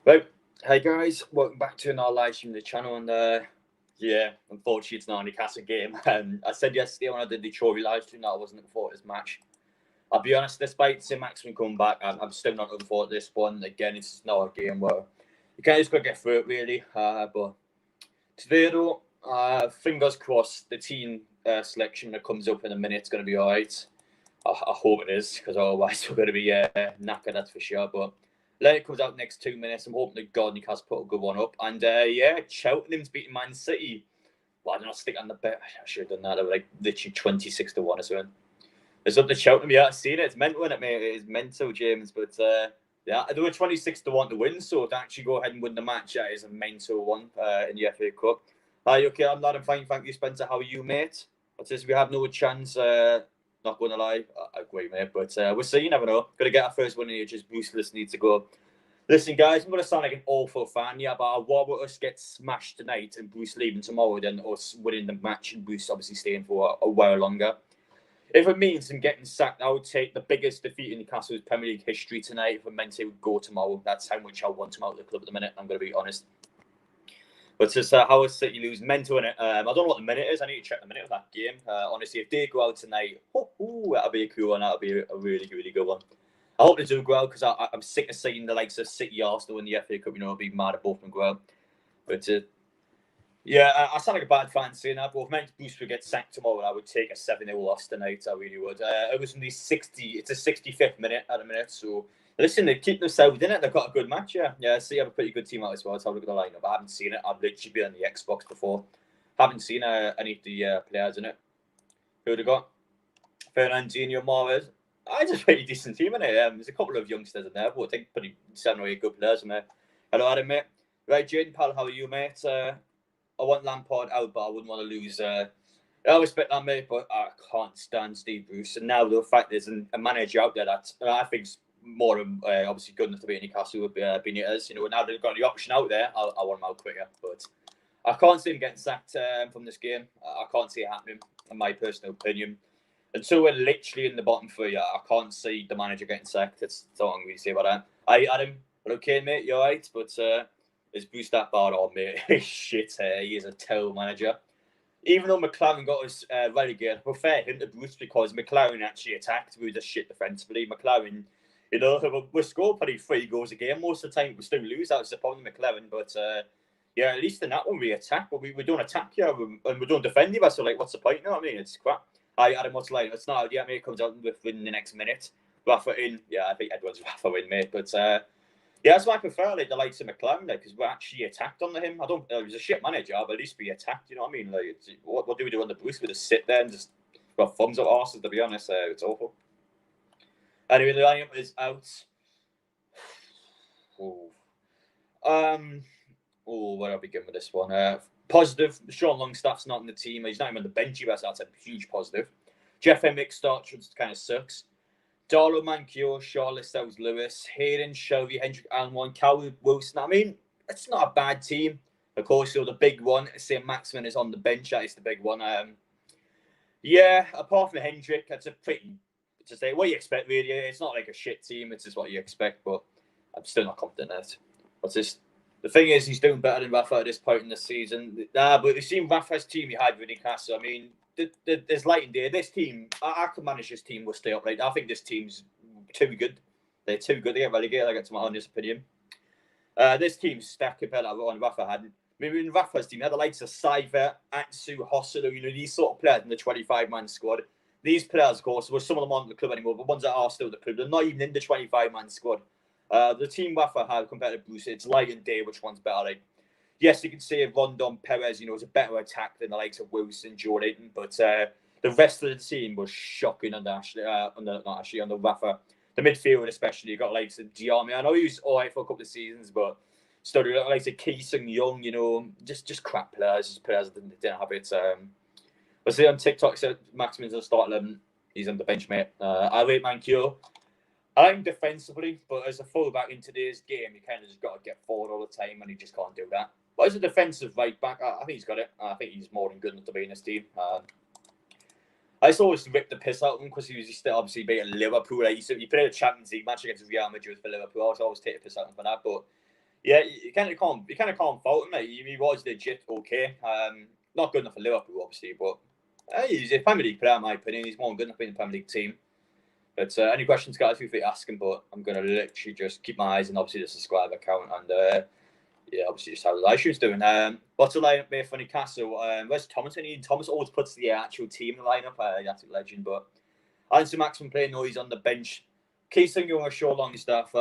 Right, hey guys, welcome back to another live stream of the channel. And yeah, unfortunately, it's not a Newcastle game. I said yesterday when I did the Trophy live stream that I wasn't looking forward to this match. I'll be honest, despite St. Maximin coming back, I'm still not looking forward to this one. Again, it's not a game where you kind of just got to get through it, really. But today, though, fingers crossed, the team selection that comes up in a minute is going to be all right. I hope it is, because otherwise we're going to be knackered, that's for sure. But let it comes out next 2 minutes. I'm hoping that God Newcastle put a good one up. And yeah, Cheltenham's beating Man City. Well, I don't know, stick on the bet. I should have done that. They were like literally 26-1 or something. It's up to Cheltenham. Yeah, I've seen it. It's mental, isn't it, mate? It is mental, James. But yeah, they were 26-1 to win. So to actually go ahead and win the match, that is a mental one in the FA Cup. Hi, okay, I'm not. I'm fine. Thank you, Spencer. How are you, mate? What's this? We have no chance. Not going to lie, I agree, mate. But we'll see. You never know. Got to get our first win here. Just Bruce needs to go. Listen, guys, I'm going to sound like an awful fan, yeah, but I'd rather us get smashed tonight and Bruce leaving tomorrow than us winning the match and Bruce obviously staying for a while longer. If it means him getting sacked, I would take the biggest defeat in Newcastle's Premier League history tonight if Mente would go tomorrow. That's how much I want him out of the club at the minute, I'm going to be honest. But just how is City lose mental in it? I don't know what the minute is. I need to check the minute of that game. Honestly, if they go out tonight, that'll be a cool one. That'll be a really, really good one. I hope they do go out because I'm sick of seeing the likes of City, Arsenal in the FA Cup. You know, I'll be mad at both of them go out. But yeah, I sound like a bad fan saying that. But if Men's Bruce would get sacked tomorrow, I would take a 7-0 loss tonight. I really would. It was in the 60. It's a 65th minute at a minute. So listen, they keep themselves in it. They've got a good match. Yeah. So you have a pretty good team out as well. Let's have a look at the lineup. I haven't seen it. I've literally been on the Xbox before. Haven't seen any of the players in it. Who they got? Fernandinho, Mahrez. It's a pretty decent team, isn't it? There's a couple of youngsters in there, but I think pretty 7 or 8 good players in there. Hello, Adam, mate. Right, Jaden, pal, how are you, mate? I want Lampard out, but I wouldn't want to lose. I respect that, mate, but I can't stand Steve Bruce. And now the fact there's a manager out there that I think's more obviously good enough to be in Newcastle would be Benitez. You know, now they've got the option out there, I want him out quicker. But I can't see him getting sacked from this game. I can't see it happening, in my personal opinion. Until we're literally in the bottom three, I can't see the manager getting sacked. That's all I'm going to say about that. Adam, okay, mate, you're right, but is Bruce that bad? Oh, mate, shit, he is a terrible manager. Even though McLaren got us relegated, I prefer him to Bruce because McLaren actually attacked. We were just shit defensively. McLaren, you know, we score probably 3 goals a game. Most of the time, we still lose. That was the problem with McLaren, but yeah, at least in that one, we attack, but we don't attack here, and we don't defend either, so, like, what's the point? You know what I mean? It's crap. Adam, what's the line? It's not out yet, mate. It comes out within the next minute. Rafa in. Yeah, I think Edwards Rafa in, mate. But yeah, that's why I prefer like the likes of McLaren, because we're actually attacked on him. I don't. He was a shit manager, but at least we attacked. You know what I mean? Like, what do we do on the Bruce? We just sit there and just got thumbs up arses. To be honest, it's awful. Anyway, the lineup is out. Where do I begin with this one? Positive, Sean Longstaff's not in the team. He's not even on the bench. That's a huge positive. Jeff Emmick starts, which kind of sucks. Darlow, Mankiewicz, Shaw, Lascelles, Lewis, Hayden, Shelby, Hendrick, Allen, Cowley, Wilson. I mean, it's not a bad team. Of course, so the big one, St. Maximin is on the bench. That is the big one. Yeah, apart from Hendrick, that's a pretty, to say, what you expect, really. It's not like a shit team. It's just what you expect, but I'm still not confident in it. What's this? The thing is, he's doing better than Rafa at this point in the season. But we've seen Rafa's team he had with Newcastle. I mean, there's light and day. This team, I can manage this team. We'll stay up. Like, I think this team's too good. They're too good to get relegated. I get to my honest opinion. This team's stacked compared to what Rafa had. Maybe in Rafa's team, he had the likes of Saiver, Atsu, Hosselu, you know, these sort of players in the 25-man squad. These players, of course, well, some of them aren't in the club anymore, but ones that are still at the club, they're not even in the 25-man squad. The team Rafa had compared to Bruce, it's light and day, which one's better. Like, yes, you can say Rondon, Perez, you know, is a better attack than the likes of Wilson, Jordan, but the rest of the team was shocking under Rafa. The midfield, especially, you got likes of Diarmi. I know he was all right for a couple of seasons, but still, likes of Keesung Young, you know, just crap players, just players that didn't have it. I see on TikTok, said Maximin's on the start 11. He's on the bench, mate. I rate Mankiewicz. I like him defensively, but as a fullback in today's game, you kind of just got to get forward all the time, and he just can't do that. But as a defensive right back, I think he's got it. I think he's more than good enough to be in this team. I just always ripped the piss out of him because he still obviously beating Liverpool. Like, he played a Champions League match against Real Madrid for Liverpool. I always take the piss out of him for that. But Yeah, you kind of can't fault him. Like, he was legit okay. Not good enough for Liverpool, obviously, but he's a Premier League player, in my opinion. He's more than good enough in the Premier League team. But any questions, guys, feel free to ask him. But I'm going to literally just keep my eyes on, obviously, the subscriber account and, yeah, obviously just how the live stream's doing. What's the lineup there for Newcastle? Where's Thomas? Thomas always puts the actual team in the lineup. That's a legend. But Aston Maximum playing noise on the bench. Key thing you want to show long stuff.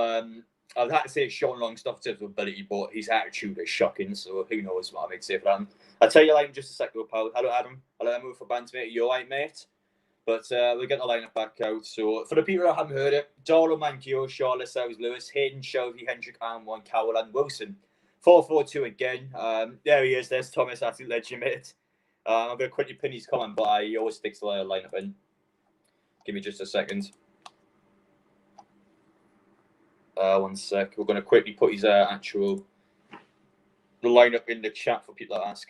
I'd have to say Sean Longstaff in terms of ability, but his attitude is shocking. So who knows what I might say for him. I'll tell you like just a second, pal. Hello, Adam. Hello, move for bands, mate. You're right, mate. But we'll get the lineup back out. So for the people that haven't heard it, Darlow, Mankio, Charlotte, South Lewis, Hayden, Shelby, Hendrick, Armwan, Cowell, and Wilson. 4-4-2 again. There he is. There's Thomas. That's legend, mate. I'm going to quickly pin his comment, but he always sticks the lineup in. Give me just a second. 1 sec. We're going to quickly put his actual lineup in the chat for people to ask.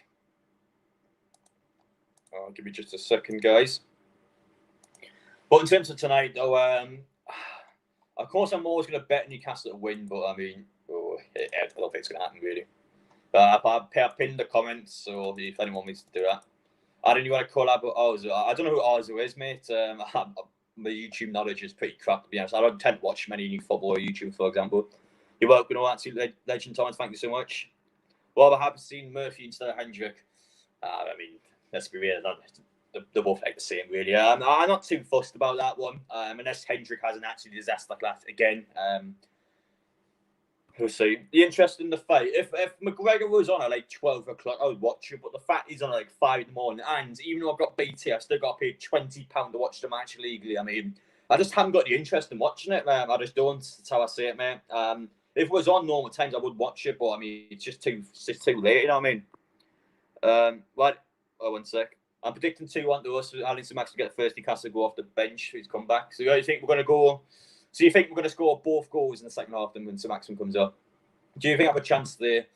Give me just a second, guys. But in terms of tonight, though, of course, I'm always going to bet Newcastle to win, but I mean, I don't think it's going to happen, really. I pinned the comments, so if anyone needs to do that. I don't know what to call out, but I don't know who Arzu is, mate. My YouTube knowledge is pretty crap, to be honest. I don't tend to watch many new football YouTube, for example. You're welcome, absolute legend, Thomas. Thank you so much. Well, I have seen Murphy instead of Hendrick. I mean, let's be real, they're both like the same, really. I'm not too fussed about that one, unless Hendrick has an absolute disaster like that again. We'll see. The interest in the fight. If McGregor was on at like 12 o'clock, I would watch it. But the fact he's on at like 5 in the morning, and even though I've got BT, I've still got to pay £20 to watch the match legally. I mean, I just haven't got the interest in watching it, man. I just don't. That's how I say it, man. If it was on normal times, I would watch it, but I mean, it's just too late. You know what I mean? Right. 1 sec. I'm predicting 2-1 to us. Alisson Max to get the first Newcastle go off the bench. He's come back. So you think we're going to go? So you think we're going to score both goals in the second half then when Sir Maxim comes up? Do you think I have a chance there?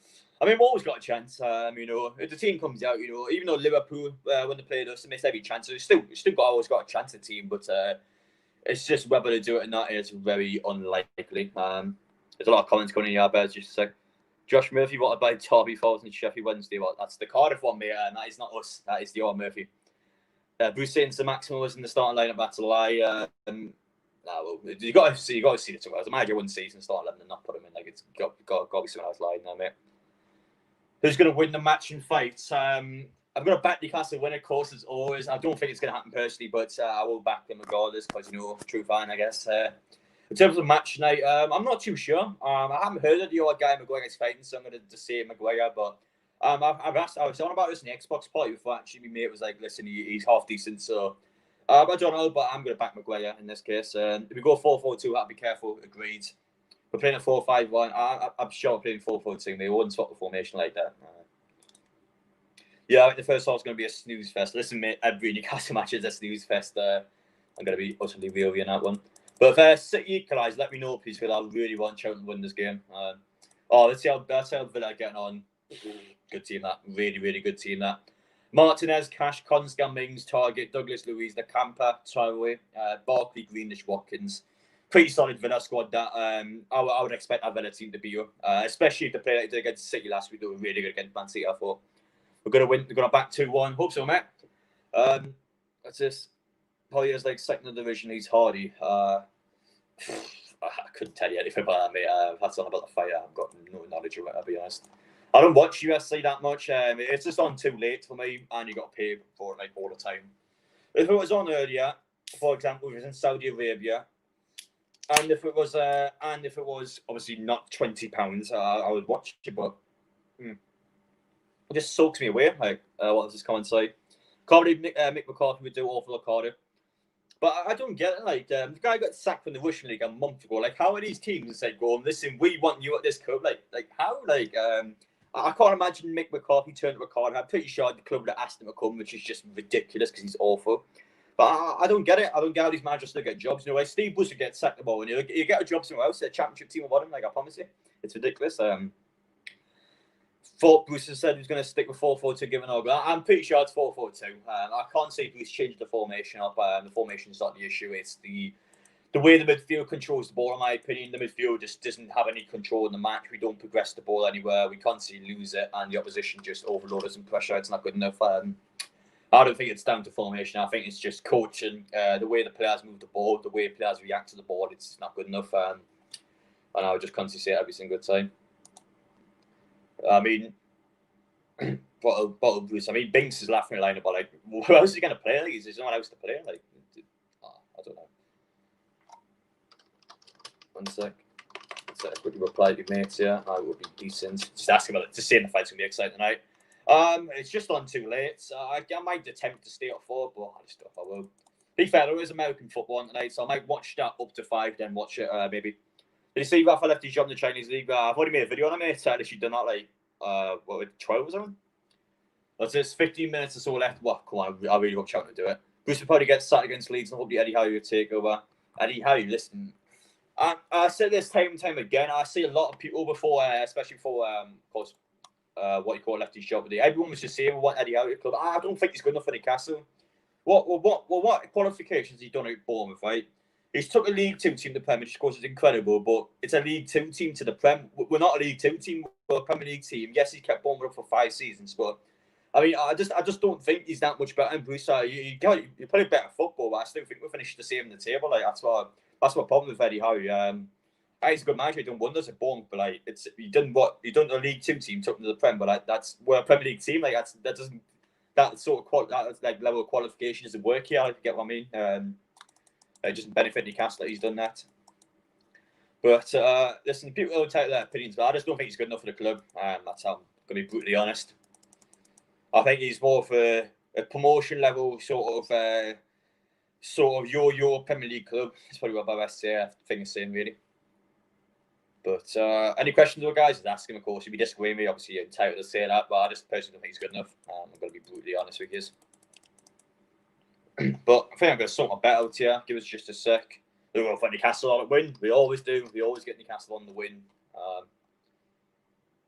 I mean, we've always got a chance. If the team comes out, even though Liverpool, when they played us, they missed every chance. So it's still always got a chance, the team. But it's just whether they do it or not is very unlikely. There's a lot of comments coming in here, but just like Josh Murphy, what about Derby Falls and Sheffield Wednesday? Well, that's the Cardiff one, mate. That is not us. That is the old Murphy. Bruce saying Sir Maxim was in the starting lineup. That's a lie. You got to see the two. As a manager, one season start 11 and not put him in. Like it's got to be someone else lying there, mate. Who's going to win the match and fight? I'm going to back Newcastle win, of course, as always. I don't think it's going to happen personally, but I will back them regardless because true fan, I guess. In terms of match tonight, I'm not too sure. I haven't heard of the old guy McGuire's fighting, so I'm going to just say McGuire. But I was on about this in the Xbox party before actually my mate was like, listen, he's half decent, so. I don't know, but I'm going to back Maguire in this case. If we go 4-4-2, I'll be careful. Agreed. We're playing a 4-5-1. I'm sure we're playing 4-4-2. They wouldn't swap the formation like that. Yeah, I think the first half's going to be a snooze fest. Listen, mate, every Newcastle match is a snooze fest. I'm going to be utterly real in that one. But if City equalise, let me know, please, because I really want Charlton to win this game. Let's see how Villa are getting on. Good team, that. Really, really good team, that. Martinez, Cash, Conscan, Mings, Target, Douglas, Luiz, the Camper, Traore, Barkley, Greenish, Watkins. Pretty solid Villa squad that I would expect our Villa team to be up, especially if they played against City last week. They were really good against Man City, I thought. We're going to win. We're going to back 2-1. Hope so, mate. That's this. Poyer's like second in the division. He's hardy. I couldn't tell you anything about that, mate. That's all about the fight. I've got no knowledge of it, I'll be honest. I don't watch UFC that much. It's just on too late for me, and you got to pay for it like all the time. If it was on earlier, for example, if it was in Saudi Arabia, and if it was obviously not £20, I would watch it. But it just soaks me away. Like what does this comment say? Can't believe Mick McCarthy would do awful at Cardiff. But I don't get it. Like the guy got sacked from the Russian League a month ago. Like how are these teams like going? Listen, we want you at this club. Like how? I can't imagine Mick McCarthy turned to a card. I'm pretty sure the club that asked him to come, which is just ridiculous because he's awful. But I don't get it. I don't get how these managers still get jobs. Like Steve Bush would get sacked about when you get a job somewhere else, a championship team or him. Like I promise you, it's ridiculous. Thought Bruce said he was going to stick with 4-4-2, given all that. I'm pretty sure it's 4-4-2. I can't say Bruce changed the formation up. The formation's not the issue. It's the the way the midfield controls the ball, in my opinion, the midfield just doesn't have any control in the match. We don't progress the ball anywhere. We constantly lose it, and the opposition just overload us and pressure. It's not good enough. I don't think it's down to formation. I think it's just coaching, the way the players move the ball, the way players react to the ball. It's not good enough. And I would just constantly say it every single time. I mean, bottle Bruce. I mean, Binks is laughing at line about like, who else is he going to play? Like, is there someone else to play? Like, I don't know. One sec. Let's quickly reply to your mates here. I will be decent. Just asking about it. Just saying the fight's going to be exciting tonight. It's just on too late. So I might attempt to stay up 4, but I just don't know if I will. To be fair, there is American football on tonight, so I might watch that up to 5, then watch it maybe. Did you see Rafa left his job in the Chinese League? I've already made a video on it, mate. I've actually done that like, 12 or something? That's just 15 minutes or so left. Well, come on, I really hope Cheltenham to do it. Bruce will probably get started against Leeds, and hopefully Eddie Howe will take over. Eddie Howe, listen. I said this time and time again. I see a lot of people before, especially for, of course, what you call left his job. Everyone was just saying we want Eddie Howe to the club. I don't think he's good enough for Newcastle. What qualifications has he done at Bournemouth, right? He's took a League 2 team to the Premier, which of course is incredible, but it's a League 2 team to the Prem. We're not a League 2 team, we're a Premier League team. Yes, he kept Bournemouth up for 5 seasons, but I mean, I just don't think he's that much better than Bruce. You play better football, but I still think we finished the same in the table. Like that's my problem with Eddie Howe. He's a good manager. He done wonders at Bournemouth, but like he done the League 2 team, took him to the Prem, but like we're a Premier League team. Like that level of qualification doesn't work here. If you get what I mean. It doesn't benefit Newcastle that he's done that. But listen, people will take their opinions, but I just don't think he's good enough for the club. That's how I'm going to be brutally honest. I think he's more of a promotion level sort of your Premier League club. That's probably what my best thing is saying, really. But any questions, though, guys? Just ask him, of course. If you disagree with me, obviously you're entitled to say that, but I just personally don't think he's good enough. I'm going to be brutally honest with you. But I think I'm going to sort my bet out here. Give us just a sec. We're going for Newcastle on a win. We always do. We always get Newcastle on the win.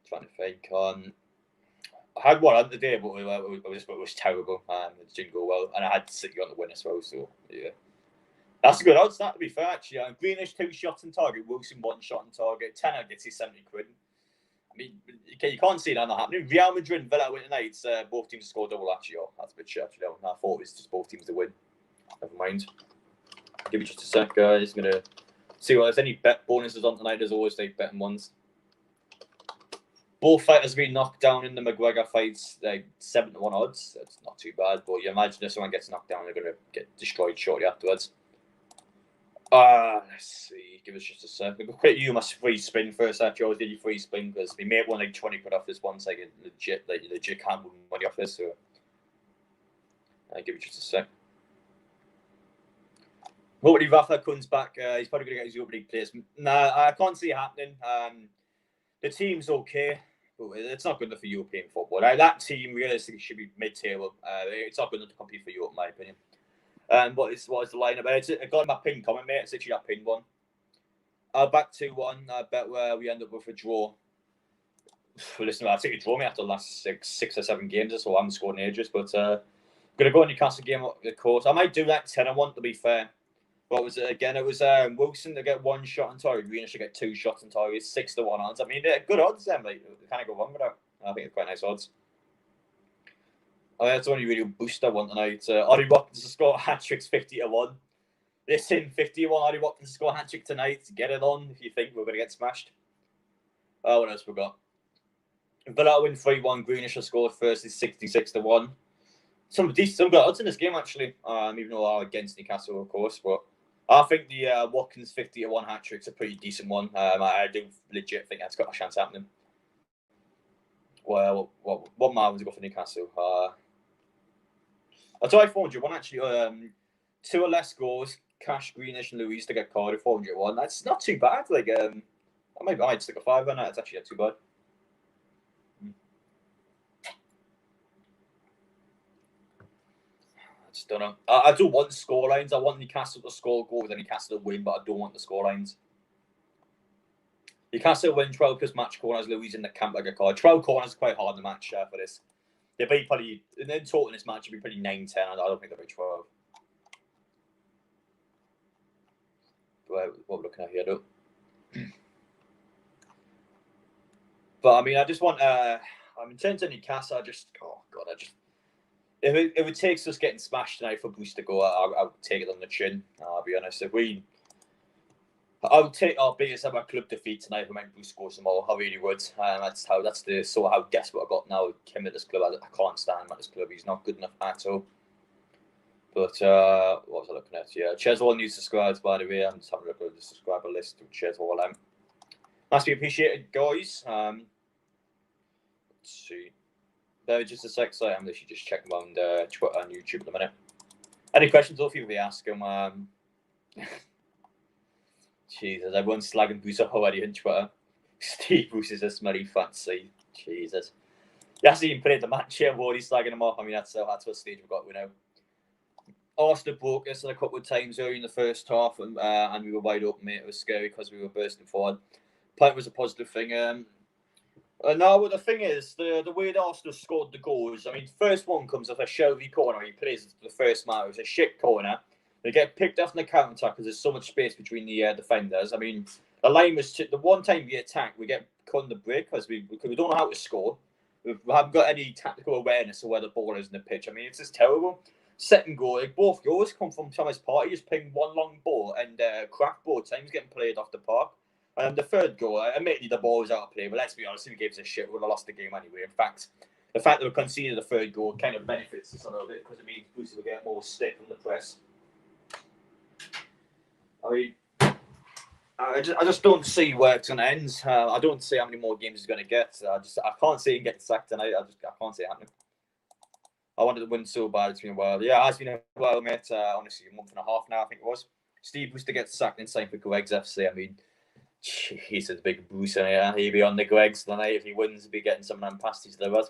Trying to think. I had one on the day, but it was terrible. It didn't go well. And I had City on the win as well. So, yeah. That's a good odds, that, to be fair, actually. Greenish, 2 shots on target. Wilson, 1 shot on target. Tenner gets his 70 quid. I mean, you can't see that not happening. Real Madrid and Villa win tonight. Both teams score double, actually. Oh, that's a bit shit, actually. I thought it was just both teams to win. Never mind. Give me just a sec, guys. I'm going to see what there's any bet bonuses on tonight. There's always like betting ones. Both fighters have been knocked down in the McGregor fights, like 7-1 odds. That's not too bad, but you imagine if someone gets knocked down, they're going to get destroyed shortly afterwards. Let's see. Give us just a sec. We'll quit you my free spin first. Actually, I always did your free spin because we made one like 20 quid off this one, so I get legit can't win money off this. So I'll give it just a sec. Hopefully Rafa comes back. He's probably going to get his Europa League place. Nah, I can't see it happening. The team's okay, but it's not good enough for European football. That team realistically should be mid-table. It's not good enough to compete for Europe, in my opinion. What is the lineup? I got my pinned comment, mate. It's actually that pinned one. Back 2-1. I bet where we end up with a draw. Listen, I'll take a draw, mate, after the last six or 7 games or so. I haven't scored in ages, but I'm going to go on Newcastle game, of course. I might do that 10-1, to be fair. What was it again? It was Wilson to get 1 shot on target. Greenish to get 2 shots on target. 6-1 odds. I mean, they're good odds, then. Like, can't go wrong with that. I think it's quite nice odds. That's the only really boost I want tonight. Ollie Watkins to score hat-tricks 50-1. Listen, 50-1, Ollie Watkins to score hat-trick tonight. Get it on if you think we're going to get smashed. What else we got? Villa win 3-1. Greenish will score first is 66-1. Some good odds in this game, actually. Even though I'm against Newcastle, of course. But I think the Watkins 50-1 hat-trick's a pretty decent one. I do legit think that's got a chance happening. Well, what miles to go for Newcastle? I tried 401 actually. 2 or less goals. Cash, Greenish, and Louise to get Cardiff 401. That's not too bad. Like I might stick a 5 on that. It's actually not too bad. I just don't know. I do want scorelines. I want Newcastle to score goals and Newcastle to win, but I don't want the scorelines. Newcastle win 12 plus match corners. Louise in the camp like a card. 12 corners is quite hard in the match for this. They'll be probably, in total in this match, it'll be pretty 9-10. I don't think they'll be 12. what we're looking at here, though. But I mean, I just want. In terms of Newcastle, if it takes us getting smashed tonight for Boost to go, I would take it on the chin. I'll be honest. I would take our biggest ever club defeat tonight if we might Boost score some more. I really would. That's the sort of how desperate I got now. Him at this club, I can't stand him at this club. He's not good enough at all. But what was I looking at? Yeah, cheers all new subscribers, by the way. I'm just having a look at the subscriber list. Cheers all them. Must be appreciated, guys. Let's see. There, just a sec. So I'm literally just checking around Twitter and YouTube at the minute. Any questions? Or feel free to ask them. Jesus, everyone's slagging Bruce up already on Twitter. Steve Bruce is a smelly fancy. Jesus. He hasn't even played the match yet. We're already slagging him off. I mean, that's what stage we've got, you know. Arsenal broke us a couple of times early in the first half, and we were wide open, mate. It was scary because we were bursting forward. Point was a positive thing. No, the thing is, the way that Arsenal scored the goals, I mean, first one comes off a Shelby corner. He plays the first man. It was a shit corner. They get picked off in the counter-attack because there's so much space between the defenders. I mean, the line was the one time we attack, we get cut in the break because we don't know how to score. We haven't got any tactical awareness of where the ball is in the pitch. I mean, it's just terrible. Second goal, both goals come from Thomas Partey just playing one long ball and crack both times getting played off the park. And the third goal, admittedly the ball was out of play, but let's be honest, if we gave us a shit, we would have lost the game anyway. In fact, the fact that we conceded the third goal kind of benefits us a little bit because it means Bruce will get more stick from the press. I mean, I just don't see where it's going to end. I don't see how many more games he's going to get. I can't see him getting sacked tonight. I can't see it happening. I wanted to win so bad. It's been a while. Yeah, it's been a while, mate. Honestly, a month and a half now, I think it was. Steve was to get sacked in sign for AVFC. I mean, Jesus, big Bruce. Yeah, he'll be on the Gregs tonight. If he wins, he'll be getting some of them pasties delivered.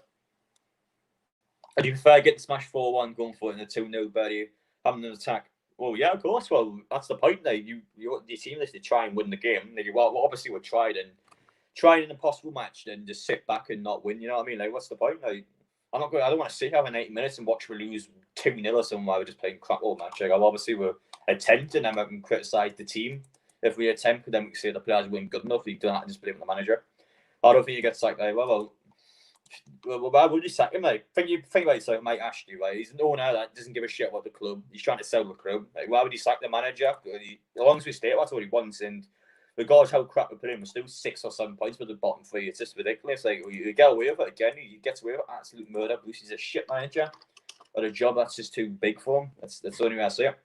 Do you prefer getting smashed 4-1, going for it in a 2-0, Bertie, having an attack? Well, yeah, of course. Well, that's the point now. Your team is to try and win the game. Well, obviously, we're trying an impossible match, then just sit back and not win. You know what I mean? Like, what's the point? Like, I don't want to sit here in 80 minutes and watch we lose 2-0 or something while we're just playing crap all match. Like, obviously, we're attempting and I can criticise the team. If we attempt, then we can say the players weren't good enough. We don't have to just blame the manager. I don't think you get sacked like, well, why would you sack him? Like, think about it, like Mike Ashley, right? He's an owner that doesn't give a shit about the club. He's trying to sell the club. Like, why would he sack the manager? As long as we stay, that's what he wants. And regardless how crap we put in, we're still 6 or 7 points with the bottom 3. It's just ridiculous. Like, you get away with it again. He gets away with absolute murder. Bruce is a shit manager. But a job that's just too big for him. That's the only way I see it.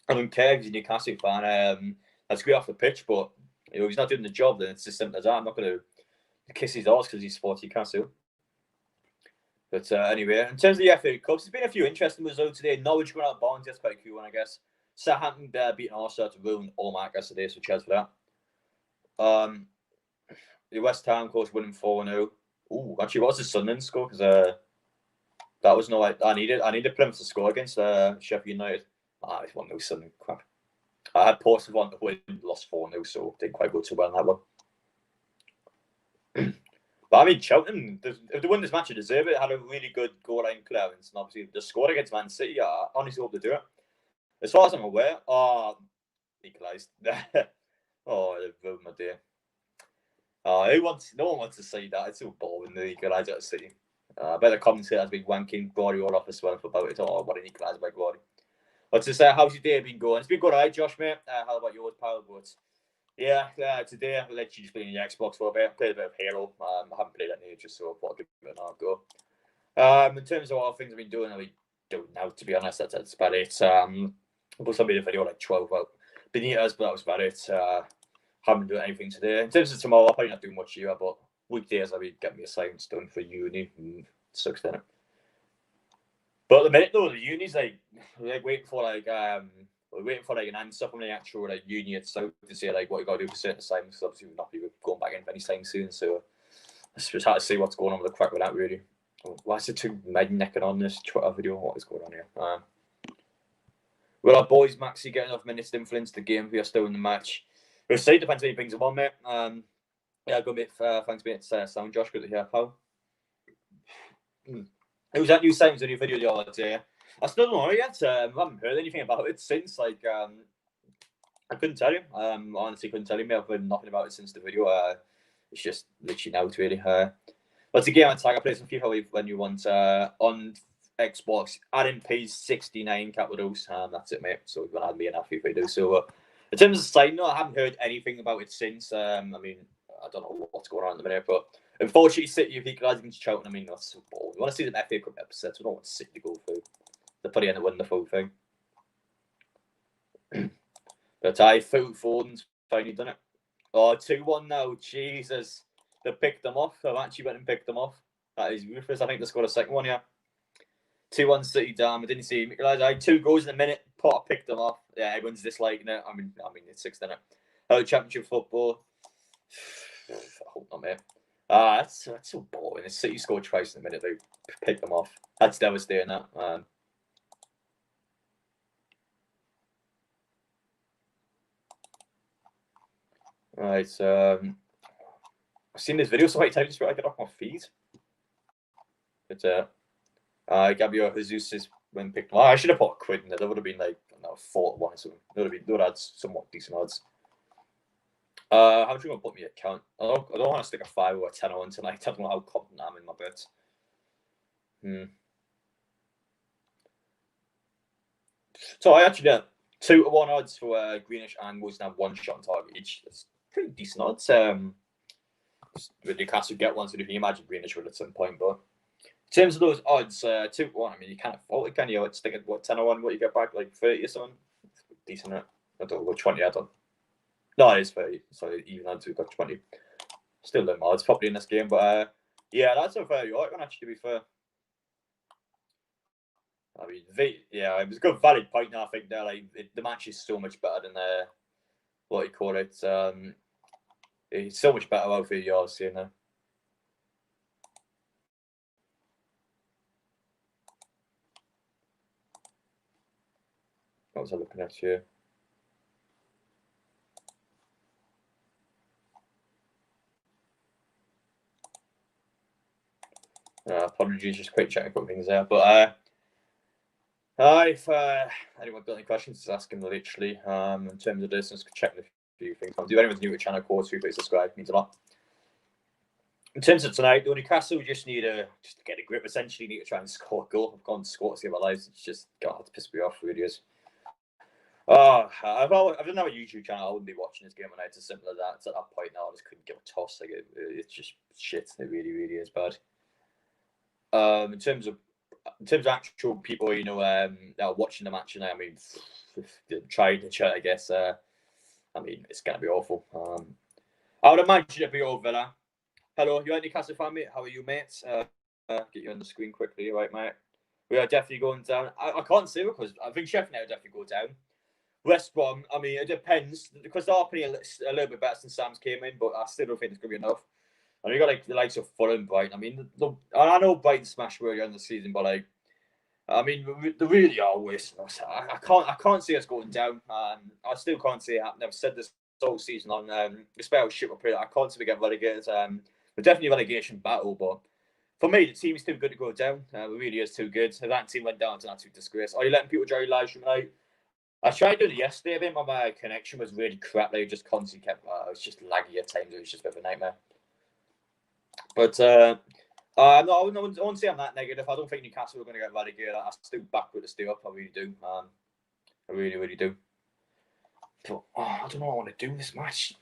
I don't care if he's a Newcastle fan. That's great off the pitch, but he's not doing the job. Then it's as simple as that. I'm not going to kiss his arse because he's supports Newcastle. But anyway, in terms of the FA Cups, there's been a few interesting results today. Norwich going out Barnes, that's quite a cool one, I guess. Southampton beating Arsenal to ruin all mark yesterday, so cheers for that. The West Ham, of course, winning 4-0. Ooh, actually, what was the Sunderland score? Because that was no, I needed Plymouth to score against Sheffield United. It's 1-0 Sunderland, crap. I had Portsmouth on the win, lost 4-0, so didn't quite go too well in that one. But I mean, Cheltenham, if they win this match, they deserve it. Had a really good goal line clearance, and obviously they scored against Man City. I honestly hope they do it. As far as I'm aware, equalised. Oh, they've ruined my day. No one wants to see that. It's so boring, the equaliser at City. I bet the commentator has been wanking Guardiola off as well about it. Oh, what an equaliser by Guardiola. But to say, how's your day been going? It's been good, alright, Josh, mate. How about yours, pal? But yeah, today I'll let you just play on the Xbox for a bit. Played a bit of Halo. I haven't played that in ages, so I thought I'd give it another go. In terms of what things I've been doing, now, to be honest, that's about it. I put somebody in a video like 12 about Benitez, but that was about it. Haven't done anything today. In terms of tomorrow, I'll probably not do much here, but weekdays I'll be getting me assignments done for uni. Sucks, doesn't it? But at the minute though, the uni's like waiting for an answer from the actual uni itself to say what you got to do for certain assignments. Obviously, we're not be going back in anytime soon, so it's just hard to see what's going on with the crack with that really. Why is it too necking on this Twitter video? What is going on here? Will our boys Maxi get enough minutes to influence the game if we are still in the match? We'll see. Depends when he brings them on, mate. Yeah, good mate. Thanks, mate. Sound Josh, good to hear, pal. It was that new sounds in your video the other day. I still don't know yet. I haven't heard anything about it since. Like, I couldn't tell you. Honestly, couldn't tell you. I've heard nothing about it since the video. It's just literally out, really. But it's a game on tag. I play some FIFA when you want on Xbox. RMP's 69 capitals. That's it, mate. So you're gonna add me in that FIFA do. So in terms of sign, no, I haven't heard anything about it since. I mean, I don't know what's going on at the minute, but unfortunately, City have equalised against Charlton. I mean, that's so boring. We want to see them FA Cup episodes. We don't want City to go through. They're pretty end to win the full thing. But Phil Foden's finally done it. Oh, 2-1 now. Jesus. They picked them off. They've actually went and picked them off. That is ruthless. I think they scored a second one, yeah. 2-1 City down. I didn't see him. I had 2 goals in a minute. Potter picked them off. Yeah, everyone's disliking it. I mean, it's 6th, isn't it? Championship football. I hope not, mate. That's so boring. The City scored twice in a minute. They picked them off. That's devastating, that. Right. I've seen this video so many times before I get off my feet. But Gabriel Jesus is when picked. Well, I should have put a quid in there. That would have been like 4-1 or something. They would have had somewhat decent odds. How do you want to put me account? I don't want to stick a 5 or a 10 on tonight. I don't know how confident I am in my bets. So I actually did 2-1 odds for Greenish and Wolves to have 1 shot on target each. That's pretty decent odds. With Newcastle get one, so if you imagine Greenish would at some point, but in terms of those odds, 2-1, I mean, you can't fault it, can you? It's thinking, what, 10-1, what you get back, like 30 or something? Decent, right? I don't know, 20 I don't. No, it is 30. So even on 2 got 20. Still low odds probably in this game, but yeah, that's a very right one, actually, to be fair. I mean, yeah, it was a good valid point now, I think. Like, the match is so much better than what you call it. It's so much better out for yours, you know. What was I looking at here? Apologies, just quick checking a couple things there. But if anyone got any questions, just ask them literally. In terms of this, just checking a few things. If anyone's new to the channel, of course, please subscribe. It means a lot. In terms of tonight, Newcastle, we just need to get a grip. Essentially, need to try and score a goal. I've gone to score to save our lives. It's just God, it's pissed me off. Really is. I've done have a YouTube channel. I wouldn't be watching this game tonight. It's as simple as that. It's at that point now. I just couldn't give a toss. Like it's just shit. It really, really is bad. In terms of actual people, you know, that are watching the match, and I mean, trying to chat, I guess. I mean, it's gonna be awful. I would imagine it'd be over Villa. Hello, you're a Newcastle fan, mate. How are you, mates? Get you on the screen quickly, right, mate? We are definitely going down. I can't say because I think Sheffield United definitely go down. West Brom, I mean, it depends because they're playing a little bit better since Sam's came in, but I still don't think it's going to be enough. And you got like the likes of Fulham, Brighton. I mean, I know Brighton smashed earlier in the season, but like, I mean, they really are worse. I can't see us going down. I still can't see it happening. I've said this whole season on despite how shit we're playing, I can't see we get relegated. We're definitely a relegation battle, but for me, the team is too good to go down. It really is too good. If that team went down, it's an absolute disgrace. Are you letting people enjoy live stream tonight? I tried doing it yesterday. I think my connection was really crap. Like, just constantly kept. It was just laggy at times. It was just a bit of a nightmare. But no, I won't say I'm that negative. I don't think Newcastle are going to get relegated. I still back with the stay up. I really do. I really, really do. But I don't know what I want to do this match.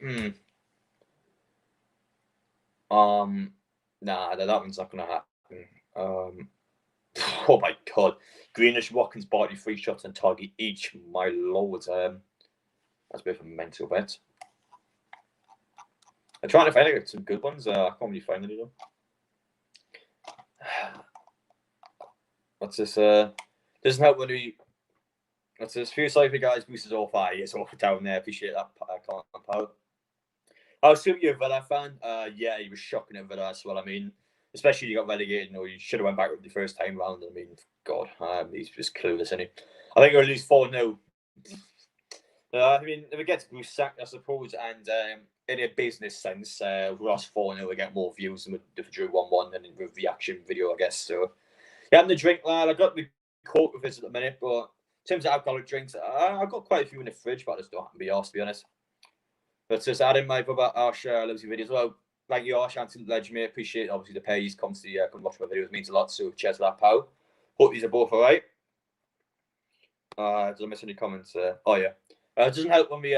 Nah, that one's not going to happen. Oh my God, Greenish, Watkins, Barty, 3 shots on target each. My lord, that's a bit of a mental bet. I'm trying to find some good ones. I can't really find any of them. What's this? Doesn't help when we. What's this? Few cypher guys, boosters all 5 years off down there. Appreciate that, Paul. I was assuming you're a Villa fan. Yeah, he was shocking at Villa as well. I mean, especially you got relegated. You know, you should have went back the first time round. I mean, God, he's just clueless, isn't he? I think we'll lose 4-0. I mean, if it gets Bruce sacked, I suppose, and in a business sense, we lost 4-0, we get more views than if we drew 1-1 and with reaction video, I guess. So, yeah, I'm the drink, lad. I got the coke with us at the minute, but in terms of alcoholic drinks, I've got quite a few in the fridge, but I just don't have to be asked, to be honest. But just adding my brother Ash loves your videos as well. Thank you, Ash, absolute legend, mate. Appreciate obviously the pay. He's constantly come watch my videos, means a lot. So cheers for that, pal. Hope these are both all right. Did I miss any comments? Oh yeah. It doesn't help when we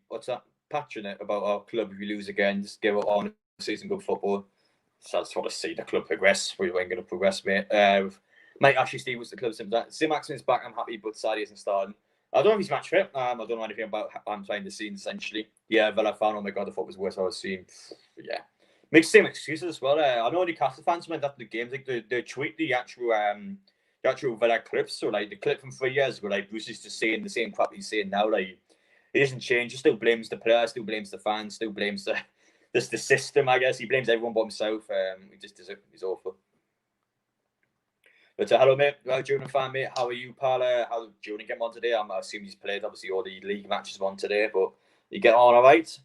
what's that? Passionate about our club if we lose again. Just give up on season good football. So I just want to see the club progress. We weren't going to progress, mate. Mate, Ashley Stevens, the club sim Maximin's back. I'm happy, but Sadie isn't starting. I don't know if he's match fit. I don't know anything about I'm playing the scenes essentially. Yeah, Villa fan. Oh my god, I thought it was worse I was seeing. Yeah, makes same excuses as well. I know Newcastle fans went after the games, like they tweet the actual Villa clips. So like the clip from 3 years ago, like Bruce is just saying the same crap he's saying now. Like he doesn't change. He still blames the players, still blames the fans, still blames the system. I guess he blames everyone but himself. He just does it. He's awful. But hello, mate. Jordan fan, mate. How are you, pal? How's Jordan getting on today? I'm assuming he's played, obviously, all the league matches on today, but you get on all right?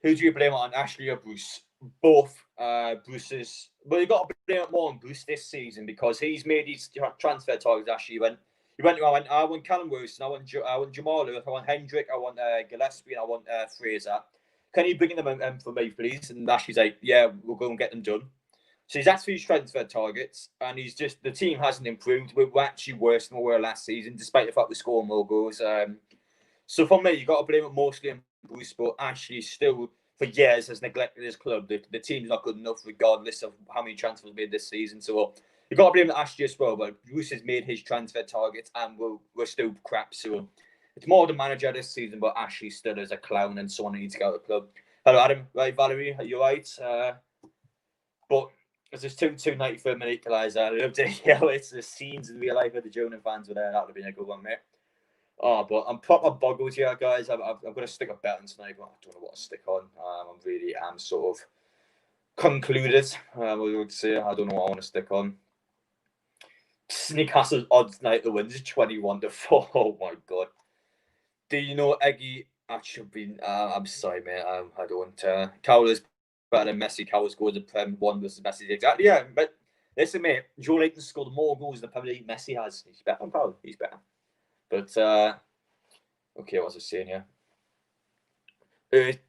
Who do you blame on, Ashley or Bruce? Both. Bruce's. Well, you got to blame it more on Bruce this season because he's made his transfer targets. Ashley I want Callum Wilson, I want Jamal Lewis, I want Hendrick, I want Gillespie, and I want Fraser. Can you bring them in for me, please? And Ashley's like, yeah, we'll go and get them done. So he's asked for his transfer targets, and he's just the team hasn't improved. We're actually worse than we were last season, despite the fact we score more goals. So for me, you got to blame it mostly on Bruce, but Ashley still for years has neglected his club. The team's not good enough, regardless of how many transfers made this season. So you got to blame Ashley as well. But Bruce has made his transfer targets, and we're still crap. So it's more the manager this season, but Ashley still is a clown and someone who needs to get out of the club. Hello, Adam. Right, Valerie, are you right? But there's 293 minute equaliser. I love to hear it's the scenes in real life where the Jonan fans were there. That would have been a good one, mate. Oh, but I'm proper boggled here, guys. I'm going to stick a bet on tonight, but I don't know what to stick on. I'm sort of concluded. I would say I don't know what I want to stick on. Newcastle's odds night to win is 21-4. Oh my god. Do you know Eggy? Actually, I'm sorry, mate. I don't. Cowler's better than Messi. Cowler scored the Prem one versus Messi. Exactly, yeah. But listen, mate. Joe Layton scored more goals in the Premier League Messi has. He's better than Cowler. He's better. But okay, what was I saying here? It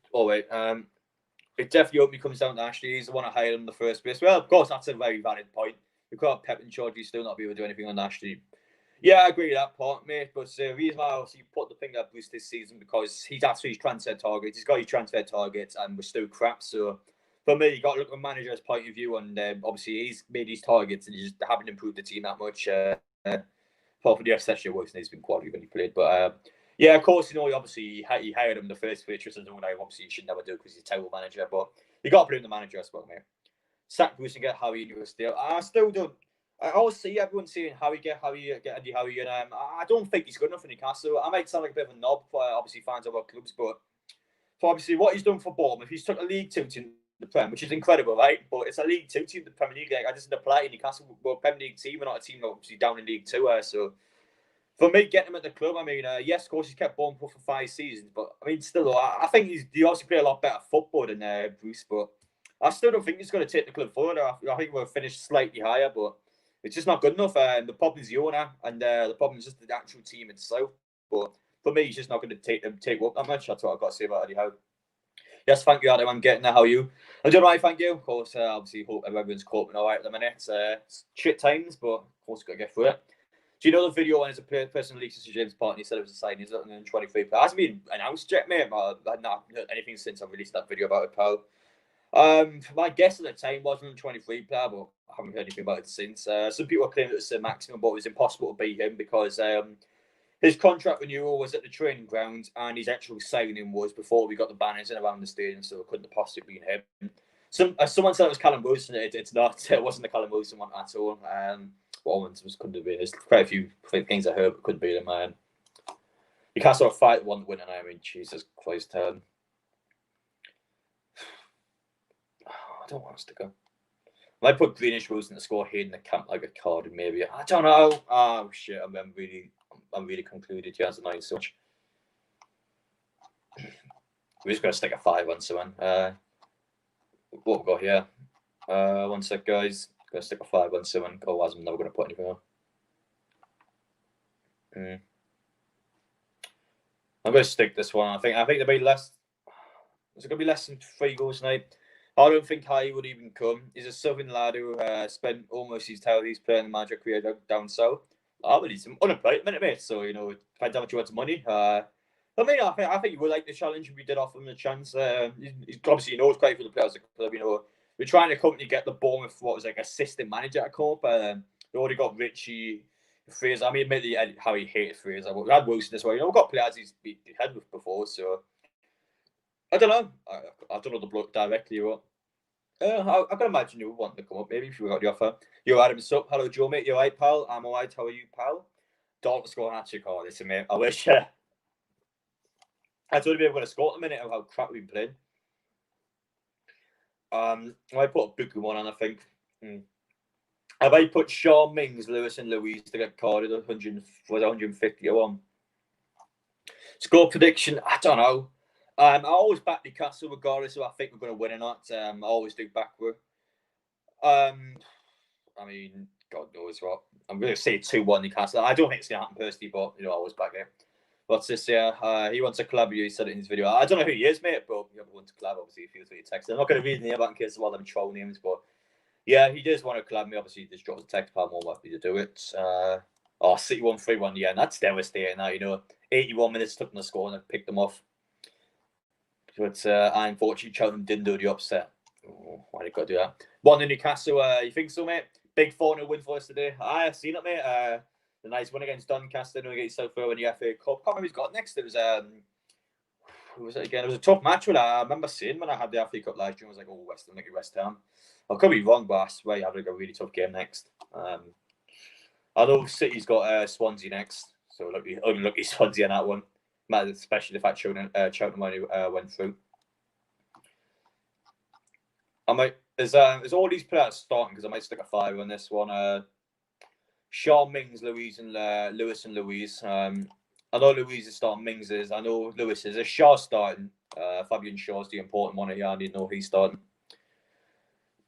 definitely only comes down to Ashley. He's the one I hired in the first place. Well, of course, that's a very valid point. We could have Pep and Georgie still not be able to do anything on Ashley. Yeah, I agree with that part, mate. But the reason why I obviously put the finger at Bruce this season because he's after his transfer targets. He's got his transfer targets, and we're still crap. So for me, you got to look at the manager's point of view, and obviously he's made his targets, and he just haven't improved the team that much. Apart from the essentially worse than he's been quality when he played, but yeah, of course, obviously he hired him in the first place, which is something I obviously should never do because he's a terrible manager. But you got to blame the manager as well, mate. Sack Bruce and get Howie into a deal. I still don't. I always see everyone saying Howie, get Eddie Howie, and I don't think he's good enough for Newcastle. I might sound like a bit of a knob for obviously fans of our clubs, but for obviously what he's done for Bournemouth, he's took a League Two team the Prem, which is incredible, right? But it's a League Two team, the Premier League. Like, I just apply to Newcastle. We're a Premier League team, we're not a team obviously down in League Two. So for me, getting him at the club, I mean, yes, of course, he's kept Bournemouth for 5 seasons, but I mean, still, I think he obviously play a lot better football than Bruce, but I still don't think he's going to take the club forward. I think we'll finish slightly higher, but it's just not good enough. The problem is the owner, and the problem is just the actual team itself. But for me, he's just not going to take up that much. That's what I've got to say about Eddie Howe. Yes, thank you, Adam. I'm getting there. How are you? I'm doing all right, thank you. Of course, obviously, hope everyone's coping all right at the minute. It's shit times, but of course, got to get through it. Do you know the video when it's a person leaks to James Parton? He said it was a sign. He's looking in 23. It hasn't been announced yet, mate. I've not heard anything since I released that video about it, pal. My guess at the time was 123 player, but I haven't heard anything about it since. Some people are claiming it's the maximum, but it was impossible to beat him because his contract renewal was at the training ground and his actual signing was before we got the banners in around the stadium, so it couldn't have possibly been him. Someone said it was Callum Wilson. It's not. It wasn't the Callum Wilson one at all. What one couldn't have been. There's quite a few things I heard, but couldn't be them, man. You can't sort of fight one winner. I mean, Jesus Christ. I don't want us to go. I might put Greenish Wilson to score here in the camp like a card, maybe. I don't know. Oh shit! I'm really concluded. He has a nice touch. We're just gonna stick a 5 on someone. What we got here? 1 sec, guys. Gonna stick a 5 on someone. Otherwise, I'm never gonna put anything on. Mm. I'm going to stick this one. I think there'll be less. There's going to be less than 3 goals tonight. I don't think Harry would even come. He's a southern lad who spent almost his entire playing the manager career down south. But he's unemployment, mate. So, you know, depends how much you want money. I think he would like the challenge if we did offer him the chance. He's obviously, knows quite a few of the players at the club. You know, we're trying to come to get the Bournemouth, what was like assistant manager at Corp. We already got Richie, Fraser. I mean, admittedly, how he hated Fraser. We had Wilson as well. You know, we've got players he's had with before. So, I don't know. I don't know the bloke directly or what. I can imagine you would want to come up maybe if you got the offer. Yo, Adam, sup? Hello, Joe, mate. You alright, pal? I'm alright. How are you, pal? Dalton scoring hat trick. Oh, listen, mate. I wish. I told you we were going to score in a minute of how crap we've been playing. I put a big one on, I think. Have I put Sean Mings, Lewis, and Louise to get carded 150 or 1? Score prediction? I don't know. I always back Newcastle regardless of I think we're going to win or not. I always do backward. I mean, God knows what. I'm going to say 2-1 Newcastle. I don't think it's going to happen personally, but, you know, I always back it. What's this here? He wants a collab with you. He said it in his video. I don't know who he is, mate, but he wants to collab. Obviously, he feels like text. I'm not going to read the name out in case of all them troll names, but yeah, he does want to collab me. Obviously, he just drops a text, pal. More happy to do it. City 1-3-1. Yeah, that's devastating. Now, you know, 81 minutes took them to score and I picked them off. But unfortunately, Cheltenham didn't do the upset. Oh, why did you got to do that? 1 in Newcastle. You think so, mate? Big 4-0 win for us today. I've seen it, mate. The nice win against Doncaster, and against South in the FA Cup. Can't remember who's got next. It was who was it again? It was a tough match. I remember seeing when I had the FA Cup last year. I was like, oh, West Ham. I could be wrong, but I swear you have like a really tough game next. I know City's got Swansea next, so unlucky Swansea on that one. Especially the fact Cheltenham went through. I might there's all these players starting because I might stick a 5 on this one. Sean Mings, Lewis and Louise. I know Louise is starting. Mings is. I know Lewis is. Shaw starting. Fabian Shaw's the important one here. I didn't know he's starting.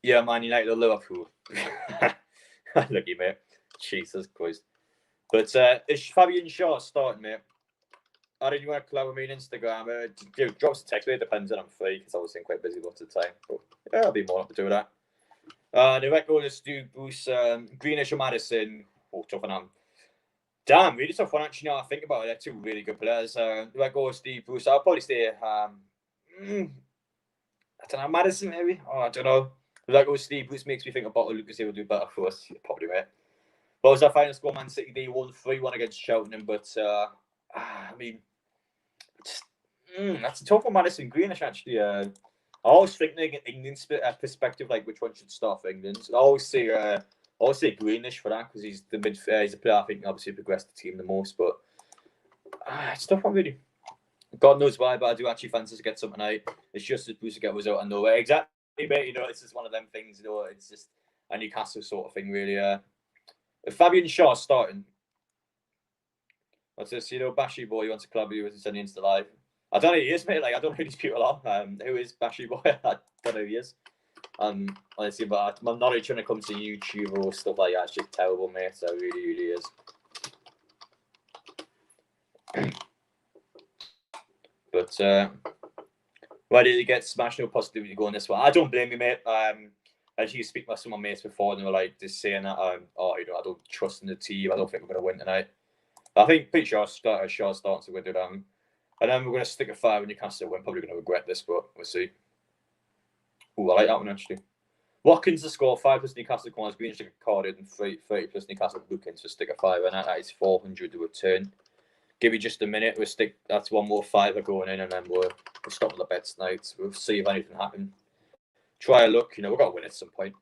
Yeah, Man United or Liverpool. Lucky, mate. Jesus Christ. But is Fabian Shaw starting, mate? I didn't want to collab with me on Instagram. Drop us a text. It depends on I'm free because I was quite busy lots of time. But yeah, I'll be more up to do that. The record is Stu Bruce, Greenish or Madison. Oh, tough on. Damn, really tough one actually. Now I think about it, they're 2 really good players. The record Steve Bruce. I'll probably say I don't know, Madison maybe. Oh, I don't know. The record Steve Bruce makes me think about Lucas. He will do better for us. Probably, mate. What was our final score? Man City they won 3-1 against Cheltenham, but I mean. That's a tough one, Madison Greenish, actually. I always think in England's perspective, like which one should start for England. So I always say Greenish for that because he's the he's a player I think obviously progressed the team the most. But it's a tough one, really. God knows why, but I do actually fancy to get something out. It's just as Bruce get was out of nowhere. Exactly, mate. You know, it's just one of them things. You know, it's just a Newcastle sort of thing, really. If Fabian Shaw starting. What's this? You know, Bashy Boy wants to club you with sending Insta Live. I don't know who he is, mate. Like, I don't know who these people are. Who is Bashy Boy? I don't know who he is. Honestly, but my knowledge when it comes to YouTube or stuff like that is just terrible, mate. So it really, really is. But why did he get smashed? No positivity going this one. I don't blame you, mate. As you speak with some of my mates before, and they were like just saying that, I don't trust in the team. I don't think we're going to win tonight. I think pretty sure Shaw starts to win it. And then we're going to stick a 5 in Newcastle. We're probably going to regret this, but we'll see. Oh, I like that one, actually. Watkins to score 5 plus Newcastle corners. Green stick a card in 30 plus Newcastle bookings to stick a 5 and that is 400 to return. Give you just a minute. We'll stick. That's one more 5 going in, and then we'll stop the bets tonight. We'll see if anything happens. Try a look. You know, we've got to win at some point.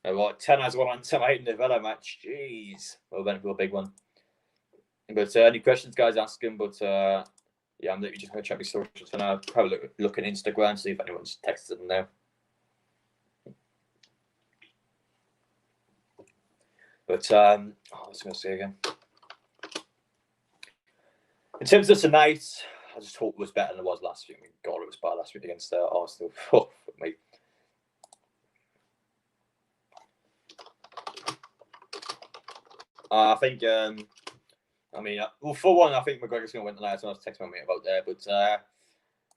What 10 has one on tonight in the Villa match. Jeez. Well, then for a big one. But any questions, guys, ask them. But yeah, I'm literally just going to check my socials for now. Have a look at Instagram, see if anyone's texted them now. But what was I going to say again? In terms of tonight, I just hope it was better than it was last week. God, it was bad last week against Arsenal. Oh, mate. I think I mean, well, for one, I think McGregor's going to win tonight. So I was texting my mate about there, but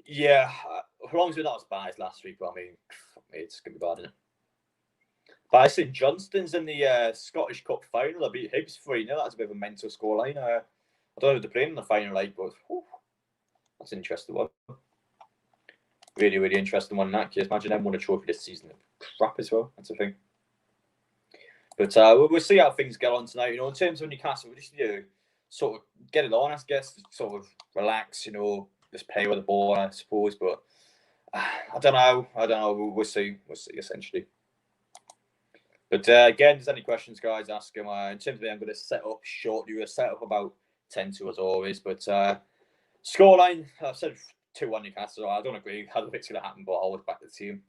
yeah, as long as we're not as bad as last week, but I mean, it's going to be bad, isn't it? But I see Johnston's in the Scottish Cup final. I beat Hibs 3-0. That's a bit of a mental scoreline. I don't know if they're playing in the final, like, but that's an interesting one. Really, really interesting one in that case. Imagine them won a trophy this season. Crap as well. That's the thing. But we'll see how things get on tonight. You know, in terms of Newcastle, we just need to sort of get it on, I guess. Sort of relax, you know, just play with the ball, I suppose. But I don't know. We'll see. Essentially. But again, if there's any questions, guys, ask them. In terms of me, I'm going to set up shortly. We'll set up about 10-2 as always. But scoreline, I've said 2-1 Newcastle. I don't agree. I don't think it's going to happen, but I always back the team.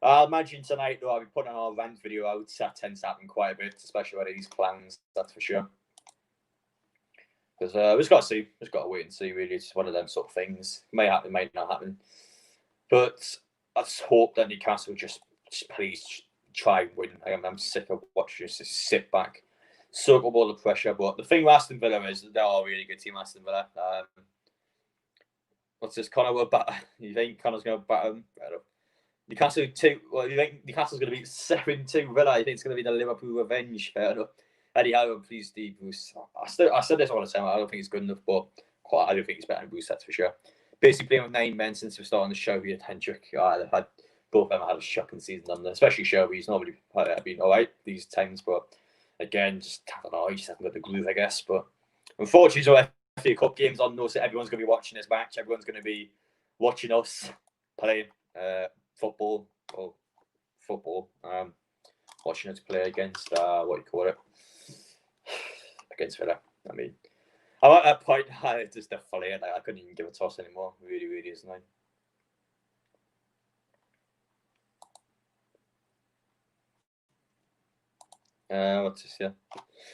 I'll imagine tonight, though, I'll be putting our rant video out. That tends to happen quite a bit, especially with these clowns, that's for sure. Because we've just got to see. We've just got to wait and see, really. It's one of them sort of things. It may happen, may not happen. But I just hope that Newcastle just please try and win. I'm sick of watching us just sit back, soak up all the pressure. But the thing with Aston Villa is that they are a really good team, Aston Villa. What's this? Connor will batter. You think Connor's going to batter them? Newcastle 2. Well, you think Newcastle's going to beat 7-2 Villa? I think it's going to be the Liverpool revenge. Fair enough. Anyhow, I'm pleased Steve Bruce. I said this all the time. I don't think it's good enough, but I do think it's better than Bruce, that's for sure. Basically playing with 9 men since we started the show. We had Hendrick. Both of them had a shocking season on there, especially Shelby. He's normally been all right these times, but again, just I don't know. He just hasn't got the groove, I guess. But unfortunately, so FA Cup games on, so everyone's going to be watching this match. Everyone's going to be watching us play football. Watching us play against what do you call it? Against Villa. I mean, I'm at that point. It's just a folly. I couldn't even give a toss anymore. Really, really isn't it? What's this here?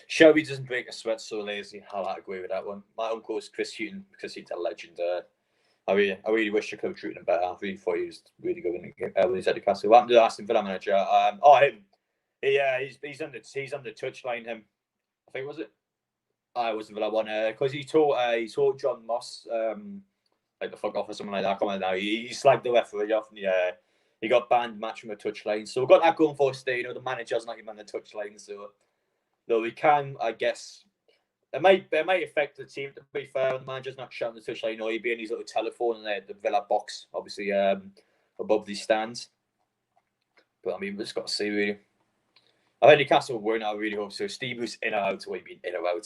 Shelby doesn't break a sweat, so lazy. I'll agree with that one. My uncle is Chris Hughton because he's a legend. I really wish I could have treated him better. I really thought he was really good when he's at Newcastle. What happened to the Aston Villa manager? Him. He's on the touchline. Him, I think was it? I was the Villa one because he taught John Moss like the fuck off or something like that. Come on now, he slagged the referee off and he got banned match from the touchline. So we've got that going for us today. You know, the manager's not even on the touchline, so though we can, I guess, it might affect the team. To be fair, the manager's not shouting the touchline. You know, he'd be in his little telephone in the Villa box, obviously above the stands. But I mean, we just got to see really. I think Newcastle will win. I really hope so. Steve was in or out. What do you mean in or out?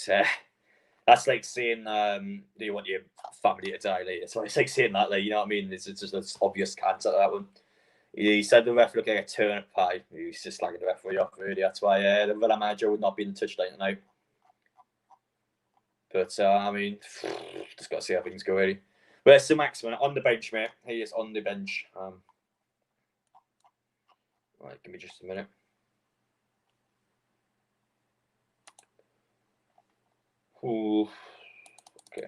That's like saying, do you want your family to die later? So it's like saying that, like, you know what I mean? It's just an obvious answer to that one. He said the ref looked like a turnip pie. He was just slagging the referee off, really. That's why the Villa manager would not be in the touchline tonight. But, I mean, just got to see how things go, really. Where's Sir Maximin? On the bench, mate. He is on the bench. Right, give me just a minute. Ooh, okay.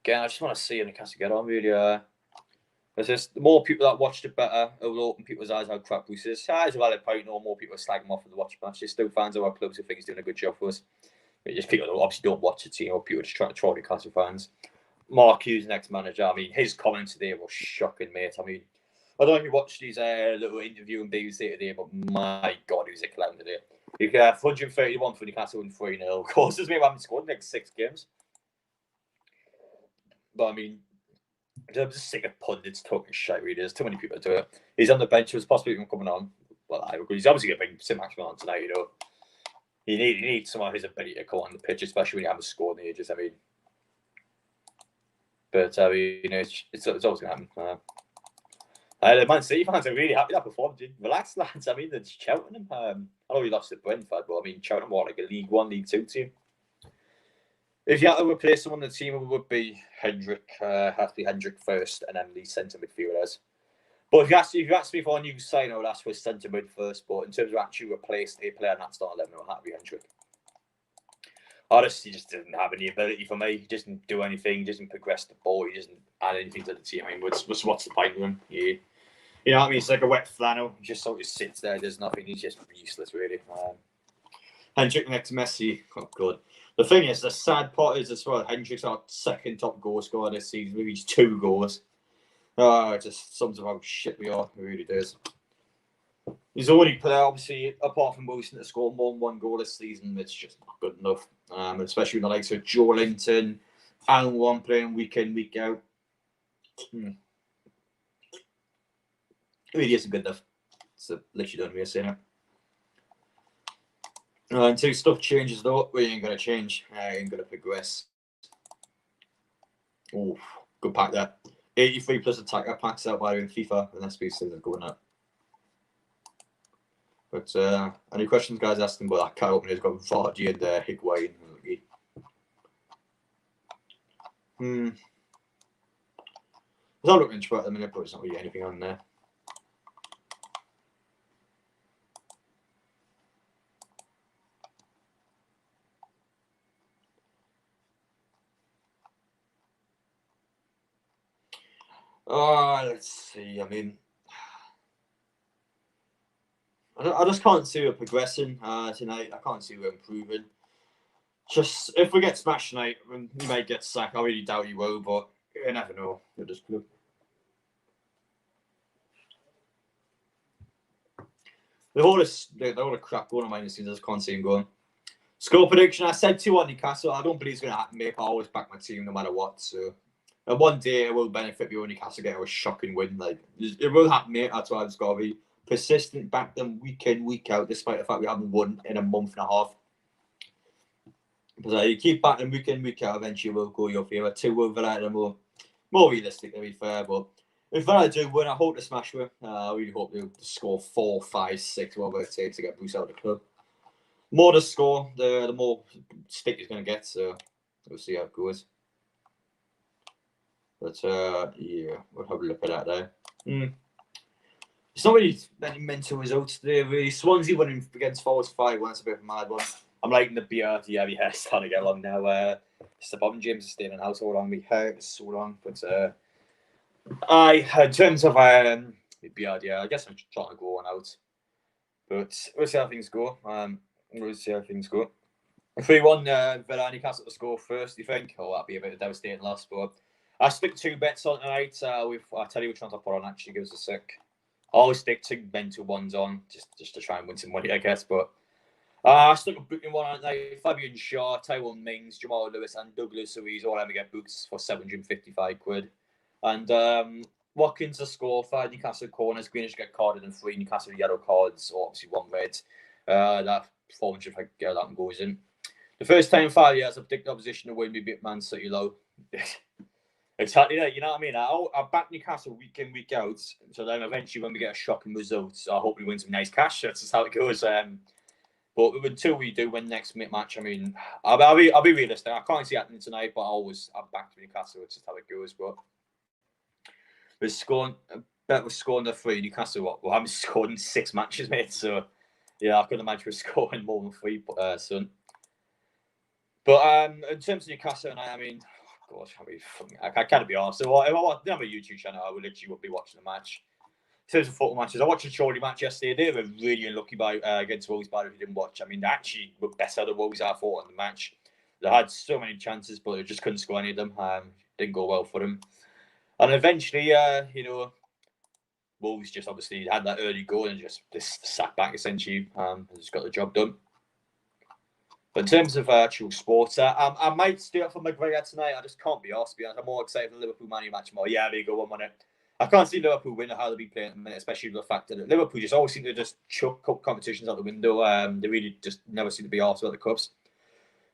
Again, I just want to see Newcastle get on, really. There's just the more people that watched it better, it will open people's eyes how crap Bruce is. It's a valid point, more people slag him off for the watch match. There's still fans of our clubs who think he's doing a good job for us. But just people who obviously don't watch the team, or people just trying to troll Newcastle fans. Mark Hughes, next manager. I mean, his comments today were shocking, mate. I mean, I don't know if you watched his little interview in BBC today, but my God, he was a clown today. You got 131 for Newcastle and 3-0. Of course, doesn't mean we haven't scored in like 6 games. But I mean, I'm just sick of pundits talking shit, really. There's too many people to do it. He's on the bench. There's possibly even coming on. Well, I agree. He's obviously going to bring Sir Maximin on tonight, you know. He needs some of his ability to come on the pitch, especially when you haven't scored in the ages. I mean, but you know, it's always going to happen. The Man City fans are really happy that performance. Relax, lads. I mean, they're shouting him. I know he lost to Brentford, but I mean, shouting him like a League 1, League 2 team. If you had to replace someone on the team, it would be Hendrick. Have to be Hendrick first, and then the centre midfielders. But if you ask me for a new sign, I would ask for centre mid first. But in terms of actually replace a player in that start 11, it would have to be Hendrick. Honestly, he just didn't have any ability for me. He doesn't do anything. He doesn't progress the ball. He doesn't add anything to the team. I mean, what's the point of him? You know what I mean? He's like a wet flannel. He just sort of sits there. There's nothing. He's just useless, really. Hendrick next to Messi. Oh, God. The thing is, the sad part is as well, Hendrick's our second top goal scorer this season. We reached 2 goals. It just sums up how shit we are. It really does. He's the only player, obviously, apart from Wilson, to score more than 1 goal this season. It's just not good enough. Especially with the likes of Joe Linton, Alan Wan playing week in, week out. It really isn't good enough. It's literally done me saying it. Until stuff changes, though, we ain't going to change. Ain't going to progress. Oh, good pack there. 83 plus attacker packs out by in FIFA, and SBC are going up. But any questions, guys? Asking about that car opening. He's got Vardy and Higuain. There's not looking into it at the minute, but there's not really anything on there. Let's see. I mean, I just can't see we're progressing tonight. I can't see we're improving. Just if we get smashed tonight, we might get sacked. I really doubt you will, but you never know. You're just good. The whole of crap going on behind the scenes. I just can't see him going. Score prediction. I said 2-1 Newcastle. I don't believe it's going to happen, mate. I always back my team no matter what. So, and one day it will benefit me when Newcastle get a shocking win. Like it will happen, mate. That's why I've just got to be persistent, back them week in, week out, despite the fact we haven't won in a month and a half. But you keep backing week in, week out, eventually will go your favour. 2 over that, and more realistic, to be fair. But if Villa do win, I hope to smash them. I really hope they'll score 4, 5, 6, whatever it takes to get Bruce out of the club. More to score, the more stick he's going to get. So we'll see how it goes. But yeah, we'll have a look at that there. It's not really many mental results today, really. Swansea winning against Forest 5-1. That's a bit of a mad one. I'm liking the beer. Yeah, my hair's starting to get long now. It's the problem. James is staying in the house so long. My hair is so long. But in terms of the beard, yeah, I guess I'm trying to go on out. But we'll see how things go. 3-1 Villa Newcastle to score first, you think? Oh, that'd be a bit of a devastating loss. But I stick 2 bets on tonight. I'll tell you which ones I put on. Actually, give us a sec. I always stick 2 mental ones on just to try and win some money, I guess. But I stuck a booking one on tonight. Fabian Shaw, Tyrone Mings, Jamal Lewis, and Douglas Luiz all having get booked for £755. And Watkins to score 5 Newcastle corners. Greenish get carded and 3 Newcastle yellow cards, or obviously 1 red. That 400 if I get that one goes in. The first time in 5 years I've picked opposition to win, we beat Man City low. Exactly that, you know what I mean? I back Newcastle week in, week out. So then eventually when we get a shocking result, I hope we win some nice cash. That's just how it goes. But until we do win next match, I mean, I'll be realistic. I can't see it happening tonight, but I'm back to Newcastle. It's just how it goes. But we're scoring the 3 Newcastle. Well, I'm scoring 6 matches, mate. So yeah, I couldn't imagine we're scoring more than 3 soon. But in terms of Newcastle, and I mean, God, I can't be honest. So if I have a YouTube channel, I would literally be watching the match. In terms of football matches, I watched a Chorley match yesterday. They were really unlucky against Wolves, but if you didn't watch, I mean, they actually were better than Wolves I thought in the match. They had so many chances, but they just couldn't score any of them. Didn't go well for them. And eventually, Wolves just obviously had that early goal and just sat back essentially. Just got the job done. But in terms of actual sports, I might stay up for McGregor tonight. I just can't be asked, to be honest. I'm more excited for the Liverpool-Man U match more. Yeah, there you go, 1-1. I can't see Liverpool win or how they'll be playing at the minute, especially with the fact that Liverpool just always seem to just chuck cup competitions out the window. They really just never seem to be arsed about the cups.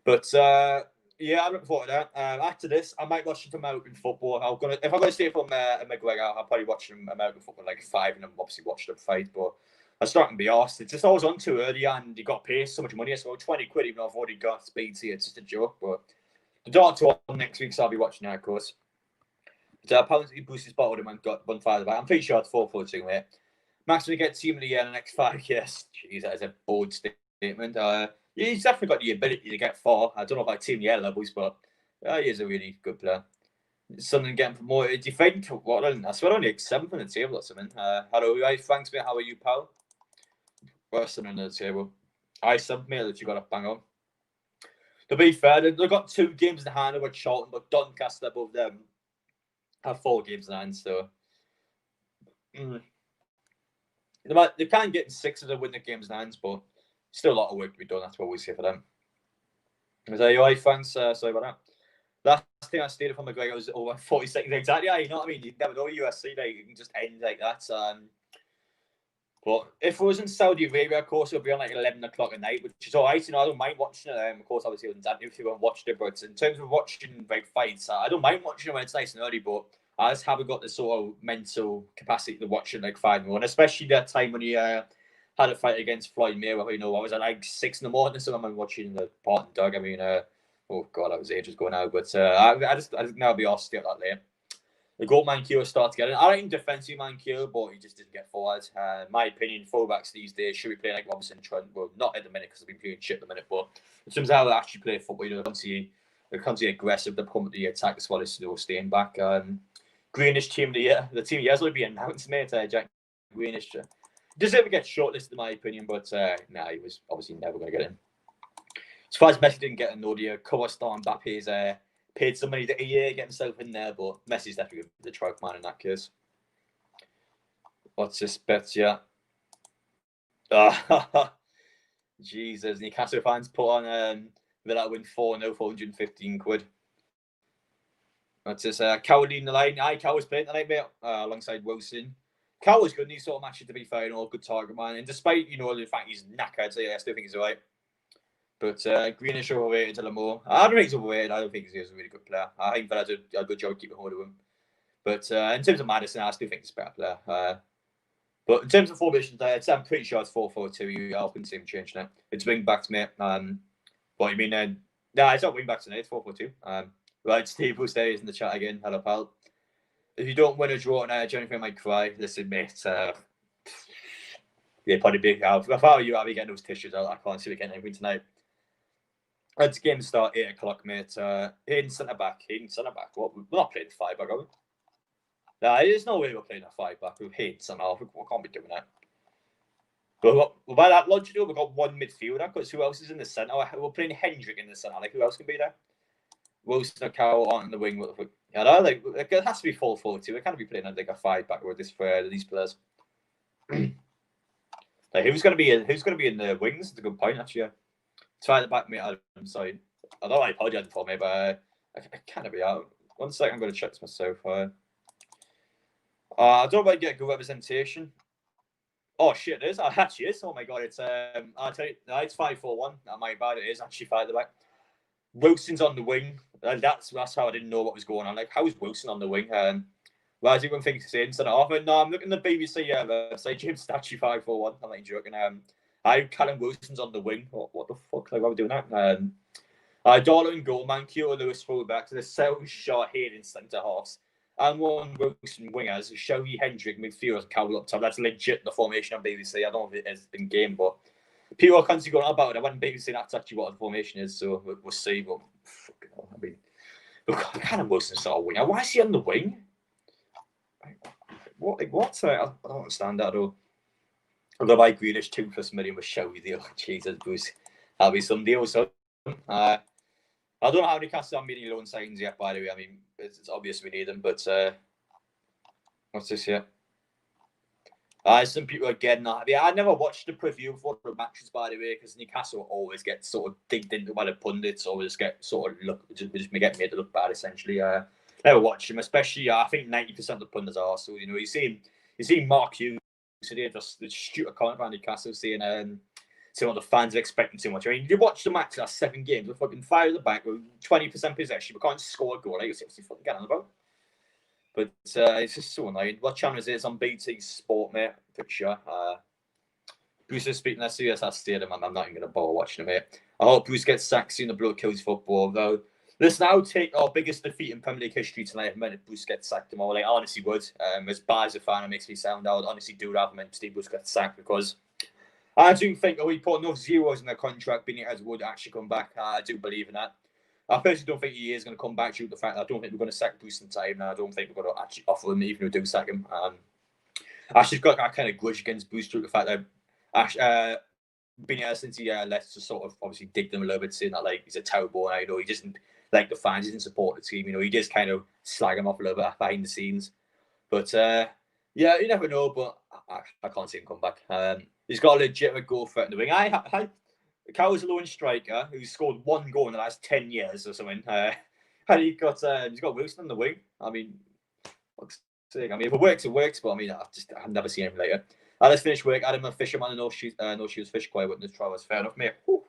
But yeah, I'm looking forward to that. After this, I might watch some American football. If I'm going to stay from McGregor, I'll probably watch some American football like 5 and I'm obviously watch them fight. But I'm starting to be arsed. It's just always on too early and you got to pay so much money. So 20 quid, even though I've already got speed here, it's just a joke. But the Dark Tour next week, so I'll be watching that, of course. So apparently Bruce's bottled him and got 1-5 back. I'm pretty sure it's 4-4-2, mate. Max will get team of the year in the next 5 years. Jeez, that is a bold statement. He's definitely got the ability to get far. I don't know about team of the year levels, but he is a really good player. Something getting promoted. Do you think? What? I swear only like 7th on the table or something. Hello, guys. Thanks, mate. How are you, pal? Worse than on the table. I said, mate, that you got to bang on. To be fair, they've got 2 games in hand over Charlton, but Doncaster above them have 4 games in hand, so they can't get 6 of them win the games in hand, but still a lot of work to be done. That's what we say for them. Was that your thanks? Sorry about that. Last thing I stated from McGregor was over 40 seconds exactly. Yeah, you know what I mean? You never know UFC, like, you can just end like that. But if it was in Saudi Arabia, of course, it would be on like 11 o'clock at night, which is all right. You know, I don't mind watching it. Of course, obviously, it was if you haven't watched it, but in terms of watching like fights, I don't mind watching it when it's nice and early, but I just haven't got the sort of mental capacity to watch it like 5 and especially that time when he had a fight against Floyd Mayweather. You know, I was at like 6 in the morning, so I'm watching the part and Doug. I mean, oh god, that was ages ago now, but I just now be off stay up that late. The goal Mankiewicz started getting. I like him defensive Mankiewicz, but he just didn't get forward. My opinion, fullbacks these days should be playing like Robinson Trent. Well, not at the minute because they've been playing shit at the minute, but in terms of how they actually play football, you know, they can't see aggressive. They come to the attack as well as they were staying back. Greenish team of the year. The team of the year has already been announced, mate. Jack Greenish doesn't ever get shortlisted, in my opinion, but he was obviously never going to get in. As far as Messi didn't get an audio, Costa and Mbappe's paid some money a year to get himself in there, but Messi's definitely the trike man in that case. What's this bet? Yeah. Jesus, Newcastle fans put on Villa win 4-0 for 115 quid. What's this? Cow leading the line. Cow was playing tonight, mate, alongside Wilson. Cow was good in these sort of matches, to be fair, and all good target man. And despite, you know, the fact he's knackered, so yeah, I still think he's alright. But Greenish overrated a little more. I don't think he's overrated. I don't think he's a really good player. I think Villa did a good job keeping hold of him. But in terms of Maddison, I still think he's a better player. But in terms of formations, I'm pretty sure it's 4-4-2. I couldn't see him changing it. It's wing backs, mate. What you mean? No, it's not wing backs tonight. It's 4-4-2. Right, Steve who's there is in the chat again. Hello, pal. If you don't win a draw tonight, Jennifer might cry. Listen, mate. Yeah, probably big. If I were you, I'd be getting those tissues out. I can't see we getting anything tonight. It's game start 8 o'clock, mate. Hayden centre back. What? We're not playing 5 back, are we? Nah, there's no way we're playing a 5 back with Hayden centre half. We can't be doing that. But by that logic, we've got one midfielder. Because who else is in the centre? We're playing Hendrick in the centre. Like, who else can be there? Wilson or Carroll on the wing. What the fuck? Yeah, it has to be 4-4-2. We can't be playing like a 5 back with these players. Like, who's going to be in the wings? It's a good point, actually. Yeah. Try the back, mate. I'm sorry. I don't know I apologize for me, but I can't be out. 1 second, I'm going to check this myself. I don't know if I get good representation. Oh shit, it is. It actually is. Oh my god, it's I'll tell you, no, it's 5-4-1. My bad, it is actually 5 at the back. Wilson's on the wing. And that's how I didn't know what was going on. Like, how is Wilson on the wing? Why does everyone think he's in centre half? No, I'm looking at the BBC website. James Statue 5-4-1. I'm not joking. Callum Wilson's on the wing. What the fuck? Like, why are we doing that? Darlow and goal, Mankiewicz, Lewis full back. The Selby shot here in centre halves. And one Wilson wingers, Shelby Hendrick midfielders, and Cowell up top. That's legit the formation on BBC. I don't know if it is in game, but people are constantly going on about it. I went on BBC, that's actually what the formation is, so we'll see. But fucking hell, I mean, look, Callum Wilson's not a winger. Why is he on the wing? What? I don't understand that at all. I'm going to buy Greenish 2+ million with Shelby deal. Jesus, Bruce. That'll be some deal. So, I don't know how Newcastle have many loan signs yet, by the way. I mean, it's obvious we need them, but what's this here? Some people are getting that. I never watched the preview for the matches, by the way, because Newcastle always get sort of digged into by the pundits, always get sort of just get made to look bad, essentially. Never watched them, especially, I think 90% of the pundits are. So, you know, you see Mark Hughes today just shoot a comment about Newcastle saying what the fans are expecting too much. I mean, you watch the match last 7 games, we're fucking 5 at the back with 20% possession. We can't score a goal. Like, it's fucking getting about. But it's just so annoying. What channel is it? It's on BT Sport, mate. Pretty sure. Bruce is speaking. Let's see us at stadium. I'm not even going to bother watching him, mate. I hope Bruce gets sacked soon. The bloke kills football, though. Let's now take our biggest defeat in Premier League history tonight. If Bruce gets sacked tomorrow, like, I honestly would. As bad as a fan, it makes me sound. I would honestly do that if Steve Bruce gets sacked, because I do think we put enough zeros in the contract, Benitez would actually come back. I do believe in that. I personally don't think he is going to come back due to the fact that I don't think we're going to sack Bruce in time. And I don't think we're going to actually offer him, even if we do sack him. I actually got that kind of grudge against Bruce due to the fact that been here since he left to sort of obviously dig them a little bit, saying that like he's a terrible guy. You know, he doesn't like the fans, he doesn't support the team. You know, he just kind of slag him off a little bit behind the scenes. But yeah, you never know. But I can't see him come back. He's got a legitimate goal threat in the wing. Cow's a lone striker who's scored 1 goal in the last 10 years or something. And he's got Wilson on the wing. I mean, if it works, it works. But I mean, I've never seen him later. Let's finish work. Adam, a fisherman, and no shoes fish quite witness Travers. Fair enough, mate. Whew.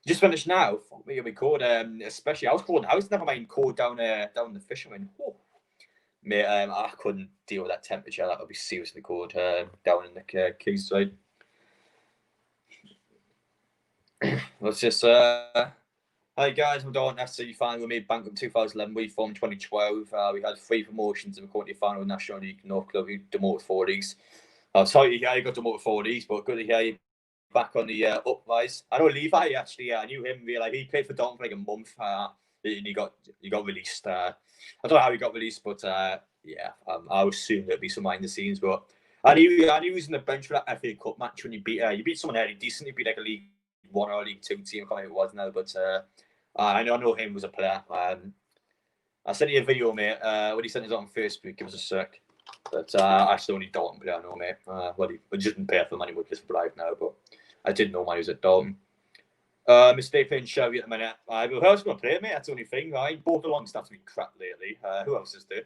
Just finished now. Fuck me, it'll be cold. Especially I was cold in the house. Never mind cold down the fisherman. Whew. Mate, I couldn't deal with that temperature. That would be seriously cold down in the Keys side. Let's just hi guys, I'm Don FC fan. We made bankrupt 2011. We formed 2012. We had 3 promotions and we're currently final National League North Club. We demoted 4 leagues. I was sorry to hear you got demoted 4 leagues, but good to hear you back on the uprise. I know Levi actually. I knew him. Like he played for Don for like a month. And he got released. I don't know how he got released, but yeah, I assumed it'd be some behind the scenes. But I knew he was in the bench for that FA Cup match when you beat someone really decent. You beat like a League 1 or League 2 team. I can't remember who it was now, but I know him was a player. I sent you a video, mate. When he sent it on Facebook, give us a sec. But I still only Dalton player, I know, mate. Well, he just didn't pay for money with this live now, but I didn't know when he was at Dalton. Mistake playing Shelby at the minute. Who else going to play, mate? That's the only thing, right? Both the long staffs have been crap lately. Who else is there?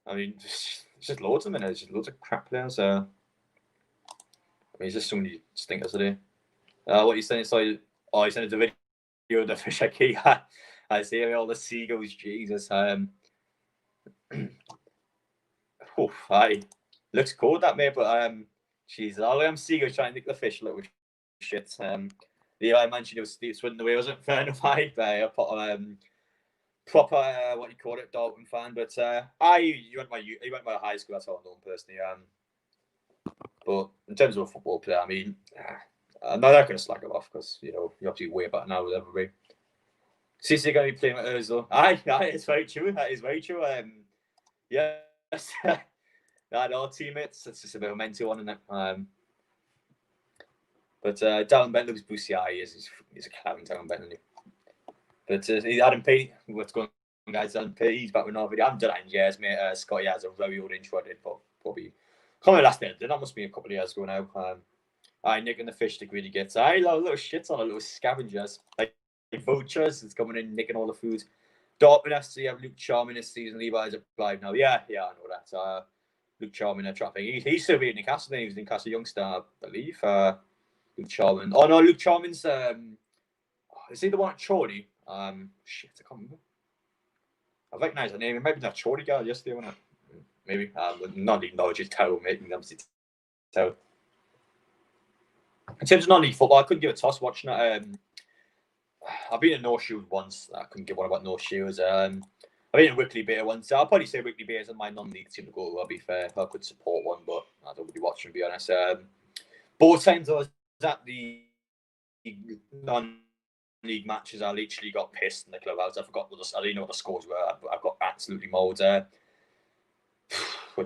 I mean, it's just loads of them, there's just loads of crap players. I mean, it's just so many stinkers today. What you saying? Sorry. Oh, you sent it a video of the fish I keep. I see all the seagulls. Jesus. Looks cold that, mate, but jeez, all them seagulls trying to nick the fish, little shit. I mentioned it was Steve Swindon away, wasn't fair enough. Proper what you call it, Dalton fan, but he went to my high school. That's all I know him personally. But in terms of a football player, I mean, I'm not going to slag him off because you're obviously way better now with everybody. Cisse going to be playing with Ozil. It's very true. That is very true. Yes. Our teammates. It's just a bit of a mental one, isn't it? But Darren Bent looks boosty. He's a clown, Darren Bent, isn't he? But Adam P. What's going on, guys? Adam P. He's back with another video. I haven't done that in years, mate. Scotty has a very old intro I did, but probably can't last day. That must be a couple of years ago now. Nick and the fish to really get. Little shits on little scavengers. Like vultures. It's coming in, nicking all the food. Dortmund FC have Luke Charman this season. Levi's applied now. Yeah, I know that. Luke Charman, traffic. He's still being Newcastle. Then he was a Newcastle youngster, I believe. Luke Charman. Oh no, Luke Charman's. Is he the one at Chorley? Shit, I can't remember. I recognise the name. It might be that Chorley guy yesterday, wasn't it? Maybe. Non-league knowledge is terrible, mate. So, in terms of non-league football, I couldn't give a toss watching it. I've been in North Shields once. I couldn't give one about North Shields. I've been in Wickley Bay once. I'll probably say Wickley Bay is my non-league team to go to. I'll be fair. I could support one, but I don't really watch them, to be honest. Both times I was at the non-league matches, I literally got pissed in the clubhouse. I didn't know what the scores were. I got absolutely mauled. But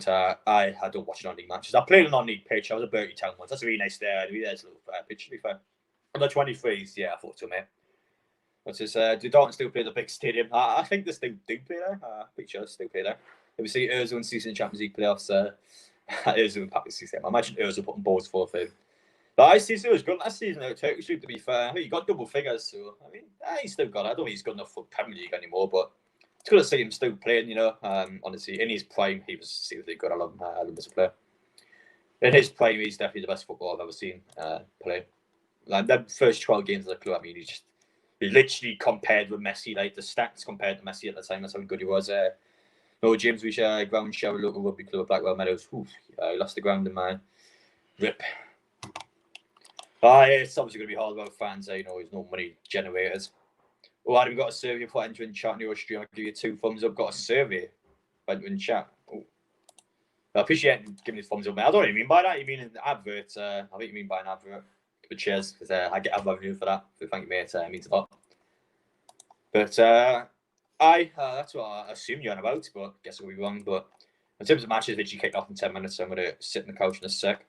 I don't watch non-league matches. I played a non-league pitch. I was at Berkeley Town once. That's a really nice there. There's a little pitch, to be fair. On the 23s, yeah, I thought so, mate. But do Dalton still play the big stadium? I think they still do play there. Pretty sure they still play there. If we see Ozil and season Champions League playoffs, Ozil and Patrick Cisse. I imagine Ozil putting balls forth in. But Cisse was good last season at Turkish League, to be fair. I mean, he got double figures, so I mean, he's still got it. I don't think he's good enough for Premier League anymore, but it's good to see him still playing, honestly, in his prime, he was seriously good. I love him as a player. In his prime, he's definitely the best footballer I've ever seen play. Like, the first 12 games of the club, I mean, he literally compared with Messi, like the stats compared to Messi at the time. That's how good he was. James Wisher, ground share, local rugby club, Blackwell Meadows. He lost the ground in my rip. It's obviously going to be hard about fans. There's no money generators. Adam, got a survey for entering chat in your stream. I'll give you 2 thumbs up. Got a survey for entering chat. I appreciate you giving me thumbs up, mate. I don't really mean by that. You mean an advert. I think you mean by an advert. But cheers, because I get ad revenue for that. So thank you, mate. It means a lot. But that's what I assume you're on about, but I guess I'll be wrong. But in terms of matches, literally kicked off in 10 minutes, so I'm going to sit on the couch in a sec.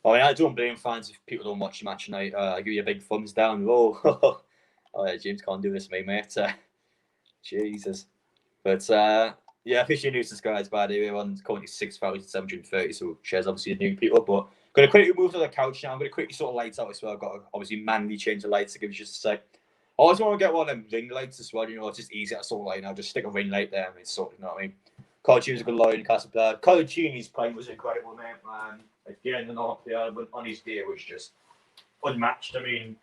I mean, I don't blame fans if people don't watch the match tonight. I give you a big thumbs down. Oh, oh yeah, James can't do this to me, mate. Jesus. But yeah, officially new subscribers, by the way, on currently 6,730. So shares obviously the new people. But going to quickly move to the couch now. I'm going to quickly sort of lights out as well. I've got to obviously manually change the lights to give you just a sec. I always want to get one of them ring lights as well. You know, it's just easy to sort of light now. Just stick a ring light there and it's sort of, you know what I mean? Colaccini's a good lawyer, Newcastle player. Colaccini's play was incredible, mate. Again, the North player on his day was just unmatched. I mean,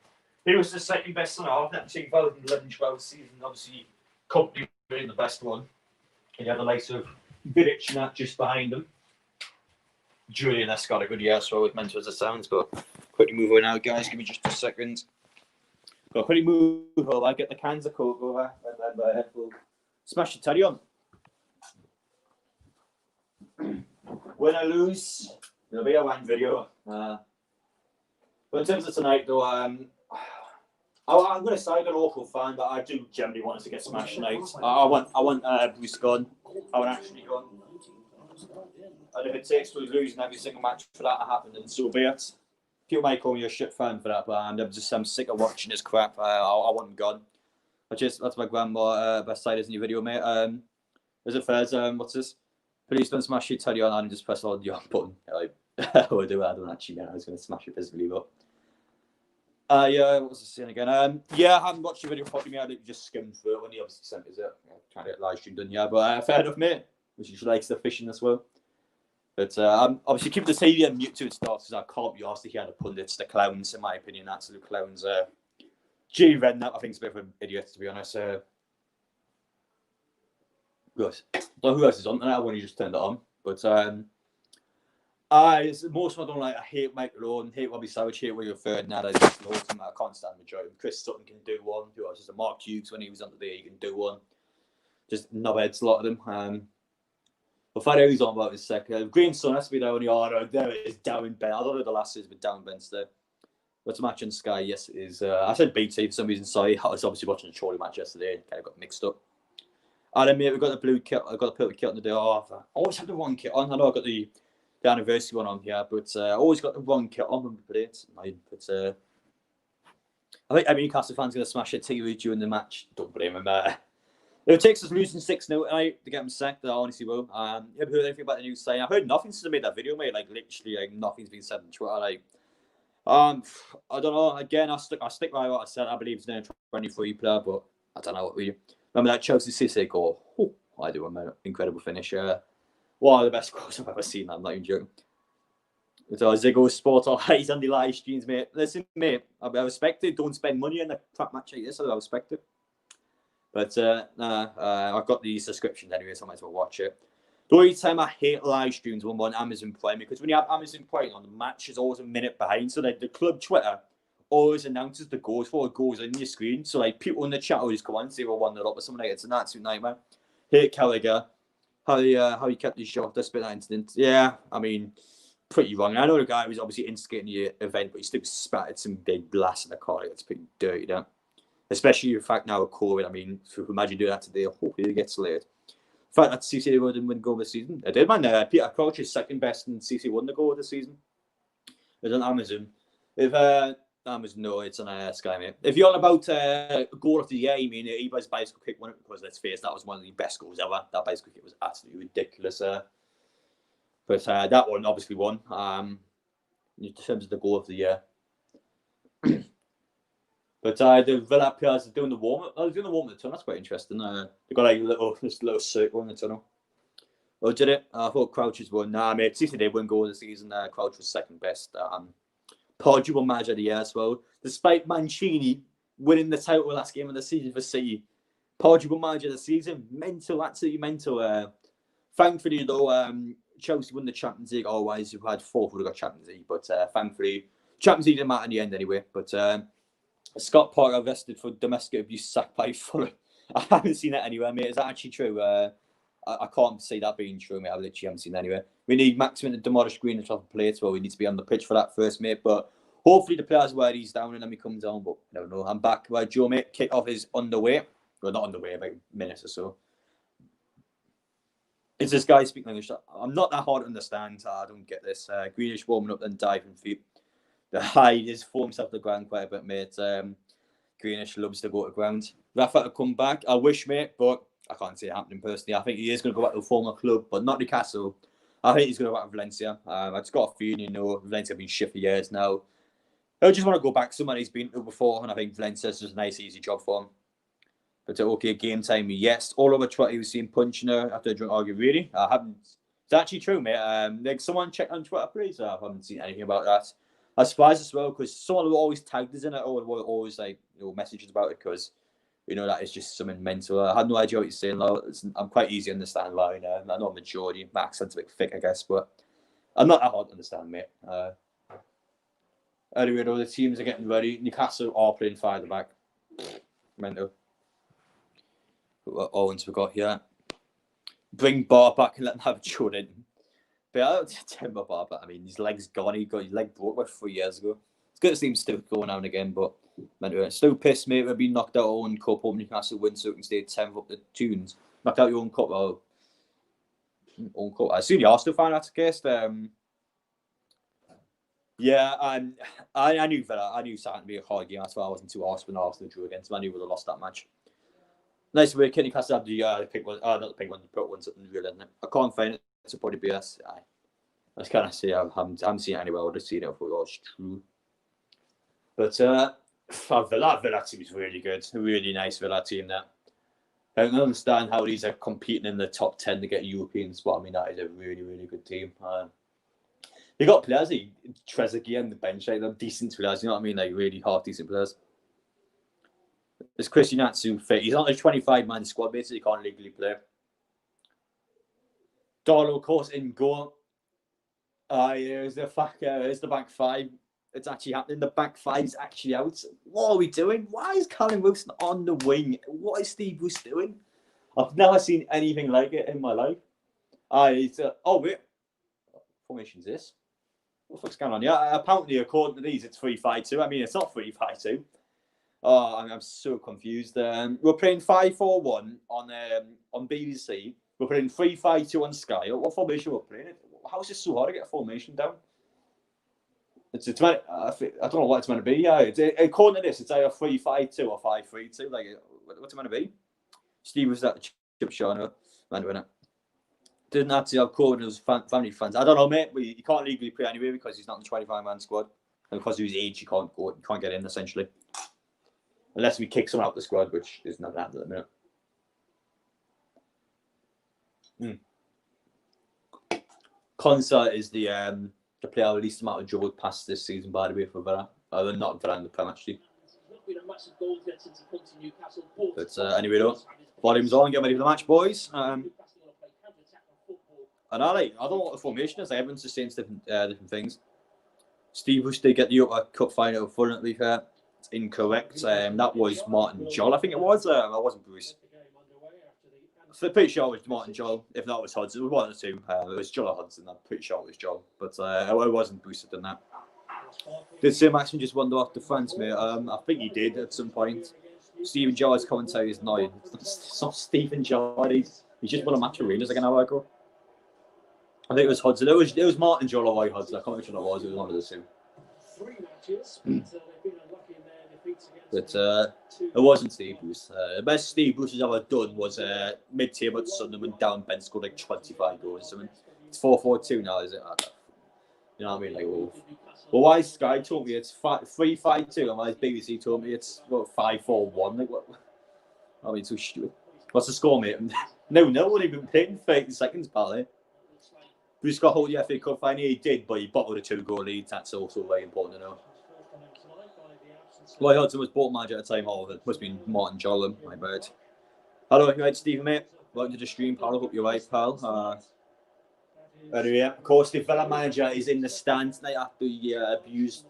he was the second best centre half in that 2011-12 season. Obviously, company being the best one. And you had the likes of Vidic and that just behind him. Julian has got a good year, so it's mental as it sounds. But quickly move on now, guys. Give me just a second. Go quickly move over. Get the cans of Coke over, and then we'll smash the teddy on. Win or lose, it'll be a one video. But in terms of tonight, though, I'm going to say I'm an awful fan, but I do generally want us to get smashed tonight. I want Bruce gone. I want Ashley gone. And if it takes to losing every single match for that to happen, then so be it. People might call me a shit fan for that, but I'm sick of watching this crap. I want him gone. That's my grandma best side, isn't your video, mate? Is it Fairs? What's this? Please don't smash your teddy on and just press on the on button. Like, I don't actually know. I was going to smash it physically, but yeah, what was I saying again? Yeah, I haven't watched the video properly, mate. I just skimmed through it when he obviously sent us it. Trying to get live stream done, yeah, but fair enough, mate. Which likes the fishing as well. But obviously keep the TV on mute to it starts because I can't be asked to hear the pundits, the clowns, in my opinion, absolute clowns. G Redknapp, I think, is a bit of an idiot, to be honest. Who else is on tonight? I want you just turned it on. But most of them I don't like. I hate Mike Malone, hate Robbie Savage, hate William Third. Now I can't stand the majority. Chris Sutton can do one. Who else? Just a Mark Hughes when he was on the day, he can do one. Just knobheads, a lot of them. But find out who's on about this second. Green Sun has to be there on the order. There it is, Darren Ben. I don't know who the last is, but Darren Ben's there. What's the match on Sky? Yes, it is. I said BT for some reason. Sorry, I was obviously watching the Chorley match yesterday. Kind of got mixed up. And then, mate, we've got the blue kit. I've got the purple kit on the day off. I always have the wrong kit on. I know I've got the anniversary one on here, but I always got the wrong kit on when we play it. But I think every Newcastle fan's going to smash it TV during the match. Don't blame him. If it takes us losing 6-0 tonight to get him sacked, I honestly will. Have you heard anything about the news saying? I've heard nothing since I made that video, mate. Like, literally, like, nothing's been said on Twitter. Like, I don't know. Again, I stick by what I said. I believe it's an 23 player, but I don't know what we... Remember that Chelsea Cisse goal? Oh, I do remember. Incredible finish. One of the best goals I've ever seen. I'm not even joking. So Ziggo Sport or Hayes on the live streams, mate. Listen, mate, I respect it. Don't spend money on a crap match like this. I respect it. But I've got the subscriptions anyway, so I might as well watch it. The only time I hate live streams when on Amazon Prime, because when you have Amazon Prime on, the match is always a minute behind. So like the club Twitter always announces the goals before it goes on your screen. So like people in the chat always come on and say we're 1-0 up or something like that. It's an absolute nightmare. Hate Callagher. How he kept his shot despite that incident. Yeah, I mean, pretty wrong. I know the guy was obviously instigating the event, but he still spattered some big blast in the car. It's pretty dirty, that. Especially the fact now with COVID. I mean, imagine doing that today. Hopefully it gets late. The fact that CC didn't win goal this season. It did, man. Peter Crouch is second best and CC won the goal this season. It's on Amazon. If Amazon, no, it's on Sky, mate. If you're on about goal of the year, I mean, Eber's bicycle kick won it because, let's face it, that was one of the best goals ever. That bicycle kick was absolutely ridiculous. But that one obviously won in terms of the goal of the year. But the Villa players are doing the warm-up. They're doing the warm-up in the tunnel. That's quite interesting. They've got like this little circle in the tunnel. Oh, did it? I thought Crouch was won. Nah, mate. City did win goal this season. Crouch was second best. Portugal manager of the year as well. Despite Mancini winning the title last game of the season for City, Portugal manager of the season. Mental, absolutely mental. Thankfully, though, Chelsea won the Champions League. Otherwise, we've had fourth would have got Champions League. But thankfully, Champions League didn't matter in the end anyway. But Scott Parker arrested for domestic abuse, sacked by Fulham. I haven't seen that anywhere, mate. Is that actually true? I can't see that being true, mate. I literally haven't seen that anywhere. We need Maximin to demolish Green and top of plate, so we need to be on the pitch for that first, mate. But hopefully the players wear these down and then we come down. But I don't know. I'm back where Joe, mate. Kick off is underway. Well, not underway, about a minute or so. It's this guy speaking English. I'm not that hard to understand. I don't get this. Greenish warming up and diving feet. The hide is for himself to the ground quite a bit, mate. Greenish loves to go to ground. Rafa to come back. I wish, mate, but I can't see it happening personally. I think he is going to go back to the former club, but not Newcastle. I think he's going to go back to Valencia. I just got a feeling, Valencia have been shit for years now. I just want to go back somewhere he's been to before, and I think Valencia's just a nice, easy job for him. But okay, game time, yes. All over Twitter, he was seeing punching her after a drunk argue. Really? I haven't. It's actually true, mate. Like someone check on Twitter, please. I haven't seen anything about that. I was surprised as well because someone will always tagged us in it or will always messages about it because that is just something mental. I had no idea what you're saying. I'm quite easy to understand. I know majority. My accent's a bit thick, I guess, but I'm not that hard to understand, mate. Anyway, the teams are getting ready. Newcastle are playing 5 at the back. Mental. What Owens we got here. Bring Bar back and let him have Jordan. But I don't Timber Bar, but I mean, his leg's gone. He got his leg broke about 3 years ago. It's good to see him still going out again, but still pissed, mate. We've been knocked out of Owen Cup. Hope Newcastle win so we can stay 10th up the tunes. Knocked out your own cup, though. Own cup. I assume you are still finding that's the case. Yeah, I knew Villa. I knew it would be a hard game. That's why I wasn't too arsed when Arsenal drew against them. I knew we would have lost that match. Nice way, Kenny Castle had the pick one. Not the pick one, the put one something real in it. I can't find it. It's a body BS. I just kind of say I haven't seen it anywhere. I would have seen it if it was true. But Villa team is really good. A really nice Villa team there. I don't understand how these are competing in the top 10 to get a European spot. I mean, that is a really, really good team. They got players like Trezeguet on the bench, like they're decent players. You know what I mean? Like really hard, decent players. Is Christian Atsu fit? He's on a 25-man squad, basically. He can't legally play. Darlow, of course, in goal. Here's the back 5. It's actually happening. The back 5's actually out. What are we doing? Why is Callum Wilson on the wing? What is Steve Bruce doing? I've never seen anything like it in my life. Wait. What formation is this? What the fuck's going on? Yeah, apparently, according to these, it's 3-5-2. I mean, it's not 3-5-2. Oh, I'm so confused. We're playing 5-4-1 on BBC. We're playing 3-5-2 on Sky. What formation we're playing? How is this so hard to get a formation down? I don't know what it's meant to be. Yeah, according to this, it's either 3-5-2 or 5-3-2. Like, what's it meant to be? Steve was at the chip show, man, wasn't it? Didn't have to have called as family fans. I don't know, mate. But you can't legally play anyway because he's not in the 25-man squad, and because of his age, you can't go. You can't get in essentially. Unless we kick someone out of the squad, which is not happening at the minute. Concert is the player with the least amount of goals past this season, by the way, for Villa. Not Villa in the Prem, actually. But anyway, volume's on. Get ready for the match, boys. And I don't know what the formation is. Everyone's just saying different things. Steve Bush did get the Upper Cup final for it, fair. It's incorrect. That was Martin Joel, I think it was. I wasn't Bruce. So I'm pretty sure it was Martin Joel. If not, it was Hudson. It was one of the two. It was Joel or Hudson. I'm pretty sure it was Joel. But it wasn't Bruce that done that. Did Sir Maxim just wander off to France, mate? I think he did at some point. Stephen Gerrard's commentary is annoying. It's not Stephen Gerrard. He's just won a match arenas like an hour ago. I think it was Hudson. It was Martin Joel or Roy Hudson. I can't remember what it was. It was one of the two. 3 matches, but they've been unlucky in their defeats against. But it wasn't Steve Bruce. The best Steve Bruce has ever done was mid-table at Sunderland down bench scored like 25 goals. I mean, it's 4-4-2 now, is it? You know what I mean? Like, well, why Sky told me it's 3-5-2, and why BBC told me it's 5-4-1? Like, what? I mean, so stupid. What's the score, mate? No, one even played in 30 seconds, pal. Bruce got hold of the FA Cup final. He did, but he bottled a 2-goal lead. That's also very important to know. Roy Hudson was bought manager at the time. Oh, it must have been Martin Jollum, my bad. Hello, you right, Stephen, mate? Welcome to the stream, pal. I hope you're right, pal. Anyway, of course, the Villa manager is in the stands tonight after he abused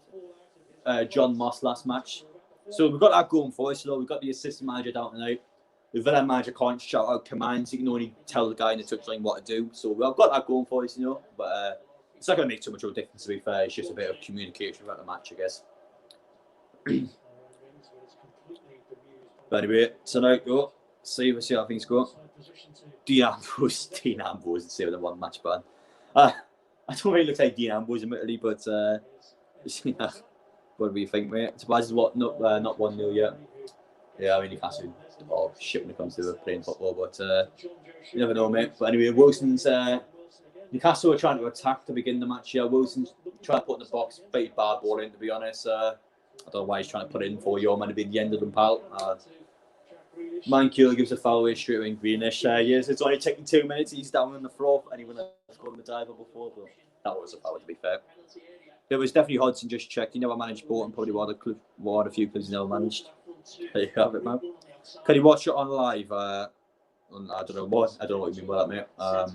John Moss last match. So we've got that going for us. So we've got the assistant manager down tonight. The Villa manager can't shout out commands. He can only tell the guy in the touchline what to do. So we've got that going for us, But it's not going to make too much of a difference, to be fair. It's just a bit of communication about the match, I guess. But anyway, tonight, go. See how things go. Dean Ambrose and say with a one match ban. I don't really look like Dean Ambrose admittedly, but yeah, what do you think, mate? Surprised what not 1-0 yet. Yeah, I mean Newcastle shit when it comes to playing football, but you never know, mate. But anyway, Wilson's Newcastle were trying to attack to begin the match. Yeah, Wilson's trying to put in the box, beat bad ball in. To be honest, I don't know why he's trying to put it in for you. Might have been the end of them, pal. Mankiller gives a foul away straight away in greenish. Yes, it's only taking 2 minutes. He's down on the floor, and he would have scored the diver before, but that was a foul, to be fair. There was definitely Hodgson just checked. He never managed Bolton, probably one of a few clubs he never managed. There you have it, man. Can you watch it on live? I don't know what you mean by that, mate. I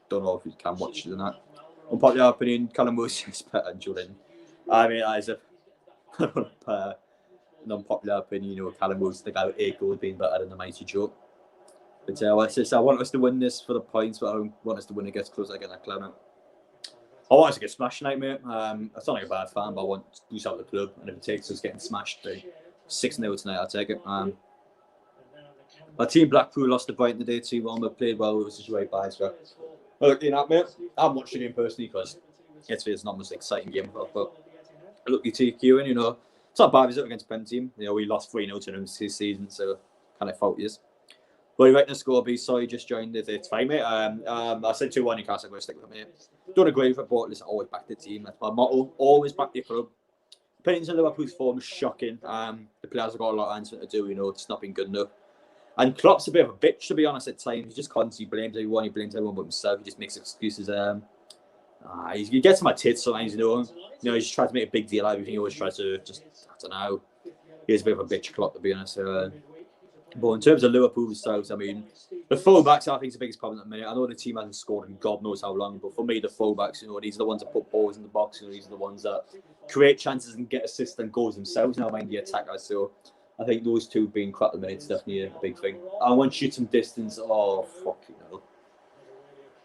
don't know if you can watch it or not. Unpopular opinion, Callum Wilson is better than Jordan. I mean, that is a non-popular opinion, you know, Callum Wilson, the guy with 8 goals being better than the mighty Joe. But I want us to win this for the points, but I don't want us to win against close again at Clement. I want us to get smashed tonight, mate. I'm not like a bad fan, but I want to lose out the club, and if it takes us getting smashed 6-0 tonight, I'll take it. Our team Blackpool lost to Brighton today 2-1, but played well. It was just right by. So, look, you know, mate, I haven't watched the game personally because it's not much exciting game, but look, you take you, and you know, it's not a bad result against Pen team. You know, we lost 3-0 to them this season, so kind of fault is. But you reckon the score be? Sorry, just joined it. It's fine, mate. I said 2-1 Newcastle. I'm going to stick with it, mate. Don't agree with it, but listen, always back the team. That's my motto. Always back your club. Opinions on Liverpool's form is shocking. The players have got a lot of answering to do. You know, it's not been good enough. And Klopp's a bit of a bitch, to be honest, at times. He just constantly blames everyone. He blames everyone but himself. He just makes excuses. He gets my tits sometimes, you know. He just tries to make a big deal out of everything. He always tries to just, I don't know. He's a bit of a bitch, Klopp, to be honest. But in terms of Liverpool themselves, I mean, the full-backs, I think, is the biggest problem at the minute. I know the team hasn't scored in God knows how long, but for me, the full-backs, you know, these are the ones that put balls in the box. You know, these are the ones that create chances and get assists and goals themselves. Now, mind the attackers. So I think those two being crap at the minute is definitely a big thing. I want to shoot some distance. Oh, fucking hell.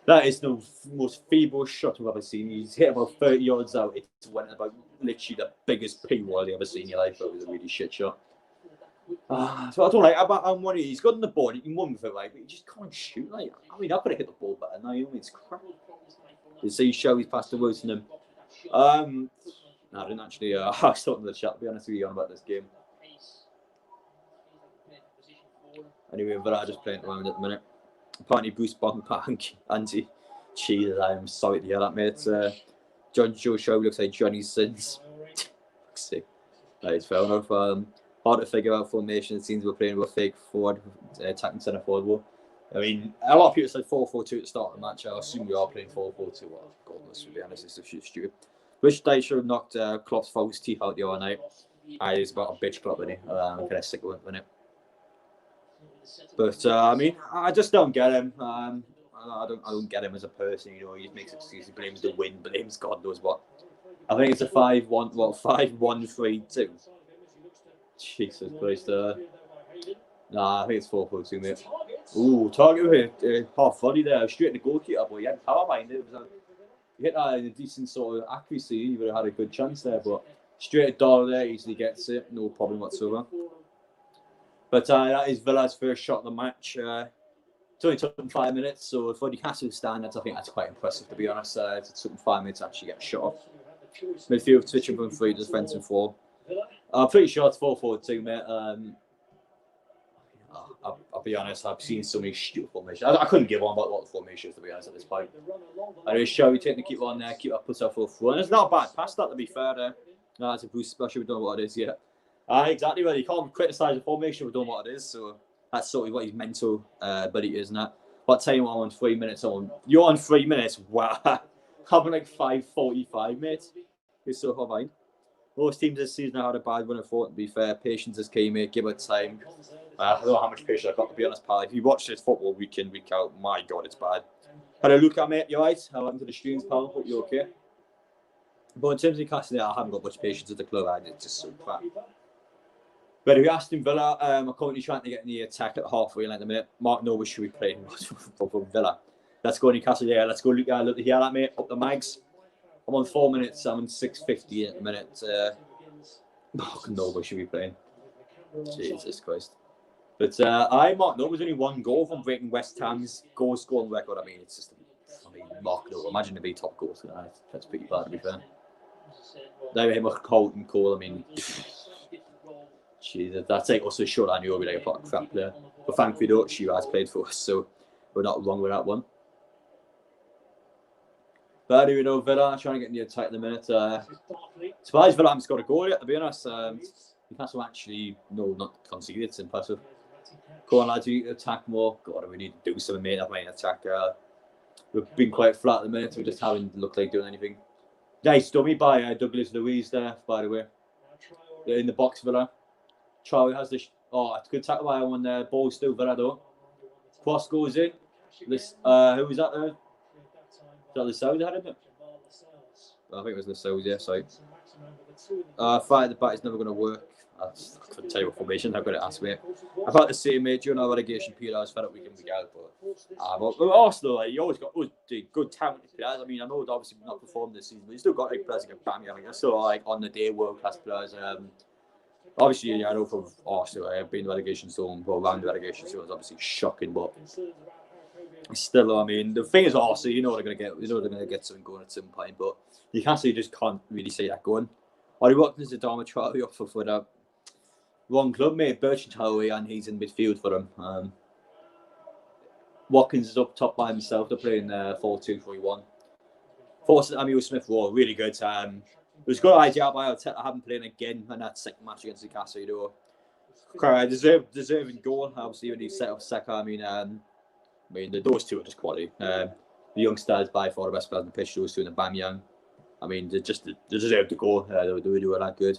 That is the most feeble shot I've ever seen. He's hit about 30 yards out. It went about literally the biggest P-wall you've ever seen in your life. It was a really shit shot. So I don't like. I'm worried. He's got on the board. He can run with it, like, but he just can't shoot. Like, I mean, I could have hit the ball better. No, you know, it's crap. You see, show he's passed the Wilson him. No, I didn't actually. I was talking to the chat. To be honest with you, on about this game. Anyway, but I just playing around at the minute. Apparently, Bruce Bonbank, Andy. Jesus, I'm sorry to hear that, mate. John Joe Show looks like Johnny's sins. That is fair enough. Hard to figure out formation. It seems we're playing with a fake forward, attacking centre forward. Well, I mean, a lot of people said 4-4-2 at the start of the match. I assume we are playing 4-4-2. Well, godless, to be honest, it's stupid. Wish they should have knocked Klopp's false teeth out the other night. He's about a bitch Klopp, isn't he? I'm kind of sick with it. But I mean, I just don't get him. I don't get him as a person. You know, he makes excuses. He blames the win, blames God knows what. I think it's a 5-1. Well, 5-1-3-2. Jesus Christ. Nah, I think it's 4-4-2, mate. Ooh, target with half volley there, straight in the goalkeeper, boy. He had power behind it. He hit that in a decent sort of accuracy. He would have had a good chance there, but straight at Dollar there, easily gets it. No problem whatsoever. But that is Villa's first shot of the match. It's only took them 5 minutes, so for Newcastle standards, I think that's quite impressive, to be honest. It took them 5 minutes to actually get a shot off. Midfield switching from 3 to defence and 4. I'm pretty sure it's 4-4-2, mate. I'll be honest, I've seen so many stupid formations. I couldn't give on about what the formation is, to be honest, at this point. Anyway, shall we take the keeper on there, keep up, puts our full front. It's not a bad pass, that, to be fair. No, it's a boost special, we don't know what it is yet. Exactly, well, you can't criticise the formation, we don't know what it is, so that's sort of what his mental ability is, isn't it? What time am I on 3 minutes on? You're on 3 minutes? Wow. I'm like 5:45, mate. You're so far behind. Most teams this season have had a bad run of form, to be fair. Patience is key, mate. Give it time. I don't know how much patience I've got, to be honest, pal. If you watch this football week in, week out, my God, it's bad. Hello, Luca, mate. You alright? How happened to the streams, pal? Hope you're okay. But in terms of Newcastle, I haven't got much patience at the club. It's just so crap. But if you're Aston Villa, I'm currently trying to get in the attack at halfway line at the minute. Mark Noble should be playing for Villa. Let's go, Newcastle. Yeah, let's go, Luca. Look here, that, mate. Up the mags. I'm on 4 minutes. I'm on 6:50 at the minute. Noble should be playing. Jesus Christ. But I marked up. There was only one goal from breaking West Ham's goal scoring record. I mean, it's just, remarkable. Imagine to be top goal scorer. That's pretty bad, to be fair. They him with Colt and Cole. I mean, geez, that's like also short. I knew I'd be like a fucking crap player. But thankfully, though, she has played for us, so we're not wrong with that one. But anyway, though, Villa trying to get in the attack in the minute. Surprised Villa haven't scored a goal yet, to be honest. Newcastle actually, no, not conceded. It's impressive. Go on, lads, you attack more. God, we need to do something, mate. That main attack. We've been quite flat at the minute. We just haven't looked like doing anything. Nice dummy by Douglas Luiz there, by the way. They're in the box, Villa. Charlie has the... it's a good tackle by one there. Ball still Villa, though. Cross goes in. This, who was that there? Is that Lascelles that had it? I think it was Lascelles, yeah, sorry. Fight at the back is never going to work. I couldn't tell you what formation. I'm going to ask me. I've had to say, mate, during our relegation period, I was fed up week in, week out. But Arsenal, like, you always got good talented players. I mean, I know they've obviously not performed this season, but you still got like players like Bammy. I mean, so like on the day world class players. Obviously, I know from Arsenal, being relegation zone, well, around the relegation zone is obviously shocking, but still, I mean, the thing is, Arsenal, you know they're going to get something going at some point, but you just can't really see that going. Ollie Watkins is a Dharma Traore up for the wrong club, mate. Bertrand Traore, and he's in midfield for them. Watkins is up top by himself. They're playing 4-2-3-1. Forster Emil Smith Rowe, really good. It was a good idea by Arteta. I haven't played again in that second match against Newcastle, you know. Deserving goal, obviously, when he set up Saka. I mean, those two are just quality. The youngsters by far the best players on the pitch, those two and the Bamyang. I mean, they deserve the goal. They were that good.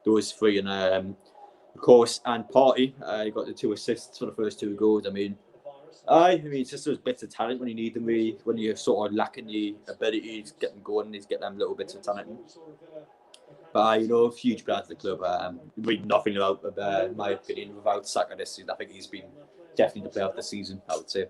Those three, and of course, and Partey, got the 2 assists for the first 2 goals. I mean, it's just those bits of talent when you need them, really, when you're sort of lacking the ability to get them going, is get them little bits of talent. But you know, huge players of the club. Read nothing about, in my opinion, without Saka this season. I think he's been definitely the player of the season, I would say.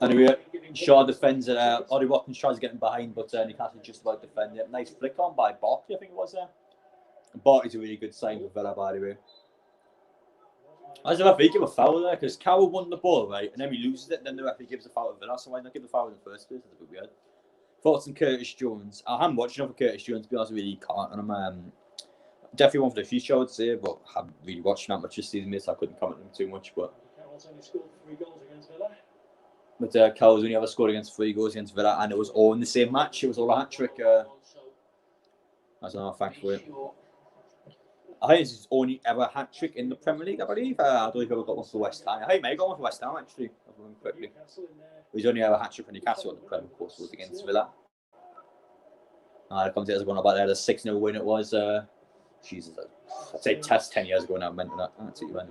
Anyway, Shaw defends it. Ollie Watkins tries to get him behind, but Newcastle just about defend it. Nice flick on by Barkley, I think it was there. Barkley's a really good sign for Villa, by the way. I was about to give a foul there, because Carroll won the ball, right, and then he loses it, and then the referee gives a foul to Villa, so why not give the foul in the first place? That's a bit weird. Thoughts on Curtis Jones? I haven't watched enough of Curtis Jones, to be honest with you, can't, and I'm definitely one for the future, I would say, but I haven't really watched that much this season, so I couldn't comment on him too much, but... But Carroll's only ever scored against 3 goals against Villa, and it was all in the same match. It was all a hat-trick. That's another fact for it. I think it's his only ever hat-trick in the Premier League, I believe. I don't think he's ever got one for West Ham. I think he may have got one for West Ham, actually. I'll remember quickly. He's only ever hat-trick for Newcastle in the Premier League, was against Villa. The commentators are going about there. The 6-0 win it was. Jesus, I'd say test 10 years ago now. I meant that. That's it, man.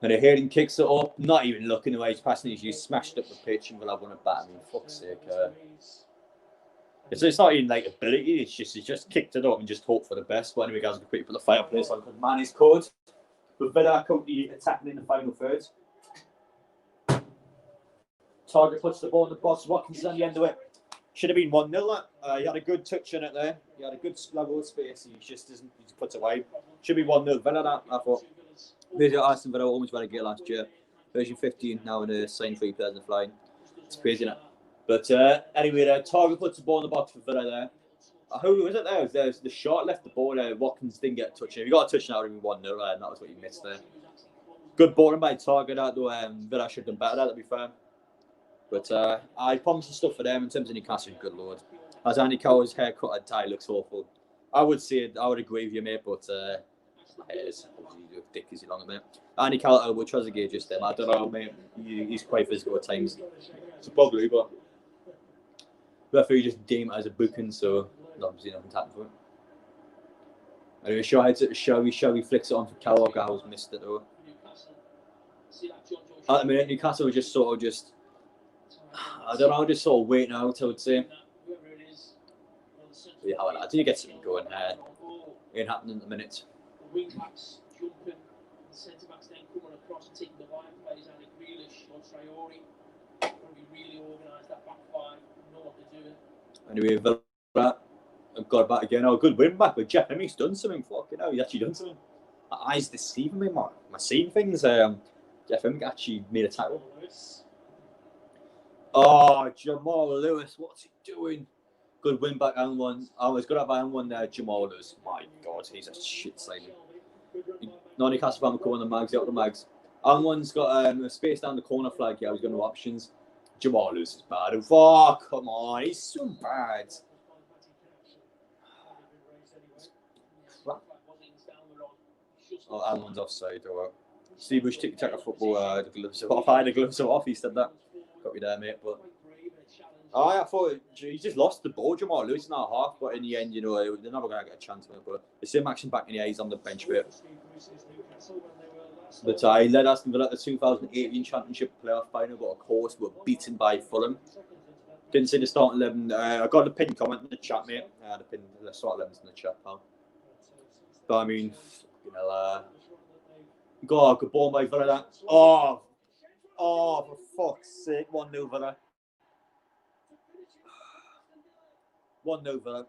And Hayden kicks it up, not even looking away. He's passing his use, smashed up the pitch, and we'll have one at bat. I mean, fuck's sake. It's not even like ability, it's just kicked it up and just hope for the best. But anyway, guys, we'll quickly put the fireplace on because man is caught. But Villa currently attacking in the final third. Target puts the ball in the box. Watkins is on the end of it. Should have been 1-0. He had a good touch on it there. He had a good level of space. He just puts it away. Should be 1-0. Villa, that, I thought. Basically, Aston Villa almost relegated last year. Version 15 now in a signed 3 players in the flying. It's crazy, isn't it? But anyway, Target puts the ball in the box for Villa there. Who was it there? There's the shot left the ball there. Watkins didn't get a touch. If he got a touch, now it would have been 1-0, and that was what he missed there. Good ball by Target, though. Villa should have done better, to be fair. But I promised the stuff for them in terms of Newcastle. Good lord. As Andy Carroll's haircut and tie looks awful. I would agree with you, mate, but it is ridiculously long a minute. Andy Carroll with Trezeguet just I don't know, mate. He's quite physical at times. So probably, but referee just deemed it as a booking, so obviously nothing's happened for him. Anyway, Shelby flicks it on for Carroll. Carroll's missed it though. At the minute, Newcastle was just sort of I don't know, just sort of waiting out, I would say. Yeah, I think you get something going. Ain't happening at the minute. Wing backs jumping, the centre backs then coming across and taking the wide players out like Grealish or Traore. Probably really organised that back 5, know what they're doing. Anyway, Villa have got back again. Oh, good win back. But Jeff Emmy's done something. Fucking hell, he's actually done something. My eyes deceiving me, man. Am I seeing things? Jeff Emmy actually made a tackle. Oh, Jamal Lewis, what's he doing? Good win back and one. Oh, he's got up by one there. Jamal Lewis. My God, he's a shit signing. Newcastle fan coming on the mags, out the mags. And one's got a space down the corner flag. Yeah, he's got no options. Jamal Lewis is bad. Oh, come on, he's so bad. Oh, and one's offside. Oh, Steve Bush tic-tac football. The gloves are off. I had the gloves are off. He said that. Got me there, mate. But I thought he just lost the ball, Jamal Lewis, in our half. But in the end, you know, they're never going to get a chance with it. But the same action back in the 80s on the bench bit. But I led Aston Villa at the 2018 Championship playoff final, but of course were beaten by Fulham. Didn't see the starting 11. I got the pinned comment in the chat, mate. The starting 11's in the chat, pal. But I mean, you know, God, good ball by Villa. That. Oh, for fuck's sake, 1-0 Villa. 1-0 Villa.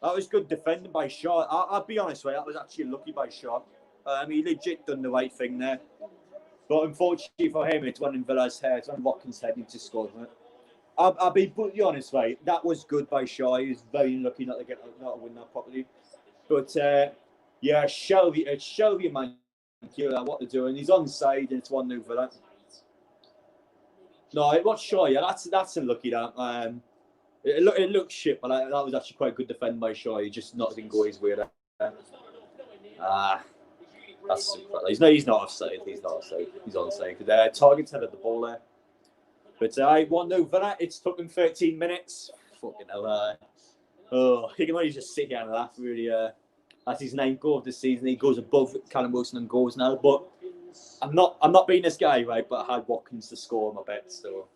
That was good defending by Shaw. I'll be honest with you, that was actually lucky by Shaw. He legit done the right thing there. But unfortunately for him, it's one in Villa's head. It's one Watkins' head. He just scored from it. I'll be brutally honest, right? That was good by Shaw. He was very lucky not to win that properly. But yeah, Shelby and Man what they're doing. He's onside and it's 1-0 Villa. No, it was Shaw. Yeah, that's unlucky. That it looked shit, but that was actually quite good defending by Shaw. He just not didn't go his way there. That's super. He's not offside. He's not offside. He's onside. Target's headed the ball there. But 1-0 Villa. It's took him 13 minutes. Fucking hell. He can only just sit here and laugh. Really. That's his 9th goal of the season. He goes above Callum Wilson and goals now. But I'm not being this guy, right? But I had Watkins to score on my bet, so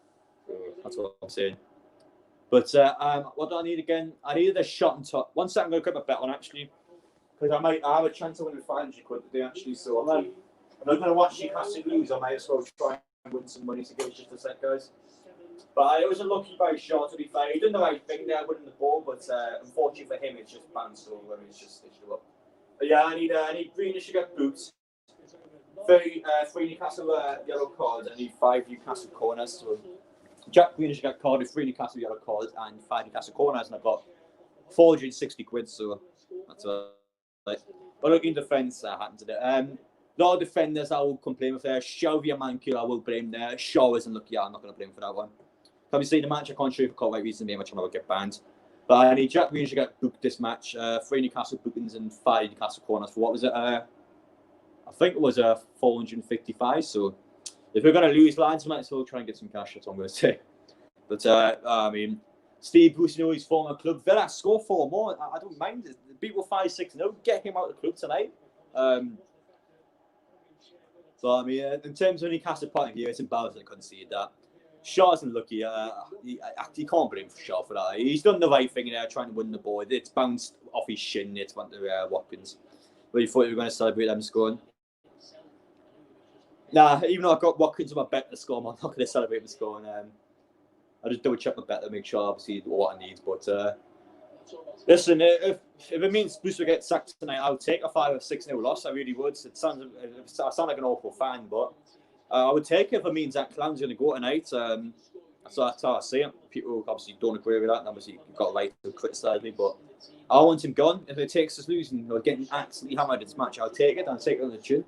that's what I'm saying. But what do I need again? I needed a shot on top. 1 second, I'm going to cut my bet on actually. Because I have a chance of winning 500 quid today, actually. So I'm not going to watch Newcastle lose. I might as well try and win some money to give it just a sec, guys. But it was a lucky by shot, to be fair. He did the right thing there, winning the ball. But unfortunately for him, it's just bounced over him. It's just stitched up. But yeah, I need Greenish to get boots. 3 Newcastle yellow cards. I need 5 Newcastle corners. So Jack Greenish got carded, 3 Newcastle yellow cards, and 5 Newcastle corners. And I've got 460 quid. So that's but looking defence, happened to it. A lot of defenders I will complain with there. Shelby and Mankula I will blame there. Shaw isn't lucky. I'm not going to blame for that one. Can we see the match? I can't show you for quite right reason. Maybe I'm will get banned. But I need Jack Greenish to get booked this match. 3 Newcastle bookings and 5 Newcastle corners for what was it? I think it was 455. So if we're going to lose lads, we might as well try and get some cash. That's what I'm going to say. But I mean, Steve Bruce, his former club. Villa score 4 more. I don't mind. People 5-6-0. Get him out of the club tonight. So I mean, in terms of Newcastle point of view, it's embarrassing I couldn't see that. Shaw isn't lucky. You can't blame Shaw for that. He's done the right thing there, trying to win the ball. It's bounced off his shin. It's went to Watkins. But you thought you were going to celebrate them scoring? Nah, even though I got Watkins on my bet to score, I'm not going to celebrate them scoring. I just double check my bet to make sure, obviously, what I need. But listen, if it means Bruce will get sacked tonight, I'll take a 5 or 6-0 loss. I really would. I sound like an awful fan, but I would take it if it means that Clown's going to go tonight. So that's how I see it. People obviously don't agree with that, and obviously you've got a right to criticise me, but I want him gone. If it takes us losing or getting absolutely hammered in this match, I'll take it. I'll take it on the chin.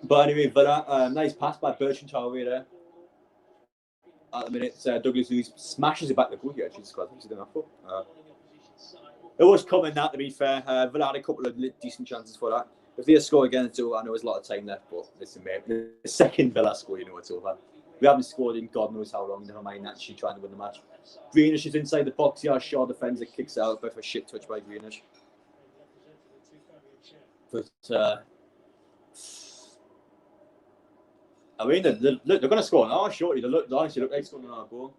But anyway, Villa, nice pass by Bertrand Traoré there. At the minute, Douglas Luiz smashes it back to the goal here. It was coming that, to be fair. Villa had a couple of decent chances for that. If they score again, it's over. I know there's a lot of time left, but listen, mate, the second Villa score, you know it's over. We haven't scored in God knows how long, never mind actually trying to win the match. Greenish is inside the box. Yeah, Shaw defends it, kicks out, but for a shit touch by Greenish. But I mean, they're going to score now, shortly. They honestly look like scoring another goal.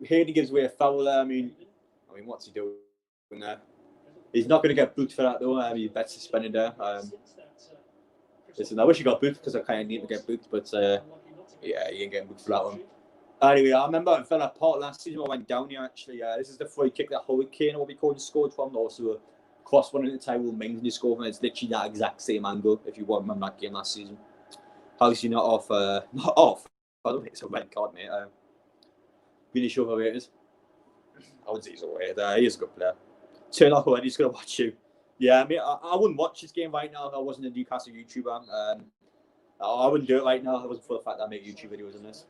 Hayden gives away a foul there. I mean, what's he doing there? He's not going to get booked for that, though. He bets suspended there. Listen, I wish he got booked because I kind of need to get booked, but yeah, he ain't getting booked for that one. Anyway, I remember Villa part last season I went down here actually. This is the free kick that Hurricane, what we called, scored from. Also a cross one into Tyrell Mings and he scored from. It's literally that exact same angle, if you want remember that game last season. How's he not off? Not off. I don't think it's a red card, mate. Really sure how it is. I would say he's overrated. He is a good player. Turn off already, he's going to watch you. Yeah, I mean, I wouldn't watch this game right now if I wasn't a Newcastle YouTuber. I wouldn't do it right now if it wasn't for the fact that I make YouTube videos on this.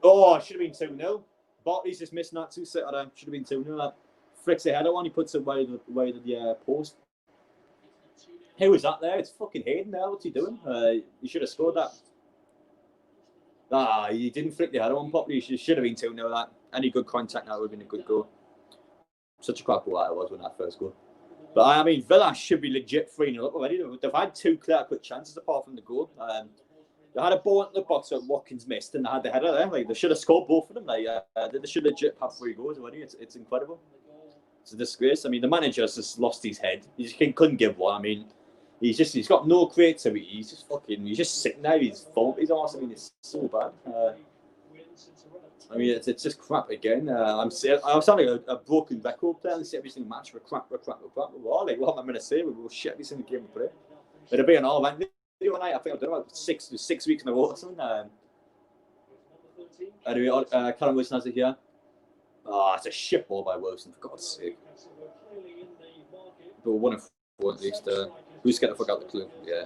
Oh, it should have been 2-0. Bartley's just missing that 2 set. Should have been 2-0. That flicks the header on, he puts it away the post. Who was that there? It's fucking Hayden there. What's he doing? He should have scored that. He didn't flick the header on properly. He should have been 2-0 that. Any good contact now would have been a good goal. Such a crap goal that was when that first goal. But I mean, Villa should be legit 3-0 up already. They've had 2 clear-cut chances apart from the goal. They had a ball into the box that Watkins missed, and they had the header there. Like, they should have scored both of them. They should legit have 3 goals already. It's incredible. It's a disgrace. I mean, the manager's just lost his head. He just couldn't give one. I mean, he's got no creativity. He's just sitting there. He's awesome. I mean, it's so bad. I mean, it's just crap again. I sound like a broken record player. I see every single match. We're crap. Like, what am I going to say? We'll shit every single game we play. It'll be an all-round video night. I think I've done about 6 weeks in a row or something. Anyway, Callum Wilson has it here. It's a shit ball by Wilson, for God's sake. But we're 1-4 at least. Bruce get the fuck out the club. Yeah,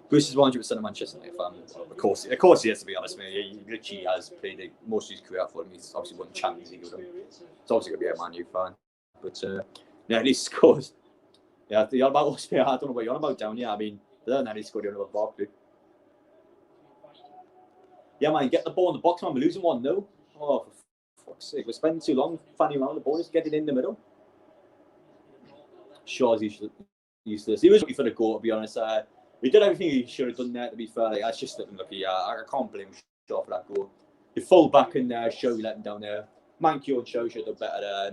Bruce is 100% a Manchester United fan. Of course he has, to be honest, mate. He literally has played most of his career for him. He's obviously won Champions League with him. He's obviously going to be a Man U fan. But yeah, at least scores. Yeah, you're about us, I don't know what you're on about down here. I mean, other than that, he scored the other Barkley. Yeah, man, get the ball in the box, man. We're losing 1-0. Oh, for fuck's sake. We're spending too long fanning around the ball. Just get it in the middle. Shaw's useless. He was looking for the goal, to be honest. He did everything he should have done there, to be fair. Like, that's just looking lucky. I can't blame Shaw for that goal. He fall back in there, Shaw let him down there. Mankio and Shaw should have done better there.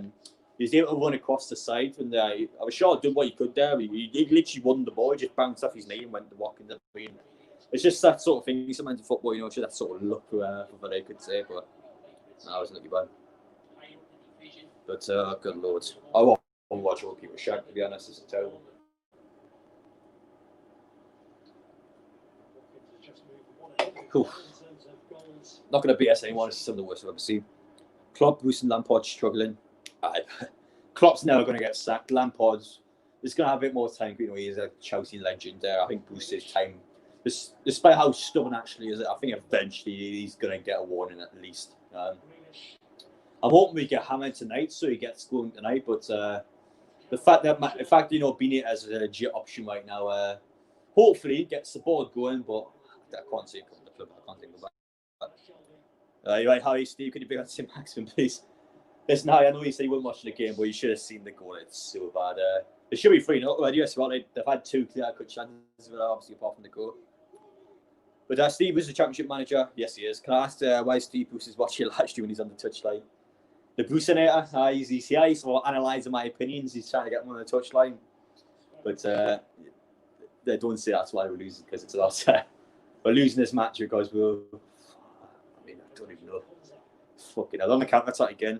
He was able to run across the side, and I was sure he did what he could there. He literally won the ball. He just bounced off his knee and went to walk in the green. It's just that sort of thing. Sometimes in football, it's just that sort of luck for what they could say. But I wasn't looking bad. But good lord, I won't watch all keep a shag, to be honest. It's terrible. Cool. Not going to BS anyone. It's some of the worst I've ever seen. Klopp, Bruce and Lampard struggling. Klopp's never going to get sacked. Lampard's going to have a bit more time. You know, he's a Chelsea legend there. I think Bruce's time, despite how stubborn actually is, I think eventually he's going to get a warning at least. I'm hoping we get hammered tonight, so he gets going tonight. But the fact Benitez is a legit option right now, hopefully gets the board going. But I can't see him coming to the club. I can't think of that. You're right, Harry, Steve, could you bring on Tim Maxman, please? Listen, Harry, I know you said you weren't watching the game, but you should have seen the goal. It's so bad. It should be 3-0 already as well. They've had 2 clear-cut chances, obviously, apart from the goal. But Steve is the championship manager. Yes, he is. Can I ask why Steve Bruce is watching live stream when he's on the touchline? The Bruceinator, he's for analysing my opinions. He's trying to get me on the touchline. But they don't say that's why we're losing, because it's a lot. We're losing this match because I don't even know. Fucking hell. On the counter attack again.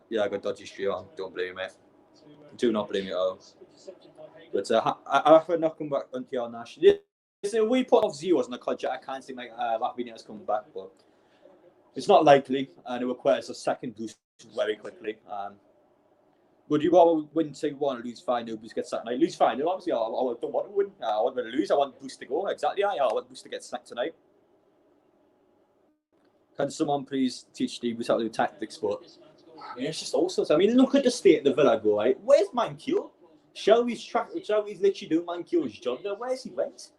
Yeah, I got dodgy street on. Don't blame me. Do not blame me at all. But I've not come back until our national. We put off zeros on the contract. I can't see Benitez coming back, but it's not likely, and it requires a second boost very quickly. Would you rather win 2-1 or lose 5-0? Boost gets sacked tonight. Lose 5-0, obviously. I don't want to win. I want to lose. I want Boost to go. Exactly. I want Boost to get sacked tonight. Can someone please teach Steve how to do tactics? But it's just all sorts. I mean, look at the state of the Villa go, right? Where's Mankio? Shelby's literally doing Mankio's job there. Where's he went?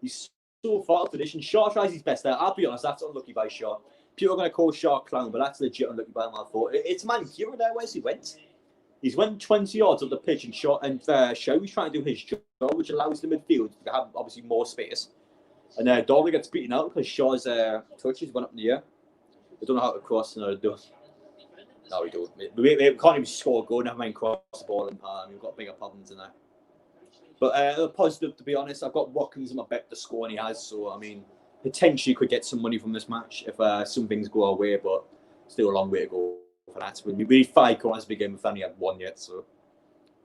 He's so far out of position. Shaw tries his best there. I'll be honest, that's unlucky by Shaw. People are going to call Shaw a clown, but that's legit unlucky by him, I thought. It's Mankio there. Where's he went? He's went 20 yards up the pitch, and Shelby's trying to do his job, which allows the midfield to have obviously more space. And Dorley gets beaten out because Shaw's touches went up in the air. I don't know how to cross. No, we don't. We can't even score a goal. Never mind cross the ball. And we've got bigger problems than that. But positive, to be honest, I've got Watkins in my bet to score, and he has. So I mean, potentially could get some money from this match if some things go our way, but still a long way to go for that. We need 5 corners to begin. We've only had 1 yet, so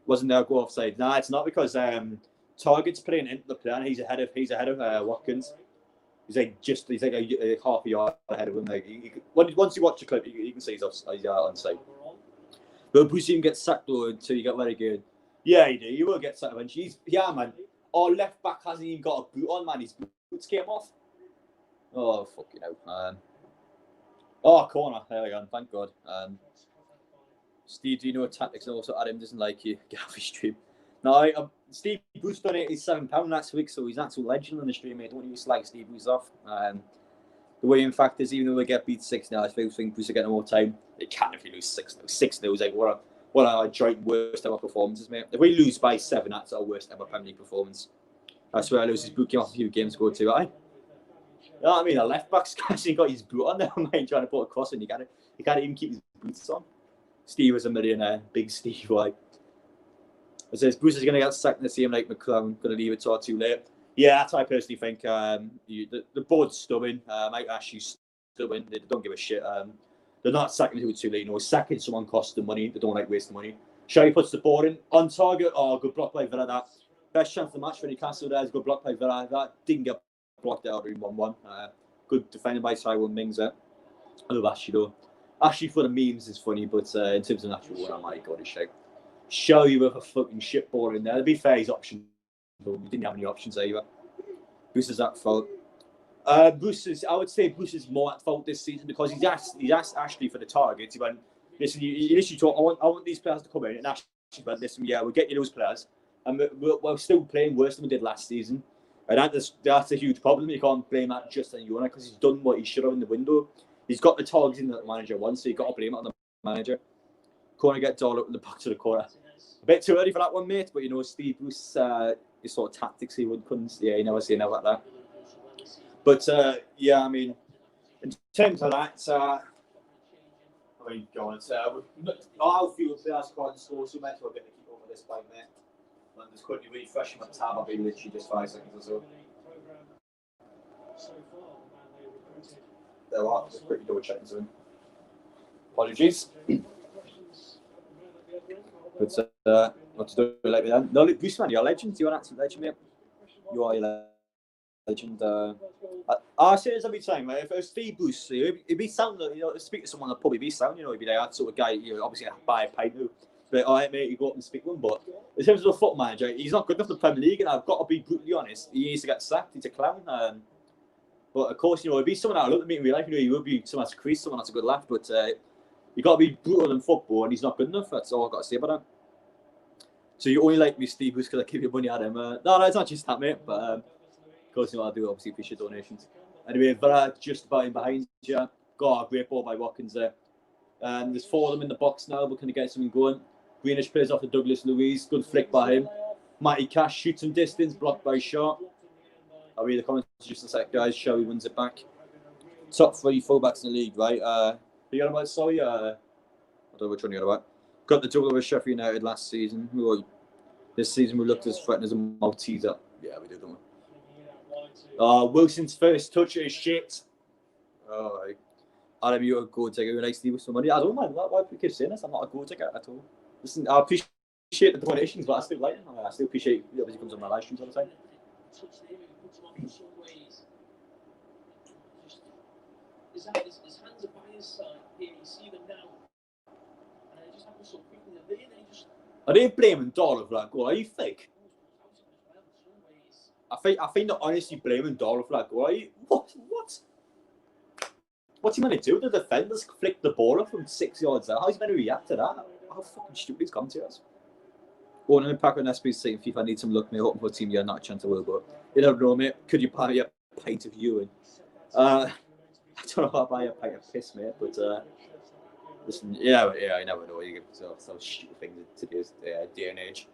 wasn't there a go offside? Nah, it's not because Target's playing into the plan. He's ahead of Watkins. He's like a half a yard ahead of him. Like once you watch the clip, you can see he's onside. But Bruce even gets sacked though until you get very good. Yeah, he do. You will get sacked eventually. Yeah, man. Our left back hasn't even got a boot on, man. His boots came off. Oh, fucking hell. Corner. There we go. Thank God. Steve, do you know tactics? Also, Adam doesn't like you. Get off his stream. No, Steve Bruce donated £7 last week, so he's an absolute legend on the stream, mate. Don't you slag Steve Bruce off. The way, in fact, is even though they get beat 6-0, I think Bruce are getting more time. They can't if you lose 6-0. 6-0 is like what a joint worst ever performances, mate. If we lose by 7, that's our worst ever Premier League performance. I swear I lose his boot came off a few games ago too, aye? You know what I mean? A left back's actually got his boot on there, mate, trying to put a cross in. You can't even keep his boots on. Steve was a millionaire, big Steve, like. It says Bruce is going to get sacked in the same like McClellan, going to leave it till too late. Yeah, that's what I personally think. The board's stubborn. Mike Ashley's stubborn. They don't give a shit. They're not sacking it too late. You know, sacking someone costs them money. They don't like wasting money. Sherry puts the board in on target. Oh, good block by Villa. That best chance of the match for Newcastle. There's good block by Villa. That didn't get blocked out in 1-1. Good defending by Tyrone Mings there. I love Ashley though. Ashley for the memes is funny, but in terms of natural one, oh my God, it's shit. Show you with a fucking shit ball in there. To be fair, his option, but we didn't have any options either. Bruce is at fault. I would say Bruce is more at fault this season because he's asked Ashley for the targets. He went, listen, you literally thought, I want these players to come in, and Ashley went, listen, yeah, we'll get you those players, and we're still playing worse than we did last season. And that's a huge problem. You can't blame that just on Iona because he's done what he should have in the window. He's got the targets in that the manager wants, so you've got to blame it on the manager. Corner gets all up in the box of the corner. A bit too early for that one, mate. But you know, Steve Bruce, his sort of tactics, he couldn't. Yeah, he never say never like that. But yeah, I mean, in terms of that, I mean, go on. I'll feel players can't score so much. We're going to keep over this point, mate. And there's currently refreshing my tab. I'll be literally just 5 seconds or so. There are. Just quickly double checking something. Apologies. But what to do like that? No, look, Bruce, man, you're a legend. You're an absolute legend, mate. You are a legend. I say this every time. If it was Steve Bruce, he'd be sound. You know, speak to someone in the pub, he'd be sound. You know, he'd be that sort of guy. You know, obviously buy a pint. But all right, mate, you go up and speak to him. But in terms of the foot manager, he's not good enough for the Premier League, and I've got to be brutally honest. He needs to get sacked. He's a clown. But of course, you know, it'd be someone that I look at me in real life. You know, he would be someone that's creased, someone that's a good laugh. But you got to be brutal in football, and he's not good enough. That's all I've got to say about him. So you only like me, Steve, because I keep your money at him. No, it's not just that, mate. But of course, you know, I do obviously appreciate donations. Anyway, Villa just about in behind you. Got a great ball by Watkins there. There's 4 of them in the box now. We're going to get something going. Greenish plays off to Douglas Luiz. Good flick by him. Matty Cash shoots from distance, blocked by Shaw. I'll read the comments just a sec, guys. Shelby wins it back. Top 3 fullbacks in the league, right? You got about, sorry? I don't know which one you got about. Got the double with Sheffield United last season. This season we looked as threatened as a Malteser. Yeah, we did, don't we? Wilson's first touch is shit. Oh, right. Adam, you're a goal digger. You're nice to with some money. I don't mind. Why do you keep saying this? I'm not a goal digger at all. Listen, I appreciate the donations, but I still like them. I still appreciate it. Obviously, comes on my live streams all the time. His hands are by his side. Here, you see them now. And it just happens so quickly. Are they blaming Dollar for that goal? Are you fake? I think they're honestly blaming Dollar for that goal. Are you what? What's he meant to do? The defenders flick the ball up from 6 yards out. How's he meant to react to that? How fucking stupid is commentators? Going on Impact on SBC and FIFA need some luck, mate. Hoping for a team you not a chance to win, but you don't know, mate. Could you buy a pint of urine? I don't know if I'll buy a pint of piss, mate, but listen, yeah, I never know. You get some stupid things in today's day and age.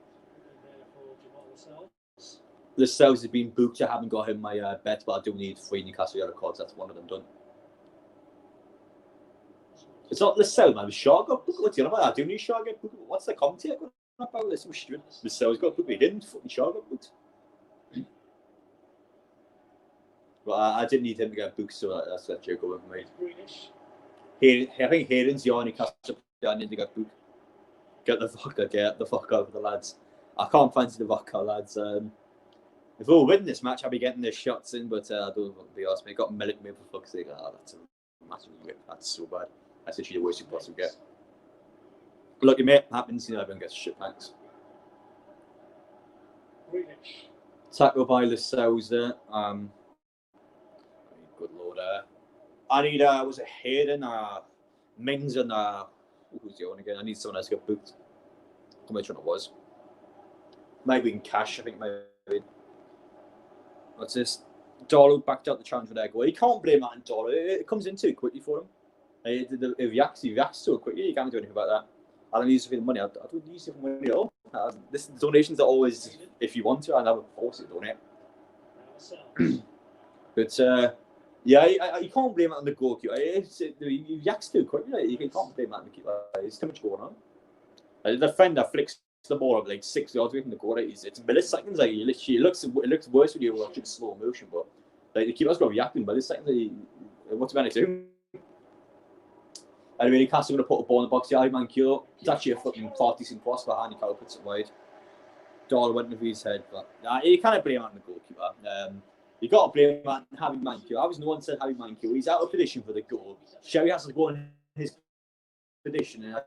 The Cells has been booked. I haven't got him my bet, but I do need 3 Newcastle yellow cards. That's one of them done. It's not the Cell, man. The Shaw got booked. What's the other one? I do need Shaw get booked. What's the commentator going about? This was stupid. The Cell's got booked. He didn't. Fucking Shaw got booked. But I didn't need him to get booked, so that's a joke over for me. Greenish. I think Hayden's the only Newcastle I need to get booked. Get the fuck out of the lads. I can't fancy the vodka, lads. If we were winning this match, I'd be getting the shots in, but I don't want to be honest. I got Milik made for fuck's sake. Oh, that's a massive whip. That's so bad. That's actually the worst you possibly get. Lucky mate, happens. You know, everyone gets shit packs. Greenish. Tackle by Lascelles there. Good lord. I need was it Hayden, Mings, and who's the one again? I need someone else to get booked. How much one it was? Maybe in cash. I think maybe. What's this? Darlow backed out the challenge for their goal. You can't blame that on Darlow. It comes in too quickly for him. If he acts so quickly, you can't do anything about that. I don't use it for the money. I don't use it for money at all. Donations are always if you want to. I never force it, donate. But yeah, you can't blame it on the goalkeeper. He acts too quickly. You can't blame that on the keeper. There's too much going on. The defender flicks the ball up like 6 yards away from the goal. It's milliseconds. Like it looks worse when you're watching slow motion. But like the keeper's got to react in milliseconds. What's he meant to do? Anyway, Newcastle going to put a ball in the box. Yeah, Manculo. It's actually a fucking 40-decent cross for Handy Carroll puts it wide. Darlow went over his head, but you can't blame it on the goalkeeper. You got to blame it on Harry Manculo. I was no one said Harry Manculo. He's out of position for the goal. Sherry has to go in his position, and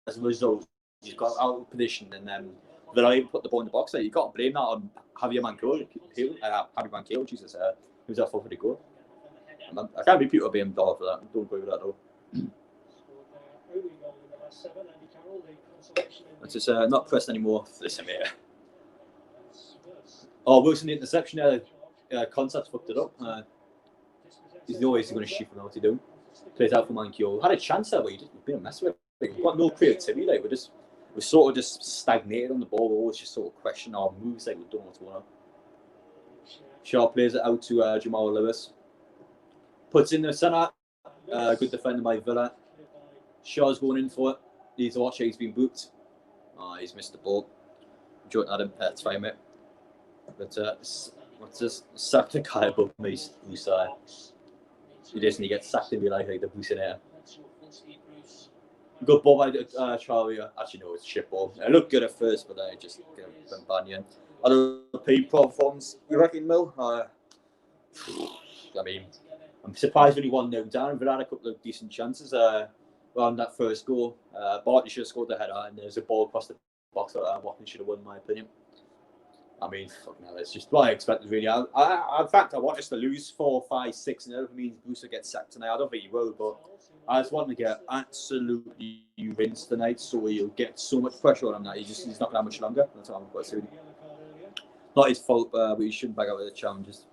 as a result, he's got out of position, and then they're not able to put the ball in the box. You got to blame that on Harry Manculo. Harry Manculo, Jesus, who's out for the goal. I can't be people being Darlow for that. Don't agree with that though. It's just not pressed anymore. Listen here. Oh, Wilson, the interception there. Concepts fucked it up. He's always going to shoot from what he do. Plays out for Manculo. Had a chance there, but he's been a mess with it. We've got no creativity. Like we're sort of just stagnated on the ball. We're always just sort of question our moves. Like we don't know what's going on. Shaw plays it out to Jamal Lewis. Puts in the centre. Good defender by Villa. Shaw's going in for it. He's watching. He's been booked. He's missed the ball. Jordan Adam, that's fine, mate. But what's this? Sacked a guy above me. He doesn't. He gets sacked and be like the Bucinator. Good ball by Charlie. Actually, no, it's shit ball. It looked good at first, but I just been banyan. Other people performance. You reckon, Mill? I mean, I'm surprised when he won no down, but had a couple of decent chances. On that first goal, Bartley should have scored the header, and there's a ball across the box that Watkins should have won, in my opinion. I mean, fucking hell, it's just what I expected, really. In fact, I want us to lose 4, 5, 6, and that means Brewster gets sacked tonight. I don't think he will, but I just want to get absolutely rinsed tonight, so he'll get so much pressure on him that he's not going to have much longer. That's what I'm going to say. Not his fault, but he shouldn't back out with the challenges.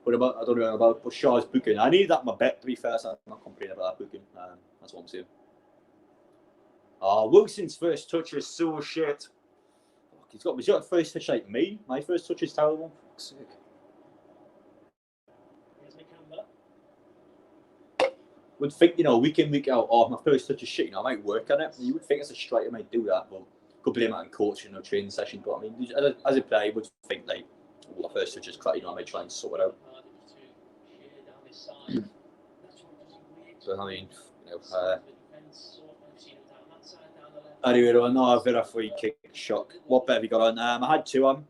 But I don't know about Shaw's booking. I needed that in my bet, to be fair, so I'm not complaining about that booking. That's what I'm saying. Wilson's first touch is so shit. He's got a first touch like me. My first touch is terrible. Fuck's sake. Would think, week in, week out, my first touch is shit, I might work on it. You would think as a striker I might do that, but could blame it on coaching or training session. But I mean, as a player, I would think like, my first touch is crap, I might try and sort it out. So I mean, anyway, no, Villa free kick shock. What bet have you got on? I had two on.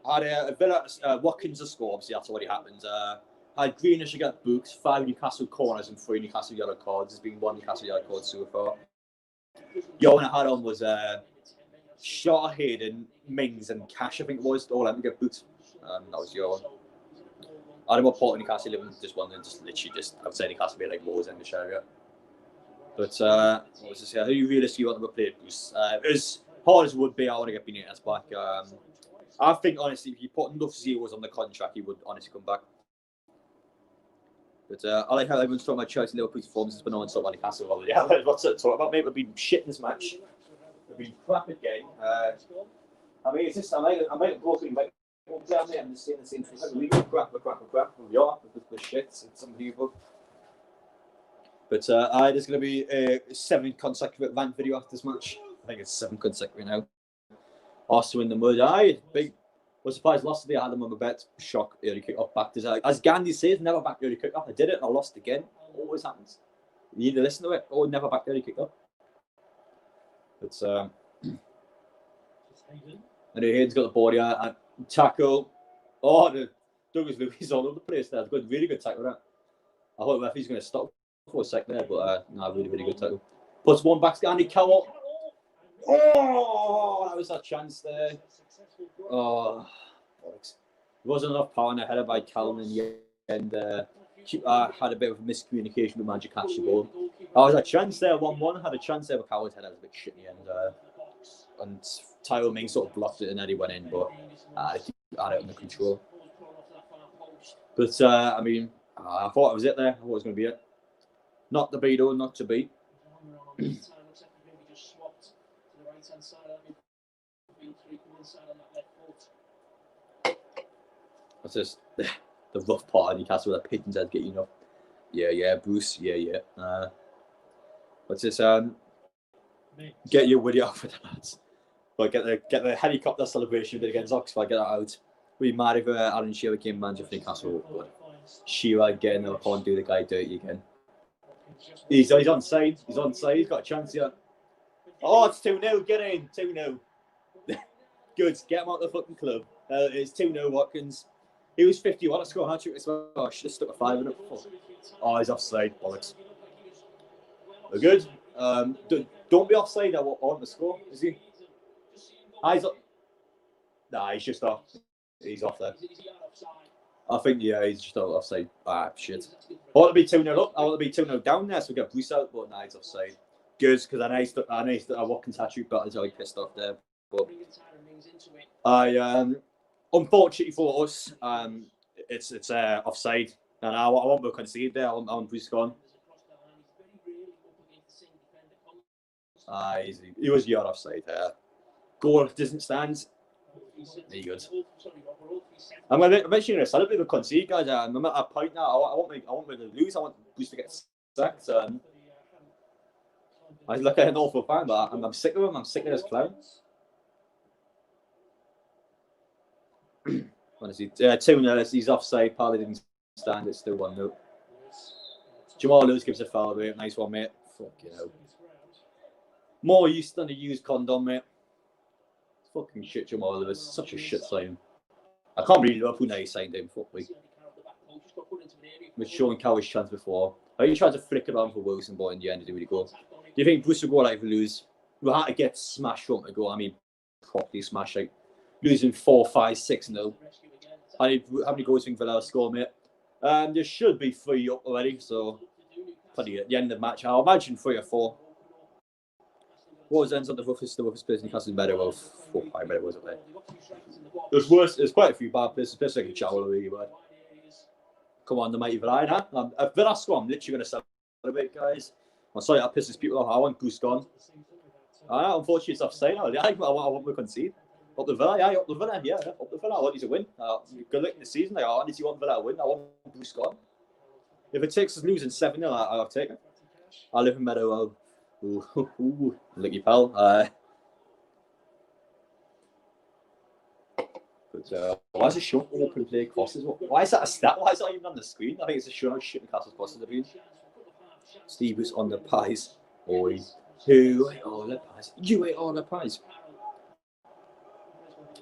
I had a Villa Watkins to score. Obviously, that's already happened. I had Greenish to get booked, 5 Newcastle corners and 3 Newcastle yellow cards. There's been 1 Newcastle yellow card so far. Your one I had on was Shaw, Hayden, Mings, and Cash. I think it was. All let me get booked. That was your one. I had about Port Newcastle living just one and just literally outside Newcastle, be like Wars in the area. But what was this here? Who you realistically want to play? As hard as it would be, I want to get Benitez back. I think honestly, if you put enough zeros on the contract, he would honestly come back. But I like how everyone's talking about Chelsea and Liverpool's performances, but no one's talking about Newcastle already. Yeah, what's it talking about, mate? We've been shit in this match. We've been crap again. I mean, it's just I might have broken like. Down there, I'm just saying the same thing. We crap. We are. We're shit. It's unbelievable. But there's going to be a 7 consecutive rant video after this match. I think it's 7 consecutive now. Also in the mud. was surprised lost today. I had them on my bet. Shock, early kick-off back. As Gandhi says, never back early kick-off. I did it and I lost again. Always happens. You need to listen to it. Oh, never back early kick-off. It's and Hayden's got the ball here and tackle. Oh, the Douglas Luiz all over the place there. Good, really good tackle there. I thought the referee's going to stop for a sec there, but no, really, really good tackle. Puts one back to Andy Cowell. Oh, that was a chance there. Oh, bollocks. There wasn't enough power in the header by Callum in the end. Had a bit of miscommunication with Magic catch the ball. There was a chance there, 1-1. Had a chance there, but Cowell's header was a bit shit in the end. And Tyrell Ming sort of blocked it and then he went in, but I had it under control. But, I mean, I thought it was it there. I thought it was going to be it. Not to beat, though, not to beat. That's just the rough part of Newcastle where the pigeons head get you up. Yeah, Bruce, yeah. What's this? Get your Woody out for the lads. But get the helicopter celebration bit against Oxford, get that out. We'd be mad if Alan Shearer became manager for Newcastle. But Shearer getting the upon, do the guy dirty again. He's onside. He's onside. He's got a chance here. Oh, it's 2-0. Get in. 2-0. Good. Get him out of the fucking club. It's 2-0 Watkins. He was 51 to score a hat-trick as well. Oh, I should have stuck a 5 in it. Oh, he's offside. Bollocks. We're good. Don't be offside. I want the score. Is he? He's up. Nah, he's just off. He's off there. I think, yeah, he's just offside. Ah, shit. I want to be 2-0 up. I want to be 2-0 down there so we get Bruce out, but nah, he's offside. Good, because I know he's Watkins hat-trick, but he's already pissed off there. But unfortunately for us, it's offside, and I won't be conceded there. I want Bruce gone. He was yard offside there. Goal doesn't stand. There you go. I'm eventually going to celebrate the concede, guys. I'm at a point now. I want me to lose. I want Bruce to get sacked. I look at an awful fan, but I'm sick of him. I'm sick of this clown. Honestly, 2-0. He's offside. Parley didn't stand. It's still 1-0. Jamal Lewis gives a foul away. Nice one, mate. Fucking hell. More use than a used condom, mate. Fucking shit, Jamal Lewis. Such a shit signing. I can't believe Liverpool now signed him. Fuck me. With showing Cowie's chance before. I think he tried to flick it on for Wilson, but in the end, it didn't really go. Do you think Bruce will go like lose? We had to get smashed from to go. I mean, properly smashed. Like losing 4-5, 6-0. How many goals do you think Villa score, mate? There should be 3 up already. So, probably at the end of the match, I'll imagine 3 or 4. What was ends on the roughest place in Newcastle? Better, well, 4-5 better was it there? There's worse. There's quite a few bad places, especially like Chowell, really bad. Come on, the mighty Villa, huh? If Villa score, I'm literally going to celebrate, guys. I'm sorry that pisses people off. I want Goose gone. Unfortunately, it's offside. I want to concede. Up the Villa, yeah, up the Villa, yeah, up the Villa. I want you to win. Good luck in the season. Like, I honestly want Villa to win. I want Goose gone. If it takes us losing 7-0, I'll take it. I live in Meadowell. Ooh, lucky pal. But why is it showing open play crosses? Why is that a stat? Why is that even on the screen? I think it's a show how shit Newcastle's crosses have been. Steve was on the pies. Oi. Who ate all the pies? You ate all the pies.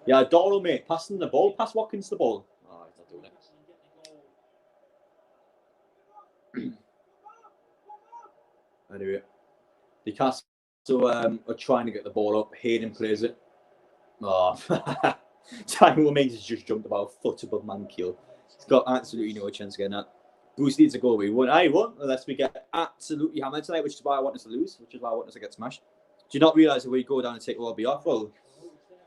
Yeah, Doral, mate. Passing the ball. Pass Watkins the ball. Oh, he's not doing it. Anyway. Newcastle are trying to get the ball up. Hayden plays it. Oh. Tyrell Mings has just jumped about a foot above Mankiel. He's got absolutely no chance of getting that. Bruce needs to go. We won't. I won't unless we get absolutely hammered tonight, which is why I want us to lose, which is why I want us to get smashed. Do you not realise that we go down and take Robbie off? Well,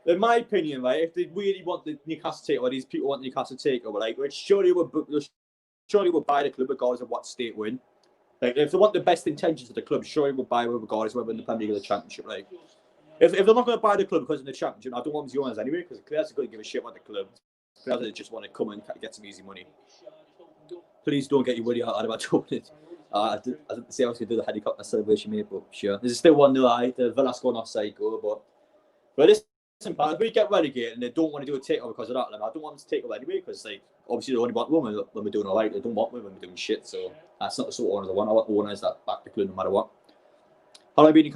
in my opinion, right, if they really want the Newcastle to take, or these people want the Newcastle to take over, like, surely we'll buy the club regardless of what state we're in. Like, if they want the best intentions of the club, surely we'll buy regardless of whether we're in the Premier League or the Championship. Like, if they're not going to buy the club because of the Championship, I don't want them to own us anyway, because the players are going to give a shit about the club. The players just want to come and get some easy money. Please don't get your Woody out about opening it. I didn't say I was going to do the helicopter celebration, mate, but sure. There's still 1-0, the Villa scoring offside goal, but this but if we get relegated and they don't want to do a takeover because of that, then I don't want them to take over anyway because like obviously they only want women when we're doing alright. They don't want women when we're doing shit. So that's not the sort of owners I want. I want owners that back the club no matter what. How long have I been a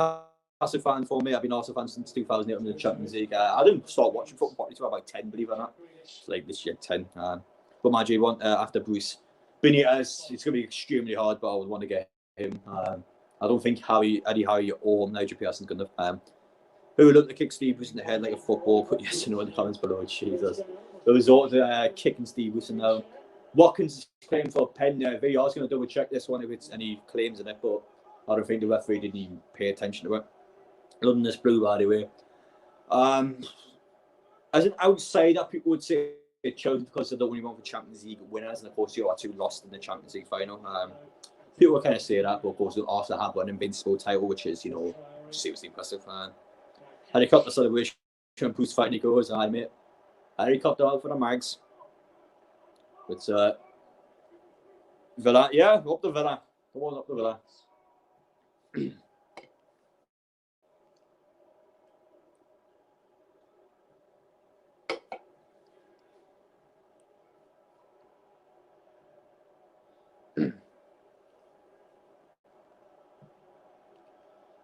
Newcastle fan for, mate? I've been Arsenal fan since 2008 in the Champions League. I didn't start watching football properly until about 10, believe it or not. It's like this year 10. But my G1 after Bruce Benitez, it's going to be extremely hard, but I would want to get him. I don't think Eddie Howe or Nigel Pearson's going to. Who would look to kick Steve Bruce in the head like a football? Put yes or no in the comments below. Jesus. There was all the kicking Steve Bruce now. Watkins claim for a pen there. VR's going to double check this one if it's any claims in it, but I don't think the referee didn't even pay attention to it. London's blue, by the way. As an outsider, people would say it chose because they're the only one for Champions League winners, and of course, you are two lost in the Champions League final. People kind of say that, but of course, Arsenal have an invincible title, which is, seriously impressive. Helicopter celebration, Bruce fighting, he goes, aye, mate. Helicopter out for the mags. But Villa, yeah, up the Villa. Come on, up the Villa.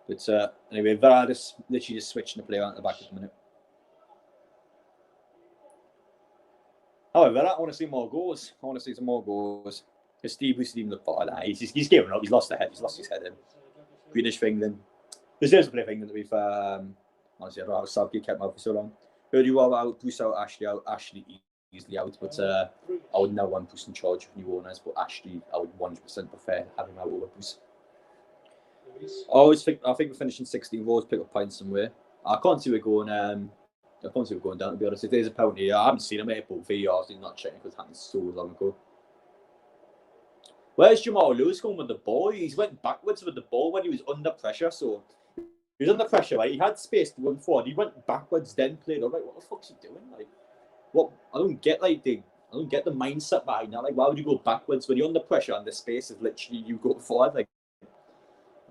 But anyway, Villa literally just switching the player out the back at the minute. However, I want to see more goals. I want to see some more goals. Because Steve Bruce didn't even look far. He's given up. He's lost the head. He's lost his head in. Greenish for England. Deserves to play for England, to be fair. Honestly, I don't know how Southgate kept him out for so long. Heard you all out, Bruce out, Ashley out. Ashley easily out. But I would never want Bruce in charge of new owners. But Ashley, I would 100% prefer having him out over Bruce. I think we're finishing 16. We'll always pick up points somewhere. I can't see we're going. I can't see we're going down. To be honest, if there's a penalty, I haven't seen him yet, but VAR did not check because it happened so long ago. Where's Jamal Lewis going with the ball? He went backwards with the ball when he was under pressure. So he was under pressure, right? He had space to run forward. He went backwards, then played up. Like, what the fuck's he doing? Like, what? I don't get the mindset behind that. Like, why would you go backwards when you're under pressure and the space is literally you go forward? Like,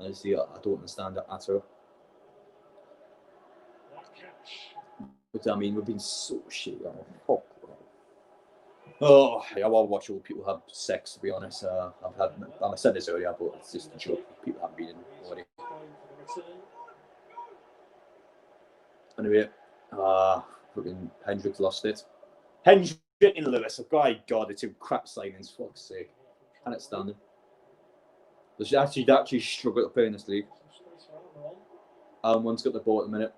honestly, I don't understand that at all. But I mean, we've been so shit. Oh, I want to watch all people have sex, to be honest. I said this earlier, but it's just a joke. People haven't been in already. Anyway, fucking Hendrick lost it. Hendrick and Lewis, oh God, it's two crap signings, fuck's sake. Can't stand it. They actually struggle to play in this league. One's got the ball at the minute.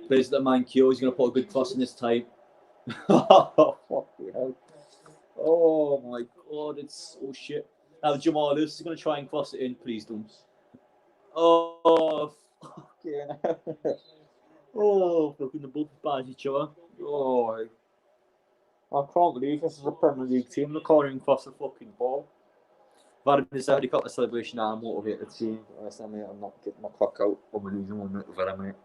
Plays the man Q. He's going to put a good cross in this time. Oh, fucking hell. Oh, my God. It's so shit. Now, Jamal Lewis is going to try and cross it in. Please don't. Oh, fucking hell. Oh, fucking the both bad each other. Oh, I can't believe this is a Premier League team. They're calling and cross the fucking ball. If I had this helicopter celebration, I'm motivated the team. I'm not getting my clock out. I'm losing 1 minute with it, mate.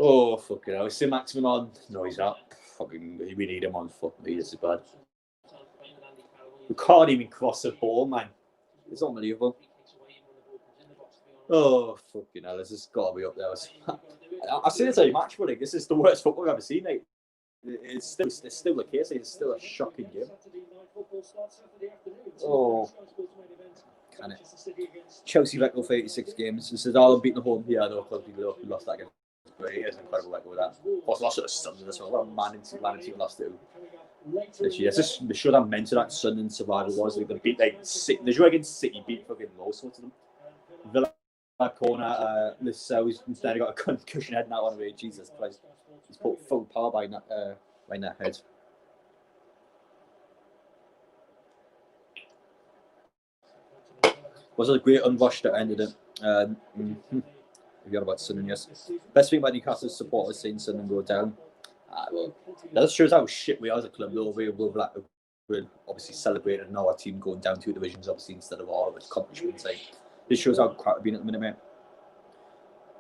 Oh, fucking hell. Is Sim Maxman on? No, he's not. Fucking, we need him on. Fuck me, this is bad. We can't even cross the ball, man. It's unbelievable. Oh, fucking hell. This has got to be up there. I say it's a match, but this is the worst football I've ever seen, mate. It's still the case. It's still a shocking game. Oh. Can it? Chelsea record for 86 games. This is all unbeaten at home. Yeah, I know because we lost that game. But it is an incredible record with that. Also lost at the Sunderland as well. What a man team lost to. Literally, they should have meant to that Sunderland survival was. Like, they beat the draw against City beat fucking most of them. Villa corner, Lascelles instead got a concussion head in that one away. Jesus Christ. He's put full power behind that head. Was a great unrush that ended it. If you're about Sunderland, yes. Best thing about Newcastle's supporters seeing Sunderland go down. Well, that shows how shit we are as a club. Though we're obviously celebrating our team going down 2 divisions, obviously instead of our accomplishments. Like, this shows how crap we've been at the minute, mate.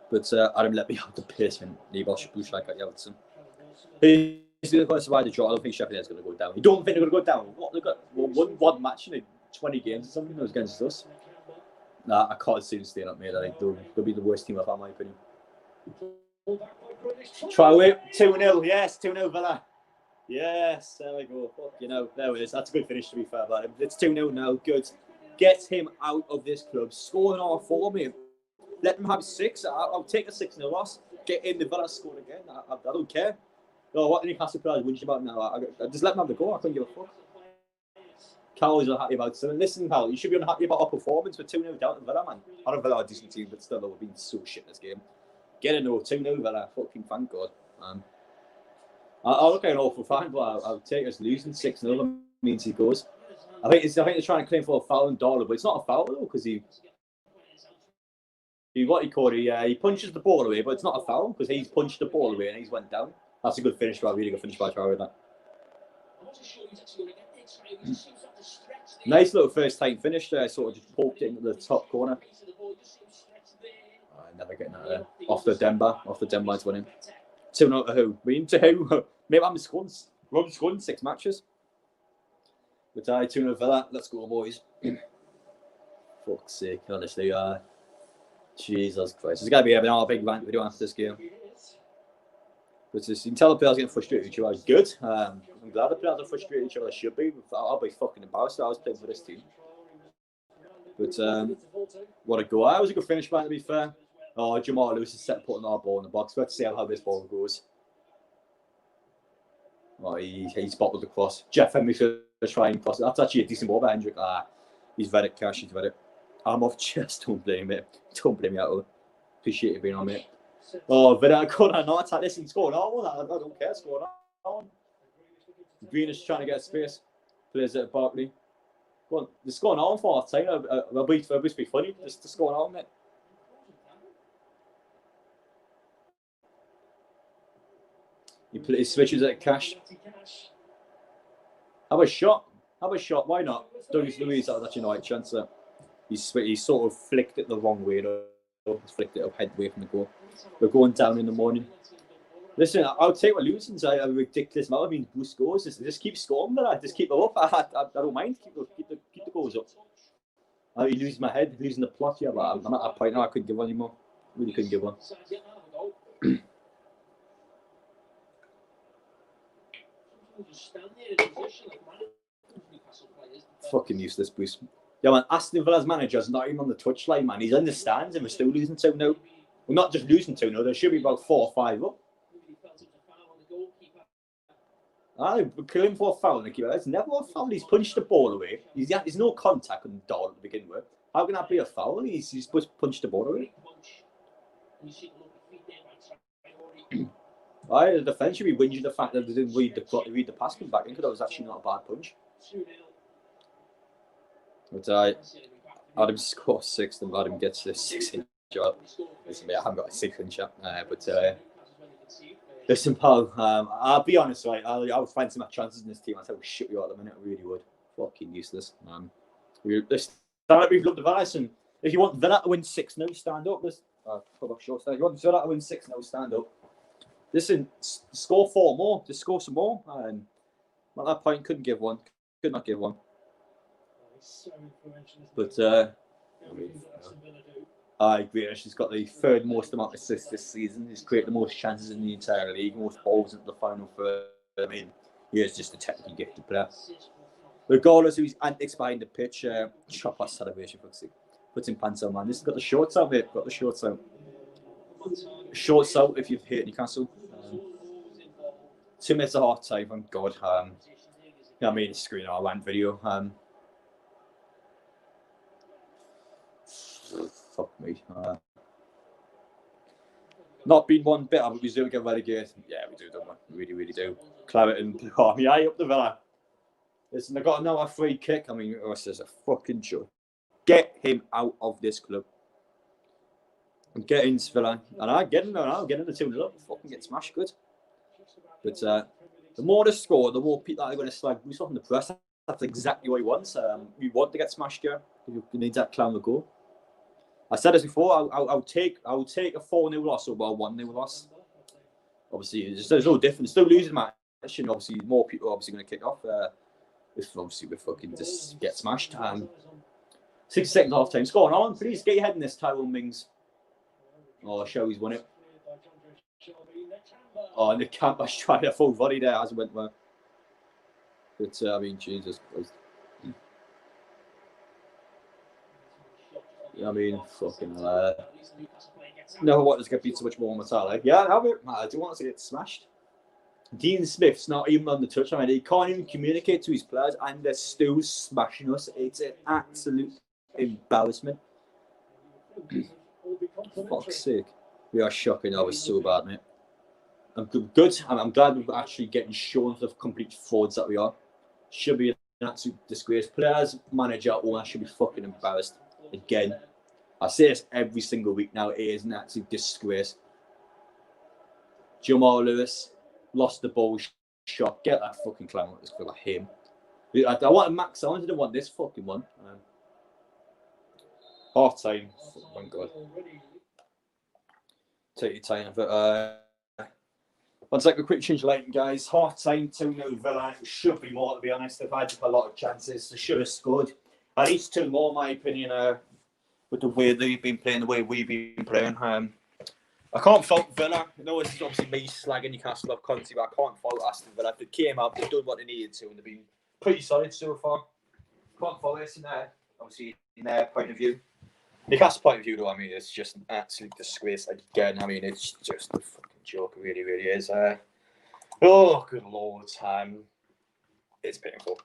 But Adam let me out the basement. Nebosh push like at Yeltsin. He's going to survive the draw. I don't think Sheffield is going to go down. You don't think they're going to go down? What, they've got one match in 20 games or something that was against us. Nah, I can't see them staying up, mate. Like, they'll be the worst team I've had, in my opinion. Try it. 2-0. Yes, 2-0 Villa. Yes, there we go. You know, there it is. That's a good finish, to be fair about him. It's 2-0 now. Good. Get him out of this club. Score an R4, mate. Let him have 6. I'll take a 6-0 loss. Get in the Villa score again. I don't care. No, what the Newcastle players whinging about now? I just let them have the goal. I couldn't give a fuck. Carl's unhappy about it. Listen, pal, you should be unhappy about our performance. We're 2-0 down to Villa, man. I know Villa are a decent team, but still, we've been so shit this game. Get a no, 2-0 Villa. Fucking thank God. I'll look at an awful fan, but I'll take us losing 6-0. Means he goes. I think they're trying to claim for a foul on Dollar, but it's not a foul though, because he punches the ball away, but it's not a foul because he's punched the ball away and he's went down. That's a good finish, really good finish by Traore. That. Nice little first time finish there, sort of just poked it into the top corner. Never getting that there. Off the Denver it's winning. 2-0 to who? We into who? Maybe I'm scoring 6 matches. But 2-0 for that. Let's go, boys. Fuck's sake, honestly. Jesus Christ. There's got to be a big rant video after this game. But you can tell the players getting frustrated with each other. Good. I'm glad the players are frustrated with each other. They should be. I'll be fucking embarrassed if I was playing for this team. But what a goal. That was a good finish, man, to be fair. Oh, Jamal Lewis is set putting our ball in the box. Let's see how this ball goes. Oh, he's bottled the cross. Jeff Henry should try and cross it. That's actually a decent ball by Hendrick. He's read it, Cash. He's read it. I'm off chest. Don't blame me. Don't blame me at all. Appreciate you being on, mate. Oh, but I couldn't not attack this and score on. I don't care. Score on. Green is trying to get space. Plays it at Barkley. Go on. They're scoring on for half time. It'll be funny. Just scoring on, mate. He switches it Cash. Have a shot. Why not? Douglas Luiz, that was actually no right chance there. He sort of flicked it the wrong way. Flicked it up headway from the goal. We're going down in the morning. Listen, I'll take what losing a ridiculous amount. I mean, Bruce scores. Just keep scoring, but just keep them up. I don't mind. Keep the goals up. I losing my head, losing the plot here, but I'm at that point now. I couldn't give one anymore. Really couldn't give one. Fucking useless, Bruce. Yeah, man, Aston Villa's manager's not even on the touchline, man. He's in the stands and we're still losing 2-0. We're not just losing 2-0, there should be about 4 or 5 up. We're killing for a foul in the keeper. It's never a foul. He's punched the ball away. There's no contact on the door to begin with. How can that be a foul? He's supposed to punch the ball away. The defence should be whinging the fact that they didn't read the pass come back in because that was actually not a bad punch. But Adam scores 6 and Adam gets the 6-inch job. Listen, mate, I haven't got a 6-inch up. Listen, pal, I'll be honest, right? I would fancy my chances in this team. That's how shit we are at the minute. I really would. Fucking useless. We've loved the Villa. And if you want Villa to win 6-0, stand up. If you want Villa to win 6-0, stand up. Listen, score 4 more. Just score some more. And at that point, could not give one. But I agree. She's got the 3rd most amount of assists this season. He's created the most chances in the entire league, most balls into the final third. I mean, he is just a technically gifted player. Regardless of his antics behind the pitch, shot past celebration, puts in pants on, man. This has got the shorts out, mate. Got the shorts out. Shorts out if you've hit Newcastle. 2 minutes of half time, thank God. I made a screen our land video. Fuck me. Not been one bit, but we do get relegated. Yeah, we do, don't we? We really, really do. Clareton, eye up the Villa. Listen, I got another free kick. I mean, this is a fucking joke. Get him out of this club. And get into Villa. And I get him now. Get him the 2-0 up. Fucking get smashed good. But the more they score, the more people are going to slag Bruce off in the press. That's exactly what he wants. We want to get smashed here. You need that clown to go. I said this before. I'll take a 4-0 loss over a 1-0 loss. Obviously, there's no difference. Still losing match. Obviously, more people are obviously going to kick off. If obviously we fucking just get smashed. 60 seconds half time. Scoring on. Please get your head in this, Tyrone Mings. Oh, show he's won it. Oh, and the camp was trying a full volley there as it went well. But I mean, Jesus Christ. I mean, fucking never wanted to get beat so much more Matale. Yeah, I do want to get smashed. Dean Smith's not even on the touch. I mean, he can't even communicate to his players, and they're still smashing us. It's an absolute embarrassment. For fuck's sake. We are shocking. That was so bad, mate. I'm good. I'm glad we're actually getting shown the complete frauds that we are. Should be an absolute disgrace. Players, manager, owner should be fucking embarrassed. Again, I say this every single week now. It is an absolute disgrace. Jamal Lewis lost the ball shot. Get that fucking clown. It's for him. I wanted Max. I didn't want this fucking one. Half time. Thank God. Take your time. But let's take a quick change later, guys. Half time, 2-0 Villa. It should be more, to be honest. They've had a lot of chances. They should have scored. At least 2 more, in my opinion, with the way they've been playing, the way we've been playing. I can't fault Villa. I know this is obviously me slagging Newcastle off constantly, but I can't fault Aston Villa. They came out, they've done what they needed to, and they've been pretty solid so far. Can't fault this in there, obviously, in their point of view. Newcastle's point of view, though, I mean, it's just an absolute disgrace. Again, I mean, it's just a fucking joke. It really, really is. Oh, good Lord. It's painful.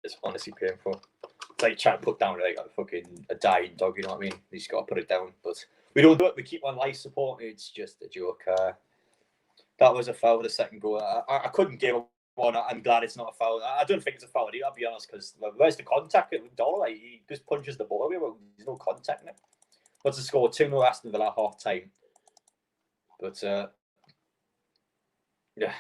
It's honestly painful. It's like trying to put down like a dying dog, you know what I mean? You just got to put it down. But we don't do it. We keep on life support. It's just a joke. That was a foul with the second goal. I couldn't give one. I'm glad it's not a foul. I don't think it's a foul, I'll be honest, because where's the contact with Dollar? Like, he just punches the ball away. Well, there's no contact in it. What's the score? 2-0 Aston Villa half time. But, yeah.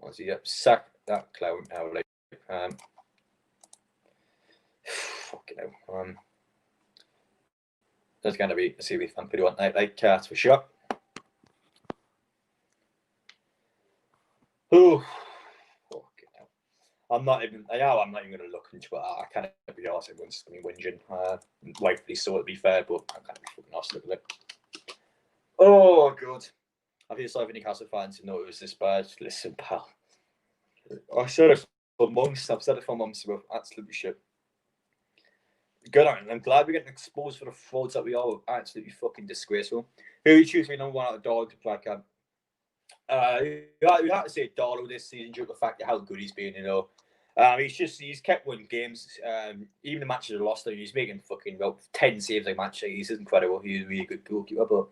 Honestly, yep, sack that clown out. Like, fucking hell. There's going to be a series fan pretty one night, like, that's for sure. Oh, fucking hell. I'm not even going to look into it. I can't be arsed. Everyone's going to be whinging. Rightfully so, to be fair, but I can't be fucking arsed with it. Oh, God. I feel sorry for Newcastle fans to know it was this bad. Listen, pal. I said it for months. I've said it for months. We're absolutely shit. Good on it. I'm glad we're getting exposed for the frauds that we are. We're absolutely fucking disgraceful. Who you choose to be number one out of dog? Like, you have to say Darlow this season due to the fact of how good he's been, you know. He's kept winning games. Even the matches are lost, though, he's making fucking 10 saves a match. He's incredible. He's a really good goalkeeper. But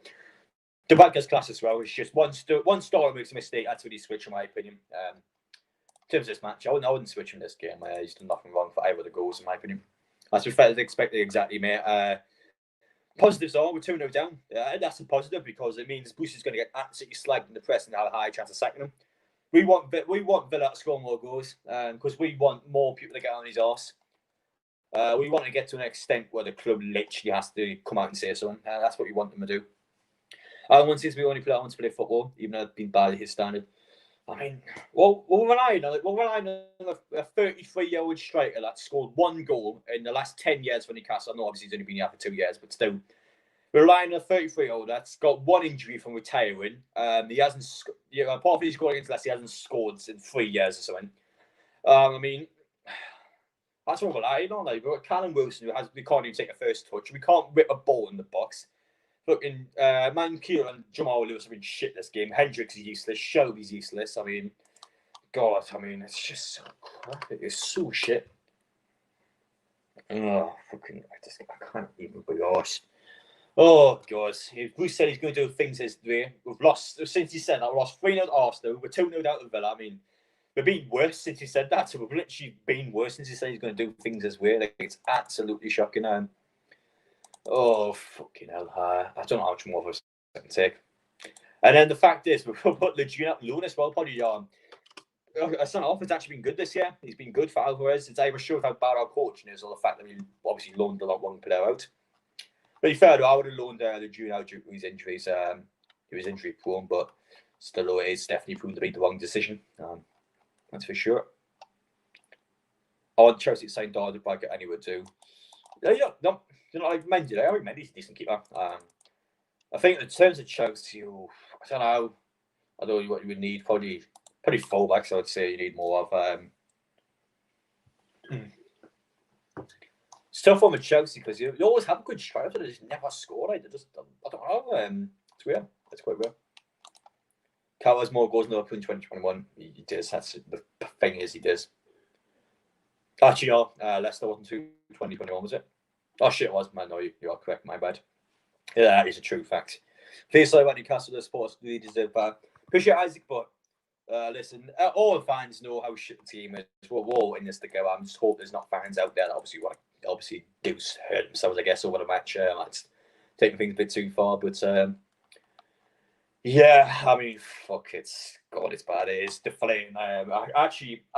the back gets class as well. It's just one star makes a mistake. That's when he switch, in my opinion. In terms of this match, I wouldn't switch in this game. He's done nothing wrong for either of the goals, in my opinion. As we felt expected, exactly, mate. Positives are we're 2-0 down. That's a positive because it means Bruce is going to get absolutely slagged in the press and have a high chance of sacking him. We want Villa to score more goals because we want more people to get on his arse. We want to get to an extent where the club literally has to come out and say something. That's what we want them to do. I want to only play. I want to play football, even though it's been bad at his standard. I mean, we're relying on a 33-year-old striker that scored 1 goal in the last 10 years for Newcastle. I know obviously he's only been here for 2 years, but still. We're relying on a 33-year-old that's got 1 injury from retiring. He hasn't, apart from his goal against Leicester, he hasn't scored in 3 years or something. I mean, that's what we're relying on. Like, we've got Callum Wilson, we can't even take a first touch. We can't rip a ball in the box. Fucking Mankiel and Jamal Lewis have been shit this game. Hendricks is useless. Shelby's useless. I mean, God, it's just so crap. It's so shit. Oh, fucking, I can't even be arsed. Oh, God. Bruce said he's going to do things his way. We've lost, since he said that, we lost 3-0 to Arsenal. We're 2-0 out of Villa. I mean, we've been worse since he said that. So we've literally been worse since he said he's going to do things his way. Like, it's absolutely shocking. Oh, fucking hell. I don't know how much more of I can take. And then the fact is, we've put Lejeune up loan as well. Probably, centre off has actually been good this year. He's been good for Alvarez. It's either sure how bad our coaching is or the fact that we obviously loaned a lot one player out. But to be fair, I would have loaned Lejeune out due to his injuries. He was injury prone, but still, though, it's definitely proven to be the wrong decision. That's for sure. I want Chelsea to sign Darder back at anywhere too. No, like Mendy. I think Mendy's a decent keeper. I think in terms of Chelsea, I don't know. I don't know what you would need. Probably fullbacks. I would say you need more of. It's tough one with Chelsea because you always have a good striker, but they just never score. Like, I don't know. It's weird. It's quite weird. Cal has more goals in Liverpool in 2021. He does. That's the thing is he does. Actually, no. Leicester wasn't 2021, was it? Oh shit, it was. Man, no, you are correct. My bad. Yeah, that is a true fact. Feels like when Newcastle the sports really deserve that. Appreciate Isaac, but listen, all the fans know how shit the team is. We're all in this together. I'm just hope there's not fans out there that obviously do hurt themselves, I guess, over the match. That's taking things a bit too far, but yeah, I mean, fuck, it's bad. It is deflating. I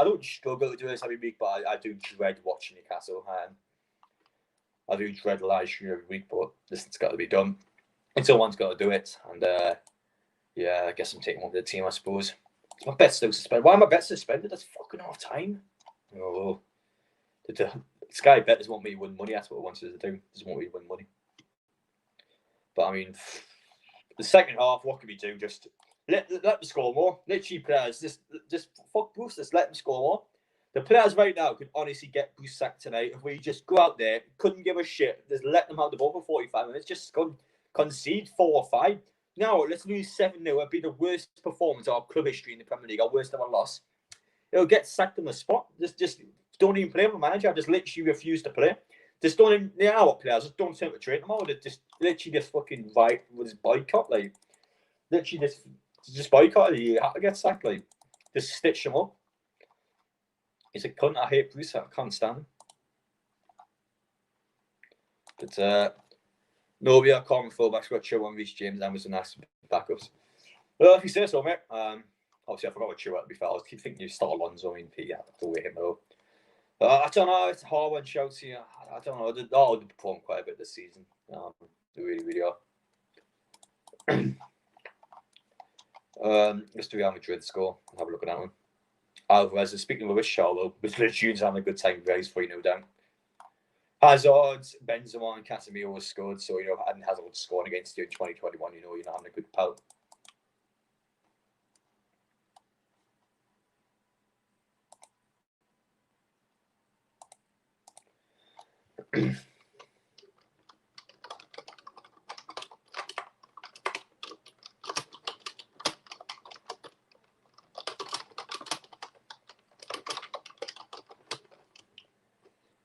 don't struggle to do this every week, but I do dread watching Newcastle. I do dread the live stream every week, but listen, it's got to be done. And someone's got to do it. And yeah, I guess I'm taking one for the team, I suppose. My bet's still suspended. Why are my bets suspended? That's fucking half time. Oh, the Sky Bet doesn't want me to win money. That's what it wants us to do. Doesn't want me to win money. But I mean, the second half, what can we do? Just let them score more. Literally, players, just fuck Bruce. Just let them score more. The players right now could honestly get Bruce sacked tonight if we just go out there, couldn't give a shit, just let them have the ball for 45 minutes, just concede 4 or 5. Now, let's lose 7-0. It'd be the worst performance of our club history in the Premier League, our worst ever loss. It'll get sacked on the spot. Just don't even play with a manager. Just literally refuse to play. Just don't even, they are what players, just don't turn to train them out. Just literally just fucking boycott. Like, literally just boycott. You have to get sacked. Like, just stitch them up. He's a cunt. I hate Bruce. I can't stand him. But no, we are common fullbacks. Got Chilwell, Reece James, and with some nice backups. Well, if you say so, mate. Obviously, I forgot what Chilwell to be fair. I was keep thinking you start Alonso. I mean, yeah, I have to wait him though. I don't know. It's hard when Chelsea. I don't know. They performed quite a bit this season. They really, really are. Let's do Real Madrid score. Have a look at that one. Alvarez is speaking of which, Charlo, but the June's having a good time. He's 3-0 down. Hazard, Benzema, and Casemiro was scored. So, and Hazard scoring against you in 2021, you're not having a good pal.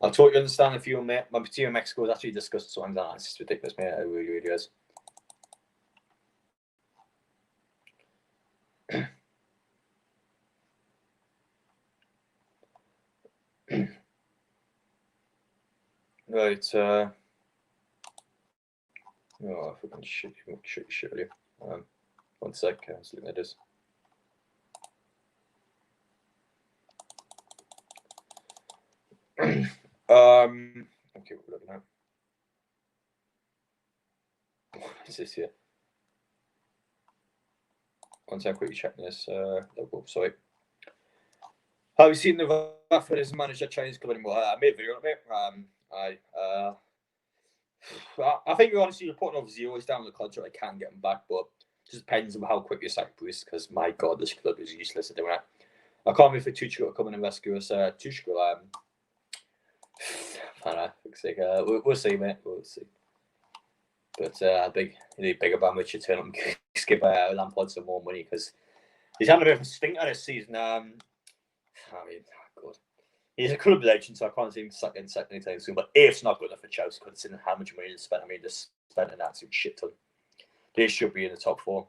I totally understand if you, mate. My team in Mexico has actually discussed something like that. It's just ridiculous, mate. It really, really is. Right. Oh, I fucking shit you. 1 sec. I was looking at this. Okay, we're looking at. What is this here? 1 sec, quickly checking this. Sorry. Have you seen the Rafa as manager Chinese club anymore? I made a video on it. I think honestly you're putting off zeros down the contract. I can get them back, but it just depends on how quick you sack Bruce. Because my God, this club is useless at doing that. I can't wait for Tuchel to come in and rescue us. Tuchel, I don't know. We'll see, mate. We'll see. But you need bigger Abramovich to turn up and skip Lampard some more money because he's having a bit of a stinker this season. I mean, God. He's a club legend, so I can't see him suck anytime soon. But it's not good enough for Chelsea considering how much money they spent. I mean, they spent an absolute shit ton. They should be in the top 4.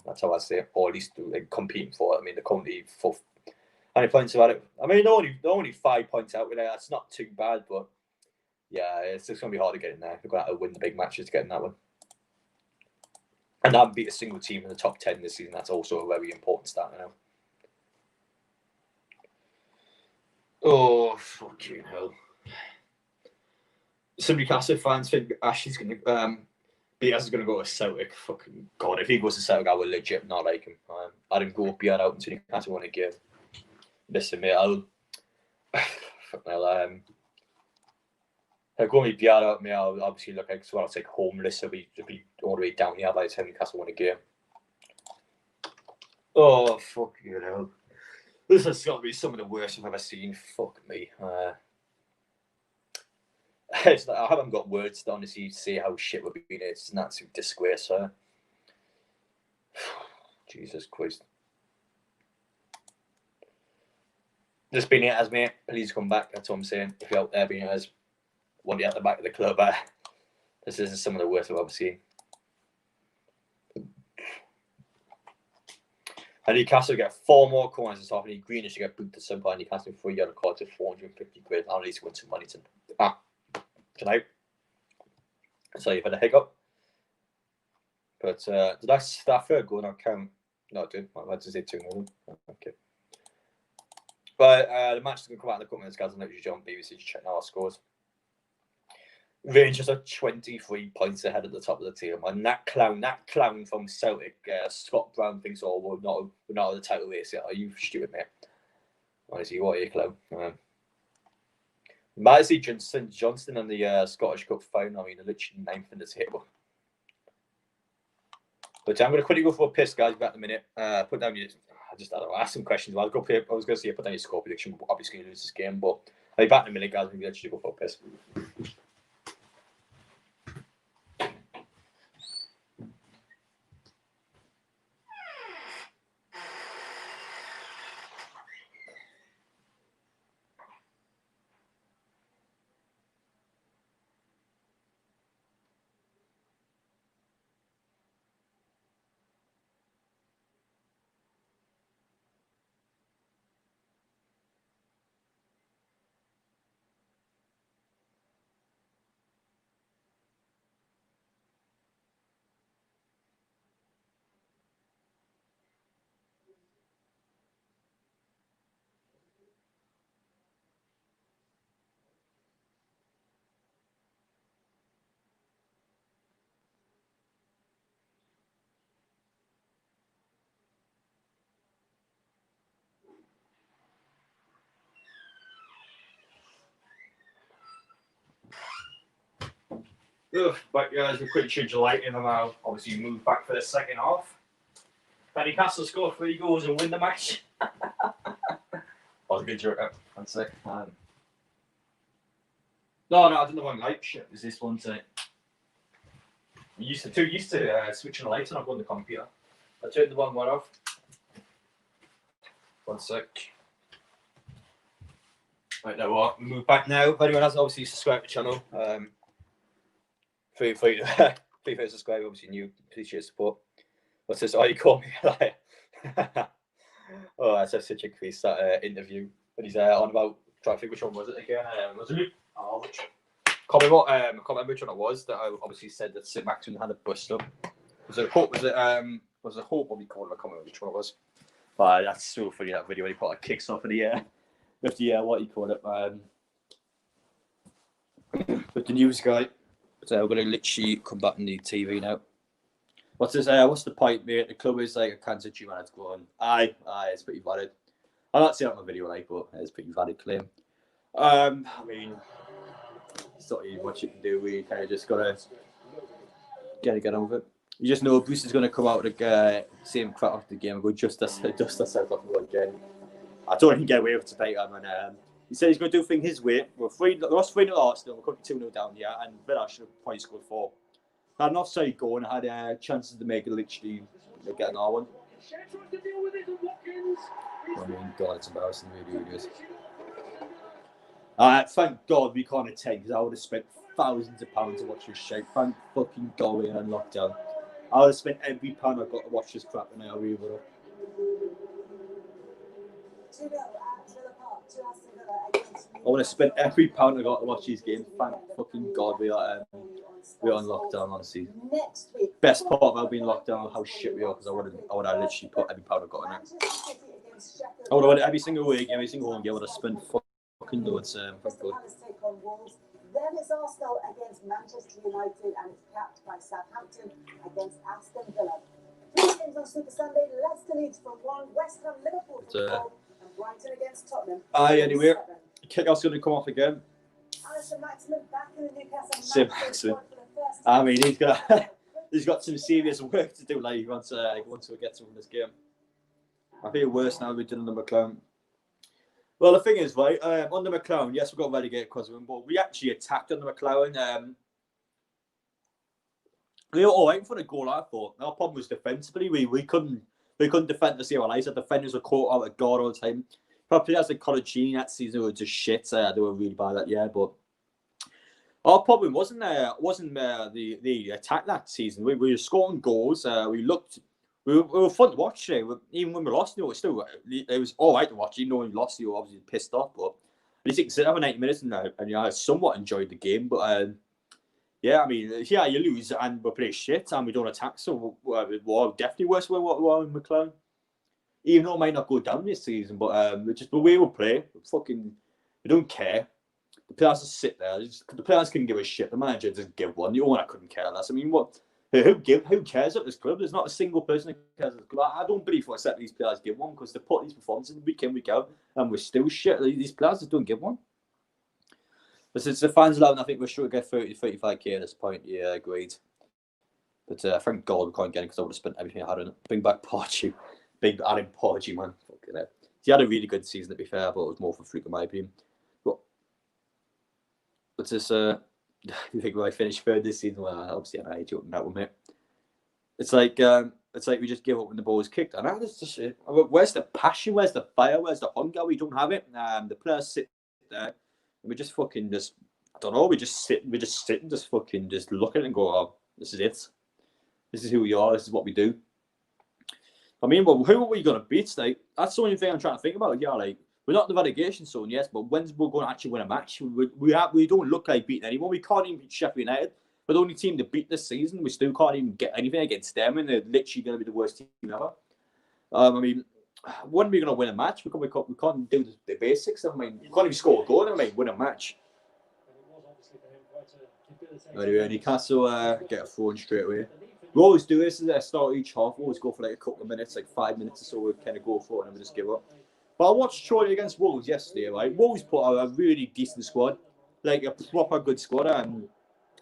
That's how I say it, or at least competing for it. I mean, they're currently 4th. How many points about it? I mean, they're only 5 points out with it. That's not too bad, but yeah, it's just going to be hard to get in there. They're going to have to win the big matches to get in that one. And not beat a single team in the top 10 this season. That's also a very important stat, I know. Oh, fucking hell. Some Newcastle fans think Ashley's going to BS is going to go to Celtic. Fucking God, if he goes to Celtic, I will legit not like him. I didn't go BR out until Newcastle won a game. Listen, mate, going to be bad out me. I'll obviously look like I'll take homeless. I'll be all the way down here by the time Newcastle win a game. Oh fuck you know. This has got to be some of the worst I've ever seen. Fuck me. It's like, I haven't got words to honestly say how shit we've been. It's an absolute disgrace. Jesus Christ. Just being it as mate. Please come back. That's what I'm saying. If you're out there being it as one day at the back of the club, this is some of the worst I've ever seen. And Newcastle get 4 more corners this afternoon. Greenish to get booked to some by Newcastle 3 yellow cards at 450 quid. I'll at least win some money tonight. So you've had a hiccup. But did that third goal not count? No, it did. I just did 2-0. Okay. But the match is going to come out in a couple minutes, guys. I'm literally on BBC to check now our scores. Rangers are 23 points ahead at the top of the table. And that clown from Celtic, Scott Brown, thinks, oh, we're not at the title race yet. Are you stupid, mate? Honestly, what are you, clown? Might see Johnston in the Scottish Cup final. I mean, they're literally 9th in the table. But I'm going to quickly go for a piss, guys. Back in a minute. Put down your... I don't know. Ask some questions. I was going to say put down your score prediction. Obviously, you lose this game. But I'll be back in a minute, guys. We'll actually go for a piss. But guys, we'll quickly change the light in and I'll obviously move back for the second half. Newcastle score 3 goals and win the match. That was a good joke. That's it. No, I didn't know one light. Shit, was this one to? Used to switching the lights on. I've got on the computer. I turned the one off. 1 sec. Right, now what? We move back now. If anyone hasn't obviously subscribed to the channel, feel free to subscribe. Obviously, new, appreciate your support. What's this? Oh, you call me a liar. Oh, that's such a crease, that interview. But he's on about, trying to think which one was it again? Was it? Oh, I can't remember which one it was that I obviously said that St. Maximum had a bust up. Was it Hope? Was it Hope? What we called it? I can't remember which one it was. But that's so funny, that video when he put like kicks off of the with the what you call it, with the news guy. So we're gonna literally come back on the TV now. What's this? What's the point, mate? The club is like a cancer tumor that's going. Aye, it's pretty valid. I'm not saying it on my video, like, but it's a pretty valid claim. I mean, it's not even much you can do. We kind of just gotta get on with it. You just know Bruce is gonna come out with the same crap after the game and go dust ourselves off again. I don't think he can get away with it tonight, man. He said he's going to do things his way. We're lost 3-0 Arsenal. We're currently 2-0 down here, and Villa should have probably scored 4. Had an offside goal and had chances to make it literally get another one. I mean, God, it's embarrassing, really, it is. Thank God we can't attend, because I would have spent thousands of pounds to watch this shit. Thank fucking God we're in lockdown. I would have spent every pound I've got to watch this crap, and now we were up. I want to spend every pound I got to watch these games. Thank fucking God we're on lockdown, honestly. Best part about being locked down, how shit we are, because I would have literally put every pound I got in it. I would have won every single week, every single one game. I would have spent fucking loads. Then it's Arsenal against Manchester United, and it's capped by Southampton against Aston Villa. 3 games on Super Sunday. Leicester leads from 1. West Ham, Liverpool from 4. And Brighton against Tottenham. Anyway, kickoff's going to come off again. Sim Maximum. I mean, he's got some serious work to do. Like he wants to get some from this game. I feel worse now we did under McClone. Well, the thing is, right, under McClone, yes, we got relegated because of him, but we actually attacked under McClone. We were all right for the goal, I thought. Our problem was defensively. We couldn't defend the zero lights. The defenders were caught out of guard all the time. Probably as a Collegini that season were just shit. They were really bad that year, but our problem wasn't the attack that season. We were scoring goals. We were fun to watch. Even when we lost, it was all right to watch. Even though we lost, you were obviously pissed off. But at least you can sit over 90 minutes and I somewhat enjoyed the game. But yeah, I mean, yeah, you lose and we play shit and we don't attack. So we're definitely worse than what we were in McClone. Even though it might not go down this season, but just the way we play, we don't care. The players just sit there. The players couldn't give a shit. The manager doesn't give one. The owner couldn't care less. I mean, what? Who cares at this club? There's not a single person that cares at this club. I don't believe for a second these players give one because they put these performances week in, week out, and we're still shit. These players just don't give one. But since the fans allowed, I think we're sure to get 30-35k at this point. Yeah, agreed. But thank God we can't get it because I would have spent everything I had on it. Bring back Porgy. Big Adam Porgy, man. Fucking hell. He had a really good season, to be fair, but it was more for fluke in my opinion. But this, you think when I finished third this season? Well, obviously I'm age up that one, mate. It's like we just give up when the ball is kicked. And that's just it. Where's the passion? Where's the fire? Where's the hunger? We don't have it. The players sit there and we just fucking I don't know. We just sit and just fucking just look at it and go, oh, this is it. This is who we are. This is what we do. I mean, well, who are we going to beat? Like, that's the only thing I'm trying to think about. Yeah, like, we're not in the relegation zone, yes, but when's we're going to actually win a match? We don't look like beating anyone. We can't even beat Sheffield United. We're the only team to beat this season. We still can't even get anything against them, and they're literally going to be the worst team ever. I mean, when are we going to win a match? We can't do the basics. I mean, we can't even score a goal. I mean, win a match. Anyway, Newcastle get a throw in straight away. We always do this at the start of each half. We always go for like a couple of minutes, like 5 minutes or so. We kind of go for it and then we just give up. But I watched Chorley against Wolves yesterday, right? Wolves put out a really decent squad, like a proper good squad. And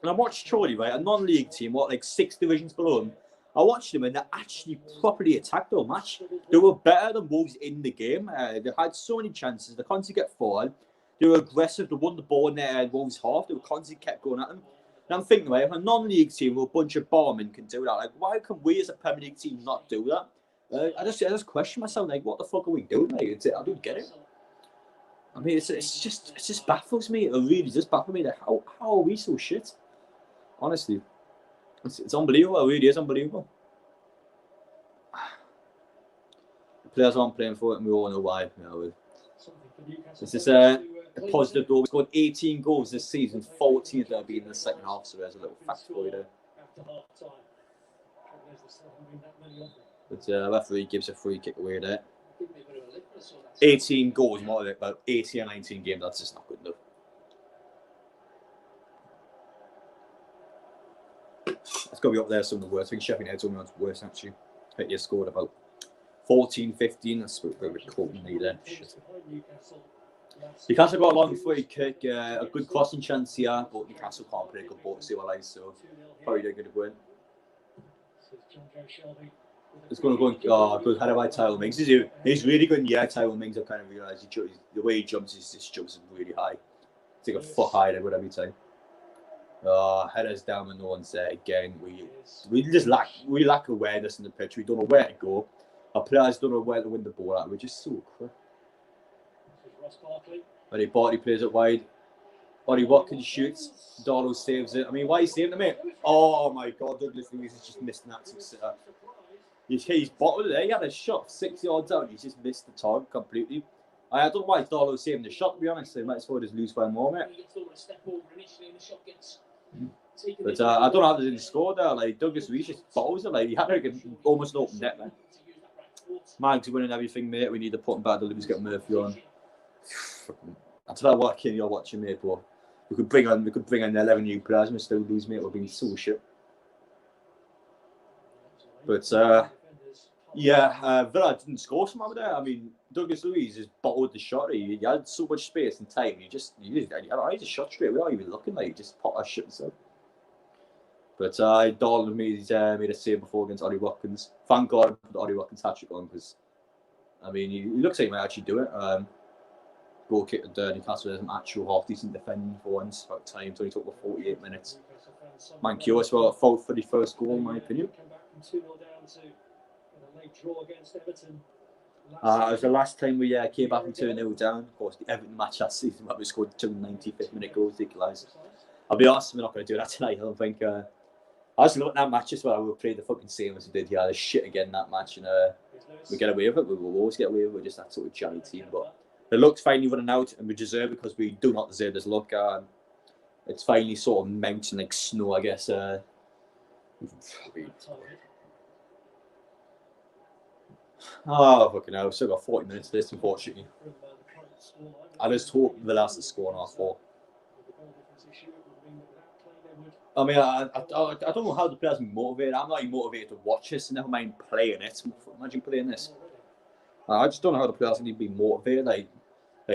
I watched Chorley, right? A non-league team, like 6 divisions below them. I watched them and they actually properly attacked their match. They were better than Wolves in the game. They had so many chances. They constantly get forward. They were aggressive. They won the ball in their Wolves half. They were constantly kept going at them. And I'm thinking, right, if a non-league team with a bunch of barmen can do that, like, why can we as a Premier League team not do that? I just question myself, like, what the fuck are we doing? Like, I don't get it. I mean, it just baffles me. It really just baffles me. Like, how are we so shit? Honestly, it's unbelievable. It really is unbelievable. The players aren't playing for it, and we all know why. This is a positive though. We scored 18 goals this season, 14 of them being in the second half. So there's a little fact for you there. But referee gives a free kick away there. 18 goals, more like about 18 or 19 games. That's just not good enough. It's got to be up there some of the worst. I think Sheffield United's only worse actually. I think you scored about 14, 15. That's a bit of a cutting lead there. Newcastle got a long free kick, a good crossing chance here, but Newcastle can't play a good ball to save our lives, so probably they're going to win. It's going to go good header by Tyrone Mings. He's really good. Yeah, Tyrone Mings, I've kind of realised the way he jumps, his jumps really high. It's like a foot high there every time. Headers down and no one's there again. We just lack awareness in the pitch. We don't know where to go. Our players don't know where to win the ball at. We're just so quick. Eddie Barty plays it wide. Ollie Watkins shoots. Darlow saves it. I mean, why are you saving it, mate? Oh my God, Douglas Luiz has just missed an absolute sitter. He's bottled it there. He had a shot 6 yards out. He's just missed the target completely. I don't know why Darlow's saving the shot, to be honest. They might as well just lose by more, mate. But I don't know how they didn't score there. Like, Douglas Luiz just bottles it. Like, he had like almost an open net there. Mags winning everything, mate. We need to put him back. Let's get Murphy on. I don't know what kid you're watching, mate, but we could bring on 11 new players and still lose, mate. We're being so shit. But Yeah, Villa didn't score some over there. I mean, Douglas Luiz just bottled the shot. He had so much space and time. He just shot straight without even looking. Like, he just popped that shit himself. But Darwin made a save before against Ollie Watkins. Thank God I put Ollie Watkins hat-trick on because, I mean, he looks like he might actually do it. Goal kick at Newcastle has an actual half-decent defending for once. About time, it only took about 48 minutes. Man, curious about a fault for the first goal, in my opinion. It was the last time we came back from 2-0 down. Of course, the Everton match last season where we scored 2 95th-minute goals to equalise. I'll be honest, we're not going to do that tonight. I don't think. I was looking at that match as well. We played the fucking same as we did here. The shit again in that match, and we get away with it. We will always get away with it. We're just that sort of charity team. But the luck's finally running out, and we deserve it because we do not deserve this luck. It's finally sort of mounting like snow, I guess. Oh, fucking hell. We've still got 40 minutes of this, unfortunately. I just hope the last to score in our 4. I mean, I don't know how the players are motivated. I'm not even motivated to watch this, never mind playing it. Imagine playing this. I just don't know how the players need to be motivated. Like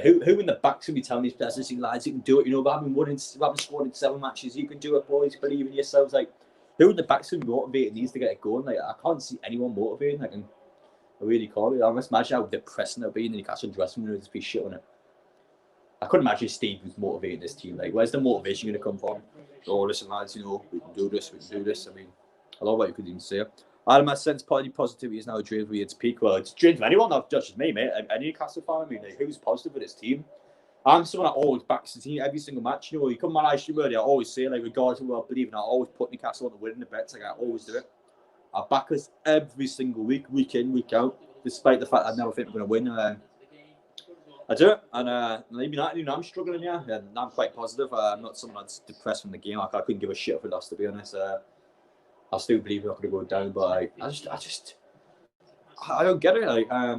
who in the back's going to be telling these players, listen, lads, you can do it. You know, we haven't scored in 7 matches. You can do it, boys. Believe in yourselves. Like, who in the back's going to be motivated needs to get it going. Like, I can't see anyone motivating. Like, I really can't. I must imagine how depressing it'll be in the Newcastle dressing room. Just be shit on it. I couldn't imagine Steve was motivating this team. Like, where's the motivation going to come from? Oh, listen, lads, you know, we can do this, I mean, I love what you could even say. I my sense positivity is now drained with its peak. Well, it's drained for anyone, not just me, mate. A Newcastle fan, I mean, like, who's positive with this team? I'm someone that always backs the team every single match. You know, you come on my live stream earlier, I always say, like, regardless of what I believe in, I always put Newcastle on the win in the bets. Like, I always do it. I back us every single week in, week out, despite the fact I never think we're going to win. I do it, and maybe not. You know, I'm struggling here, and I'm quite positive. I'm not someone that's depressed from the game. I couldn't give a shit if we lost, to be honest. I still believe we're not going to go down, but I don't get it. Like, I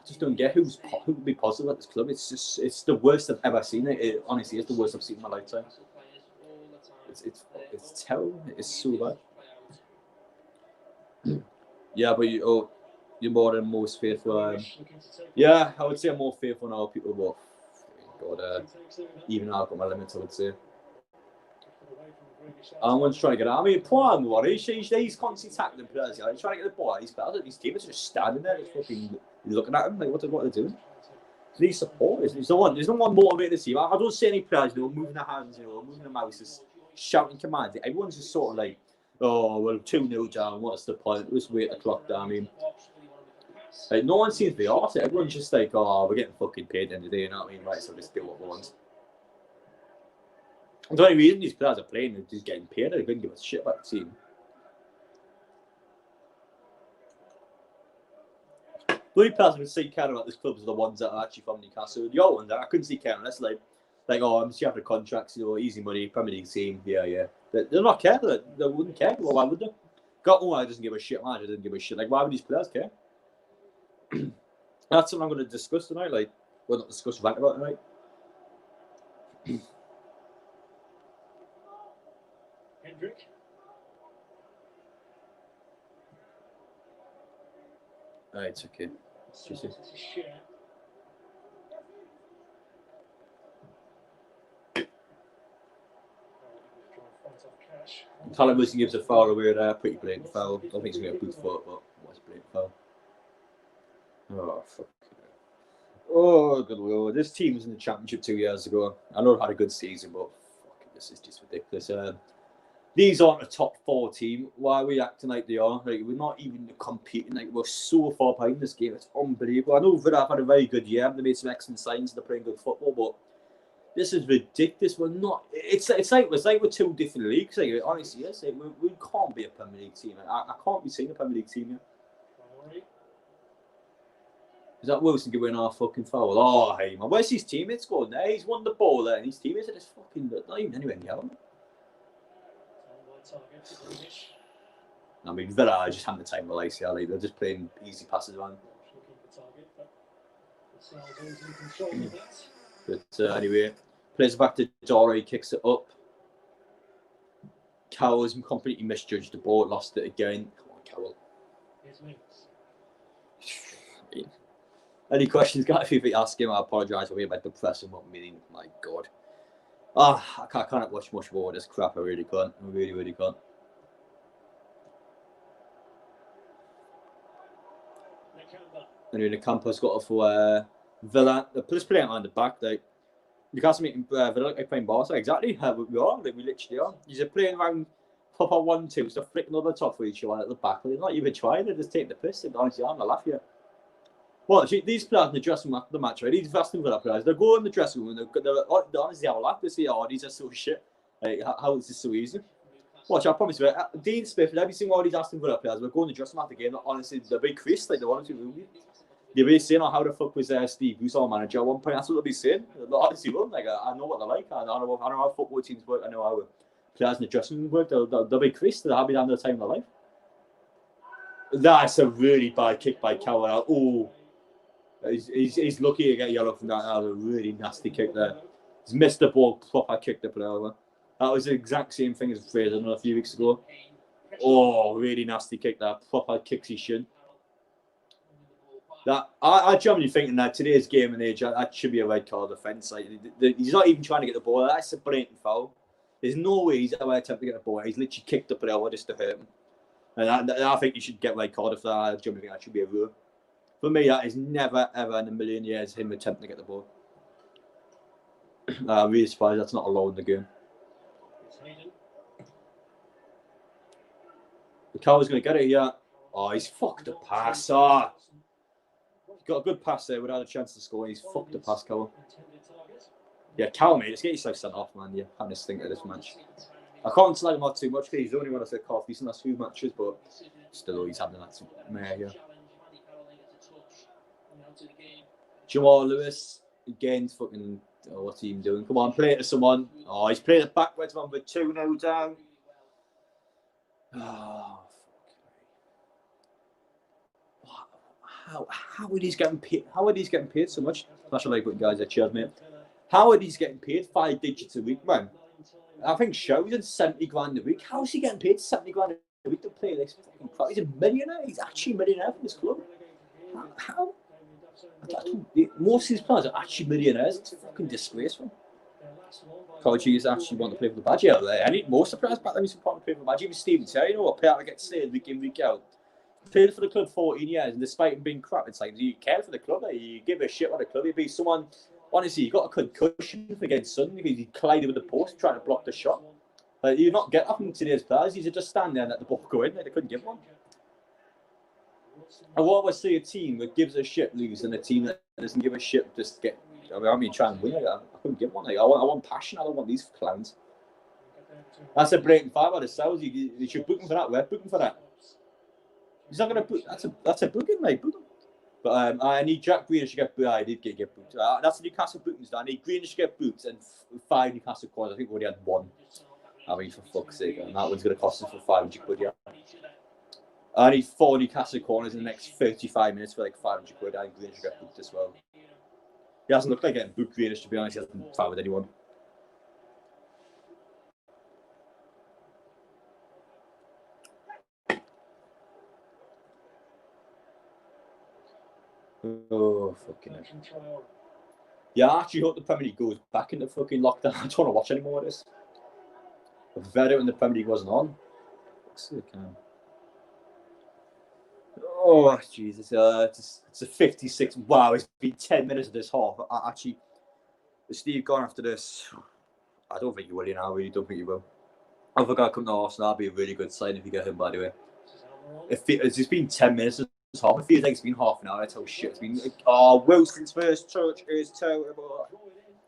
just don't get who would be positive at this club. It's the worst I've ever seen. It honestly is the worst I've seen in my lifetime. It's terrible. It's so bad. Yeah, but you're more than most faithful. Yeah, I would say I'm more faithful now. People, but God, even I've got my limits, I would say. I'm trying to get out. I mean, poor Worry, he's constantly tackling players. He's trying to get the ball. His teammates are just standing there, just fucking looking at him like, what are they doing? They need support. There's no one motivating the team. I don't see any players, you know, moving their hands, you know, moving their mouths, shouting commands. Everyone's just sort of like, oh, well, 2-0 down. What's the point? Let's wait the clock down. I mean, like, no one seems to be arsed. Everyone's just like, oh, we're getting fucking paid at the end of the day. You know what I mean? Right, so let's do what we want. The only reason these players are playing is just getting paid. They couldn't give a shit about the team. The only players I can see caring about this club are the ones that are actually from Newcastle. The other ones, I couldn't see caring. That's like, oh, I'm just after contracts, you know, easy money, Premier League team. Yeah. They're not care. They wouldn't care. Well, why would they? Gatton doesn't give a shit. Manager doesn't give a shit. Like, why would these players care? That's something I'm going to discuss tonight. Like, we'll not discuss rant about tonight. Hendrick. It's okay. Callum Wilson gives a foul away there, pretty blatant foul. I don't think he's going to get a boot for it, but what's a blatant foul? Oh, fuck. Oh, good lord. This team was in the Championship 2 years ago. I know it had a good season, but fuck, this is just ridiculous. These aren't a top 4 team. Why are we acting like they are? Like, we're not even competing. Like, we're so far behind this game. It's unbelievable. I know Villa have had a very good year. They made some excellent signs. They're playing good football, but this is ridiculous. We're not. It's like we're 2 different leagues. Like, honestly, yes, like, we can't be a Premier League team. I can't be seeing a Premier League team here. Is that Wilson giving our fucking foul? Oh, hey man, where's his teammates going there? He's won the ball there, and his teammates are just fucking not even anywhere near him. I mean, Villa are just having the time of life here. Like, they're just playing easy passes around. But anyway, plays back to Dora. He kicks it up. Cowell's completely misjudged the ball, lost it again. Come on, Cowell. Any questions, guys? If you ask him, I apologise for being about depressing what meaning. My God. I can't watch much more of this crap. I really can't. I really, really can't. Anyway, the Campos got off for Villa. The police playing on the back. Like, Newcastle meeting Villa like playing Barca. Exactly how we are. Like, we literally are. You're playing around proper 1-2, so flicking over the top for each other at the back. They're not even trying. They're just taking the piss. Honestly, I'm gonna laugh here. Well, these players in the dressing room after the match, right? These Aston Villa players, they go in the dressing room and they're honestly have a laugh. They say, "Oh, these are so shit. Like, how is this so easy?" Watch, I promise you, Dean Smith and every single one of these Aston Villa players will go in the dressing room after the game. Honestly, they're big Chris, like they want to be. They'll be saying, "Oh, how the fuck was Steve Bruce our manager at one point?" That's what they'll be saying. Honestly, will like I know what they're like. I know how football teams work. I know how players in the dressing room work. They'll be Chris. They'll have the time of their life. That's a really bad kick by Cowell. Oh. He's lucky to get yellow from that. That was a really nasty kick there. He's missed the ball, proper kicked the player over. That was the exact same thing as Fraser a few weeks ago. Oh, really nasty kick there. Proper kicks he should. That I genuinely think in that today's game and age, that should be a red card offence. Like, he's not even trying to get the ball. That's a blatant foul. There's no way he's ever attempted to get the ball. He's literally kicked the player over just to hurt him. And I think you should get red card for that. I genuinely think that should be a rule. For me, that is never, ever in a million years him attempting to get the ball. I'm really surprised that's not allowed in the game. The Cowell's going to get it here. Oh, he's fucked the pass. Oh. He's got a good pass there without a chance to score. He's fucked the pass, Cowell. Yeah, Cowell, mate, just get yourself sent off, man. You're having to stink at this match. I can't slag him out too much because he's the only one that's got off. He's in the last few matches, but still, he's having that mare here. Jamal Lewis again, fucking. Oh, what's he even doing? Come on, play it to someone. Oh, he's playing it backwards, man, with 2-0 down. Oh, fuck. How are these getting paid? How are these getting paid so much? Smash a like button, guys. I cheers, mate. How are these getting paid 5 digits a week, man? I think Show's in 70 grand a week. How is he getting paid 70 grand a week to play this fucking crap? He's a millionaire. He's actually a millionaire from this club. How? Most of these players are actually millionaires. It's a fucking disgraceful. Coaches actually want to play for the badge out there. I need most of the players back there who want to play for the badge. Even Steven Terry, you know what? Player gets saved week in, week out. Played for the club 14 years, and despite him being crap, it's like, do you care for the club? Like, you give a shit what the club. You'd be someone, honestly, you got a concussion against Sunday because he collided with the post trying to block the shot. Like, you not get up in today's players. He's just stand there and let the ball go in. Like, they couldn't give one. I want to see a team that gives a shit lose and a team that doesn't give a shit just get. I mean, try and win. Like, I couldn't give one. Like, I want passion. I don't want these clowns. That's a blatant five out of sales. You should book him for that. We're booking for that. He's not going to book. That's a booking, mate. Book him. But I need Jack Greenish to get booked. I did get booked. That's the Newcastle bookings. I need Greenish to get booked and 5 Newcastle calls. I think we already had 1. I mean, for fuck's sake. And that one's going to cost us for 500 quid, yeah. I need 4 Newcastle corners in the next 35 minutes for like 500 quid. I think Greenish will get booked as well. He hasn't looked like getting booked, Greenish, to be honest. He hasn't fouled anyone. Oh, fucking hell. Yeah, I actually hope the Premier League goes back into fucking lockdown. I don't want to watch any more of this. I preferred it when the Premier League wasn't on. Oh, Jesus. It's a 56. Wow, it's been 10 minutes of this half. Actually, is Steve gone after this? I don't think he will, you know. I really don't think he will. I forgot to come to Arsenal. That'd be a really good sign if you get him, by the way. It's been 10 minutes of this half. It feels like it's been half an hour. That's how shit it's been. Oh, Wilson's first touch is terrible.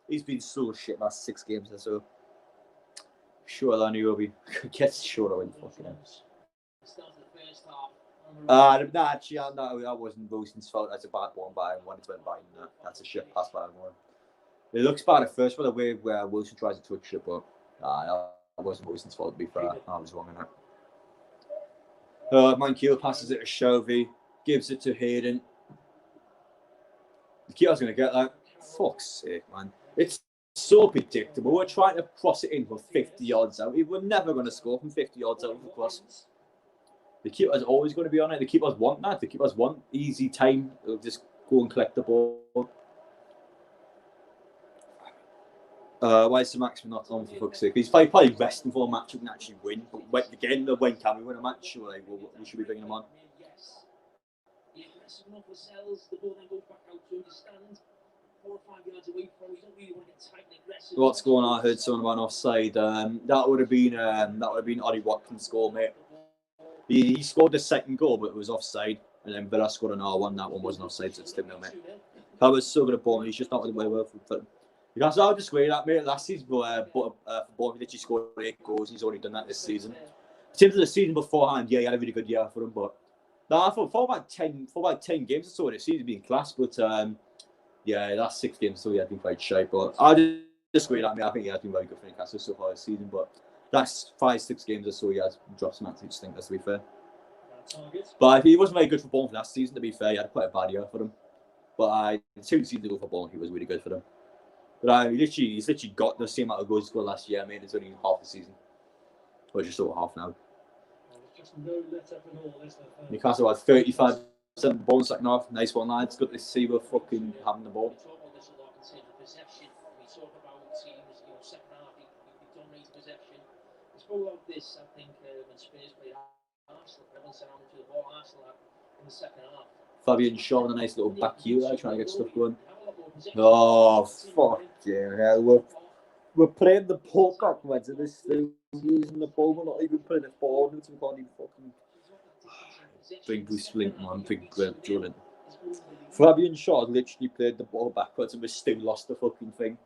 He's been so shit last 6 games or so. Sure, I knew he'll be. Gets short of fucking else. Actually, that wasn't Wilson's fault. That's a bad one by him. Wanted to win by him. That's a shit pass by him. It looks bad at first for the way where Wilson tries to touch it, but that wasn't Wilson's fault, to be fair. I was wrong in that. Mankiel passes it to Shelby, gives it to Hayden. The keeper's going to get that. Fuck's sake, man. It's so predictable. We're trying to cross it in from 50 yards out. We're never going to score from 50 yards out of the cross. The keeper's always going to be on it. The keepers want that. The keepers want easy time. They'll just go and collect the ball. Why is the Maximin not on, for fuck's sake? He's probably resting for a match we can actually win. But when can we win a match? Like, we should be bringing him on. What's going on? I heard someone about offside. That would have been Ollie Watkins' goal, mate. He scored the second goal, but it was offside. And then Villa scored an R1. That one wasn't offside, so it's still no, mate. That was so good at Bournemouth. He's just not the way well for. Because I'll just agree that, mate. Last season, for Bournemouth, he scored 8 goals. He's already done that this season. In terms of the season beforehand, yeah, he had a really good year for him. But no, I thought for about 10 games or so this season, being class. But yeah, last 6 games, so he had been quite shy. But I'll just agree that, mate. I think he has been very good for Newcastle so far this season. But last 5-6 games or so, he has dropped some absolute stinkers, to be fair. But he wasn't very good for Bournemouth last season, to be fair. He had quite a bad year for them. But 2 seasons ago for Bournemouth, he was really good for them. But he's literally got the same amount of goals he scored last year. I mean, it's only half the season. Or just over half now. Newcastle had 35% of the ball in the second half. Nice one, lads. Good to see we're fucking having the ball. This, I think, when Spurs played Arsenal, everyone said how much of the ball Arsenal had in the second half. Fabian Shaw with a nice little back heel there, trying to get stuff going. Oh, fuck yeah. We're playing the poker wedge of this thing. Using the ball, we're not even putting it forward. We can't even fucking. Big Bruce Flint, man. Big Jordan. Fabian Shaw literally played the ball backwards and we still lost the fucking thing.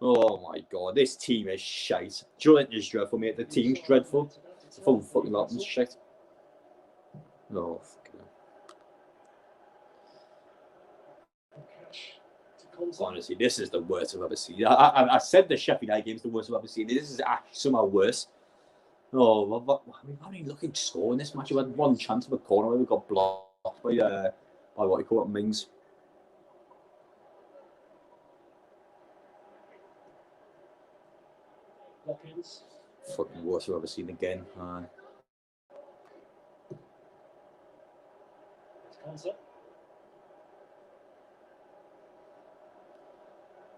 Oh my god, this team is shite. Jordan is dreadful, mate. The team's dreadful. It's a full fucking lot of shit. Oh, fucking hell. Honestly, this is the worst I've ever seen. I said the Sheffield United game is the worst I've ever seen. This is actually somehow worse. Oh, I mean, how many looking to score in this match? We had one chance of a corner where we got blocked by what you call it, Mings. Fucking worst I've ever seen again.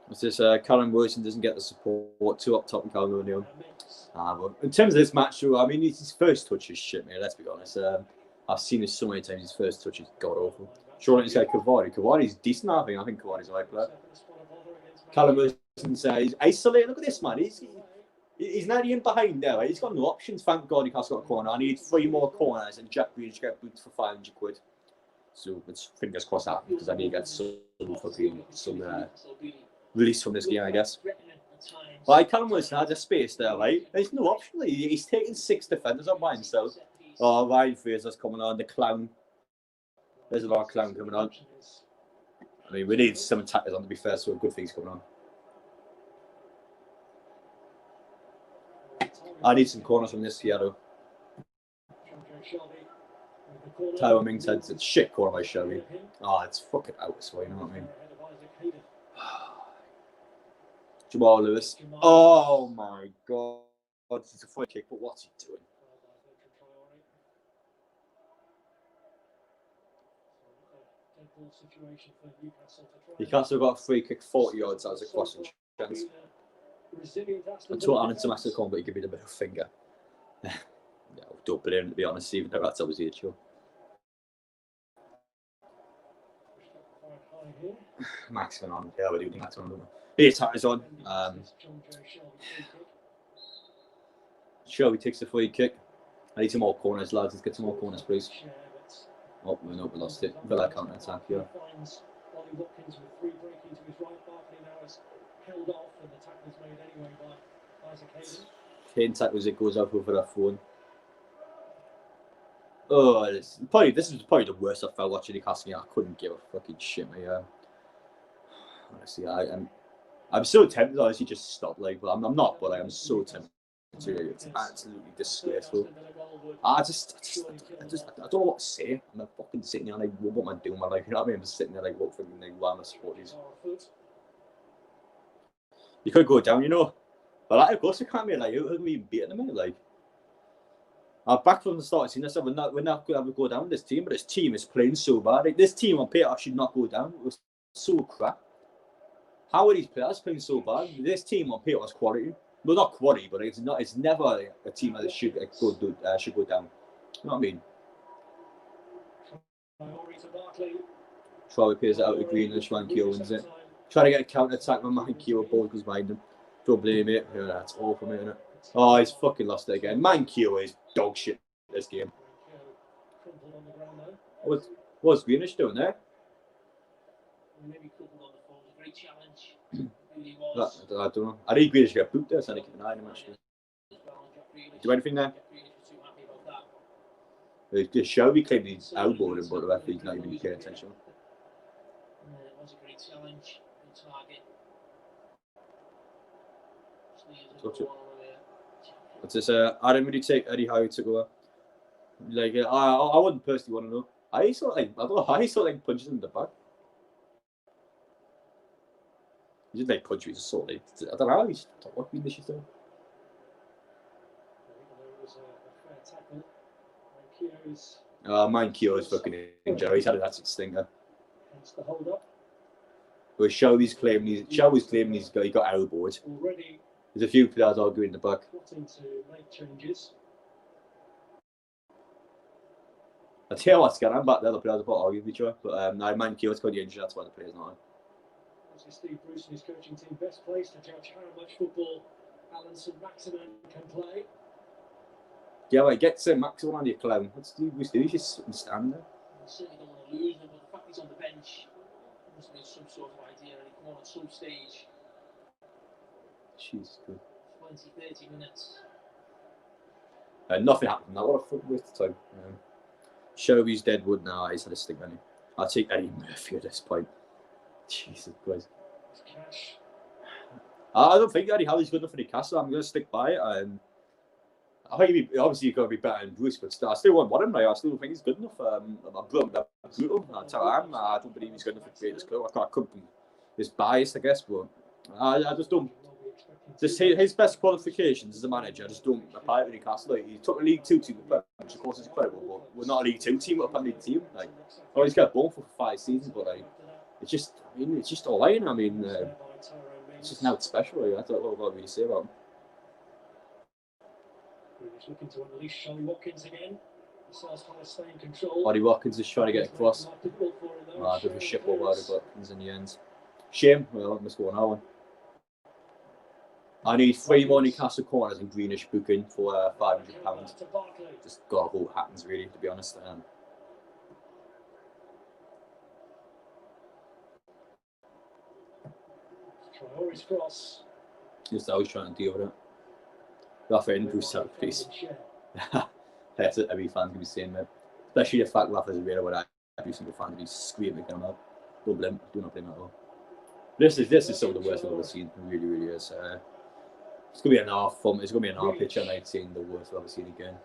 It's just Callum Wilson doesn't get the support. 2 up top and Callum O'Neill. But in terms of this match, I mean, his first touch is shit, mate. Let's be honest. I've seen this so many times. His first touch is god awful. Surely it's like Cavardi. Cavardi's decent, I think. I think Cavardi's a right player. Callum Wilson says, isolated. Look at this, man. He's not even behind there. Right? He's got no options. Thank God he has got a corner. I need 3 more corners and Jack Grealish get boots for 500 quid. So it's fingers crossed that because I need to get some release from this game, I guess. Like Callum Wilson has a space there, right? There's no option. He's taking 6 defenders on by himself. Oh, Ryan Fraser's coming on. The clown. There's a lot of clown coming on. I mean, we need some attackers on, to be fair, so good things coming on. I need some corners from this here, though. Tyler Mings said it's a shit corner by Shelby. Oh, it's fucking out this way, you know what I mean? Jamal Lewis. Oh my god. It's a free kick, but what's he doing? Newcastle got a free kick 40 yards as a crossing chance. I told Aaron to master the corner, but he gave me the middle finger. Yeah, don't blame him, to be honest, even though that's obviously a show. Maximin on. Yeah, we're doing Maximin, don't we? Here's Tyler's on. Shelby takes the free kick. I need some more corners, lads. Let's get some more corners, please. Oh, no, we lost it. Villa counter attack here. Kane tackles it, goes up over that phone. Oh, this is probably the worst I felt watching Newcastle. I couldn't give a fucking shit, mate. Honestly, I'm so tempted to honestly just stop. Like, well, I'm not, but I'm so tempted to. It's absolutely disgraceful. I don't know what to say. I'm fucking sitting there like, what am I doing? Like, you know what I mean? I'm just sitting there like, what fucking like, why am I supporting these? You could go down, you know. But like, of course, I can't be like, who are we beating them? Like, Back from the start, I said we're not going to have to go down with this team, but this team is playing so bad. Like, this team on paper should not go down. It was so crap. How are these players playing so bad? This team on paper is quality. Well, not quality, but it's not. It's never a team that should go down. You know what I mean? Troy plays it out to Greenish, Mankio wins it. Trying to get a counter attack when Mankio ball goes behind him. Don't blame it. Yeah, that's awful, mate, isn't it? Oh, he's fucking lost it again. Mankio is dog shit this game. What's Greenish doing there? I don't know. I need Greenish to get booked there, so I need to keep an eye on him actually. Do anything there? The Shelby claimed he's elbowed him, but the referee's not even paying attention. It was a great challenge. Good target. What's this? I didn't really take Eddie Howe to go. Like, I wouldn't personally want to know. I saw like punches him in the back. He didn't like punch, he just sort of like, I don't know, he's not working this shit though. Mankio is fucking injured. He's had an acid stinger. Well, Shelby's claiming he got elbowed. There's a few players arguing in the back. I tell you what's going on back there, the players are about arguing with each other. But Mankio's got the injury, that's why the player's not on. Steve Bruce and his coaching team best placed to judge how much football Alan St Maximin can play. Yeah, well, get St Maximin on your clown. What's Steve Bruce do? He's just stand there. I certainly don't want to lose him, but the fact he's on the bench must be some sort of idea, and he come on at some stage. Jeez, good. 20-30 minutes. Nothing happened. That what a fucking waste of time. Shelby's Deadwood now. He's had a stick on him. I'll take Eddie Murphy at this point. Jesus Christ. I don't think Eddie Howe's good enough for Newcastle. I'm going to stick by it. I think obviously you've got to be better than Bruce, but I still want him. I still don't think he's good enough. I'm brutal. That's how I am. I don't believe he's good enough for the greatest club. I could be his bias, I guess, but I just don't. Just his best qualifications as a manager, I just don't apply to Newcastle. Like, he took a League 2 team, which of course is incredible, but we're not a League 2 team, we're a League team. Like, he's got a ball for 5 seasons, but like, it's just all right. I mean, it's just now it's special. Like, that's what I really say about him. He's looking to unleash Ollie Watkins again. Stay in control. Ollie Watkins is trying to get across. A bit of a shit ball out of Watkins in the end. Shame. Well, I must go on that one. I need 3 more Newcastle corners and Greenish booking for £500. Just gotta hope it happens, really, to be honest. Just always trying to deal with it. Rafa Bruce out, please. That's it, every fan's gonna be saying that. Especially the fact Rafa's a real one. Every single fan will be screaming him out. Do not blame at all. This is some of the worst I've ever seen. It really, really is. It's gonna be an hour fun. It's gonna be an hour pitch, and I've seen the worst I've ever seen again.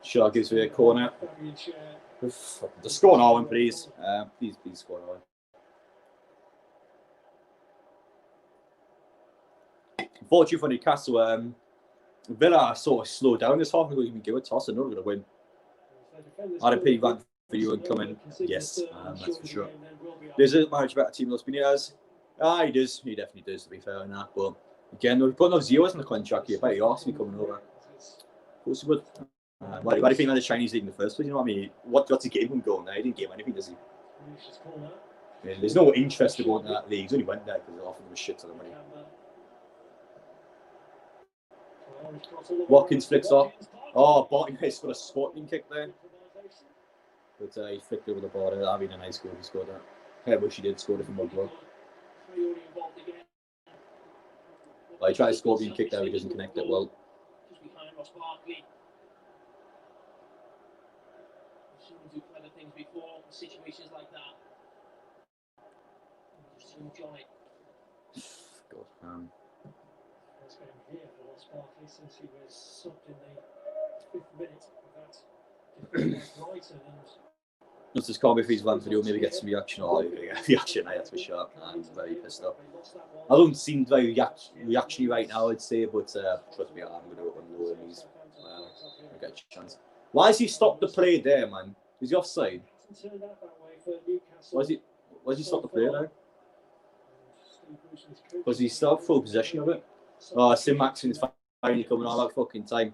Shaw gives me a corner. Just score an Owen, please. Please score an Owen. Unfortunately for Newcastle, Villa sort of slowed down this half. They're going to give a toss and they're going to win. I had a pity van for you and coming. Yes, that's for sure. There's a much better team than Los Pineas. He does. He definitely does, to be fair on that. But again, we're putting those zeros in the contract here. But he asked me coming over. What's good? Why do you think on the Chinese league in the first place? You know what I mean? What's he getting from going there? He didn't give anything, does he? I mean, there's no interest to go into that league. He's only went there because they offered him a shit ton of money. Watkins flicks off. Oh, Botting's got a spotting kick there. But he flicked over the border. That'd been a nice goal if he scored that. I wish he did score it from Mugwell. He tried to score being kicked there, he doesn't connect it well. Do clever things before situations like that. Just to enjoy it. God, First game here for Ross Barkley since he was subbed in the 5th minute of that defeat against Brighton, and Let's just call me for his one video, maybe get some reaction or reaction, that's for sure. I'm very pissed off. I don't seem very reactionary right now, I'd say, but trust me, I'm going to unload him. I'll get a chance. Why has he stopped the play there, man? Is he offside? Why has he stopped the play there? Was he still full possession of it? Oh, Sim Maxim's finally coming all that fucking time.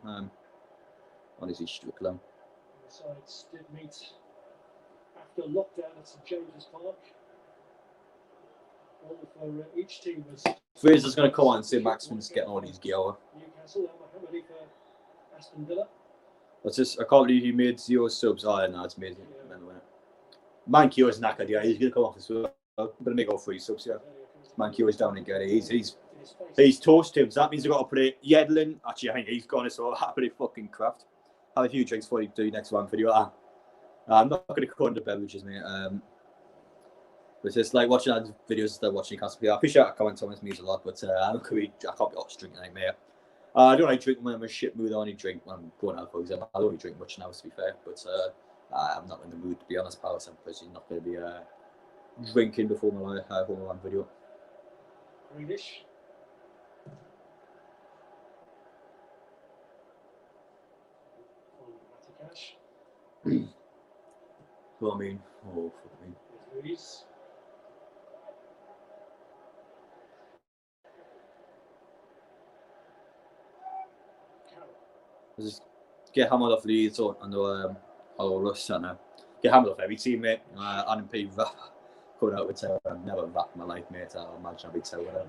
Honestly, Strickland. The sides did meet after lockdown at St James's Park. All for each team was Fraser's going to come on and Sim Maxim's getting all his gear. Newcastle, El Mohammadi for Aston Villa. I can't believe he made 0 subs. Oh, no, it's amazing. Mankio's knackered, yeah. He's going to come off as well. I'm going to make all 3 subs, yeah. Mankio's down again. He's toast him. So that means I've got to play Yedlin. Actually, I think he's gone as well. Happily fucking craft. Have a few drinks before you do your next one video. I'm not going to go into beverages, mate. It's just like watching other videos instead of watching Newcastle play. I appreciate that comment, Thomas, means a lot, but I can't be off drinking tonight, mate. I don't like drinking when I'm in a shit mood. I only drink when I'm going out, for example. I don't really drink much now, to be fair, but I'm not in the mood, to be honest, pal. I'm personally not going to be drinking before my one video. Greenish. Well, I mean, oh, fuck me. Ruiz. Just get hammered off Leeds and Russ and get hammered off every team, mate. Adam P. Coming out with Taylor. I've never rapped in my life, mate. I imagine I'd be Taylor.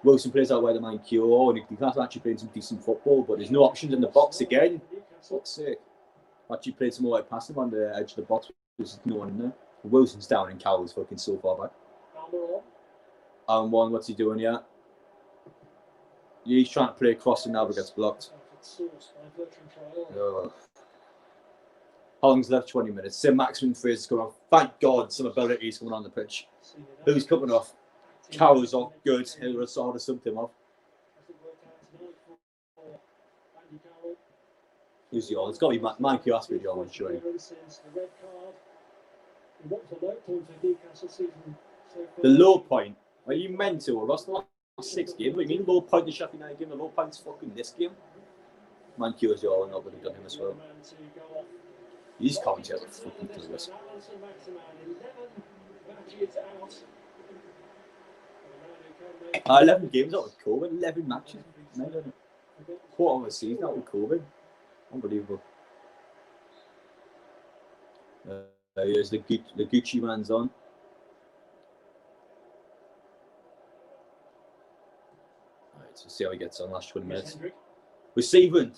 Wilson plays out wide of mine, QO, and he can't actually play some decent football, but there's no options in the box again. Fuck's sake. Actually played some more like passing on the edge of the box. There's no one in there. Wilson's down and Cowell's fucking so far back. One, what's he doing here? He's trying to play crossing now, but gets blocked. How long's left? 20 minutes. Sim Maximum Fraser's coming off. Thank God some abilities coming on the pitch. Who's coming off? Cowell's off. Good. He'll sort of something off. Who's the all? It's got to be Mike Aston, the all, surely. The low point. Are you meant to? I lost the last 6 games. What do you mean low point in the Sheffield United game? The low point's fucking this game. Man Q is the all, and I would have done him as well. He's commentator fucking clueless. 11 games out with COVID, 11 matches. Quarter of a season out with COVID. Unbelievable. Here's the Gucci man's on. Alright, so see how he gets on last 20 minutes. We're saving.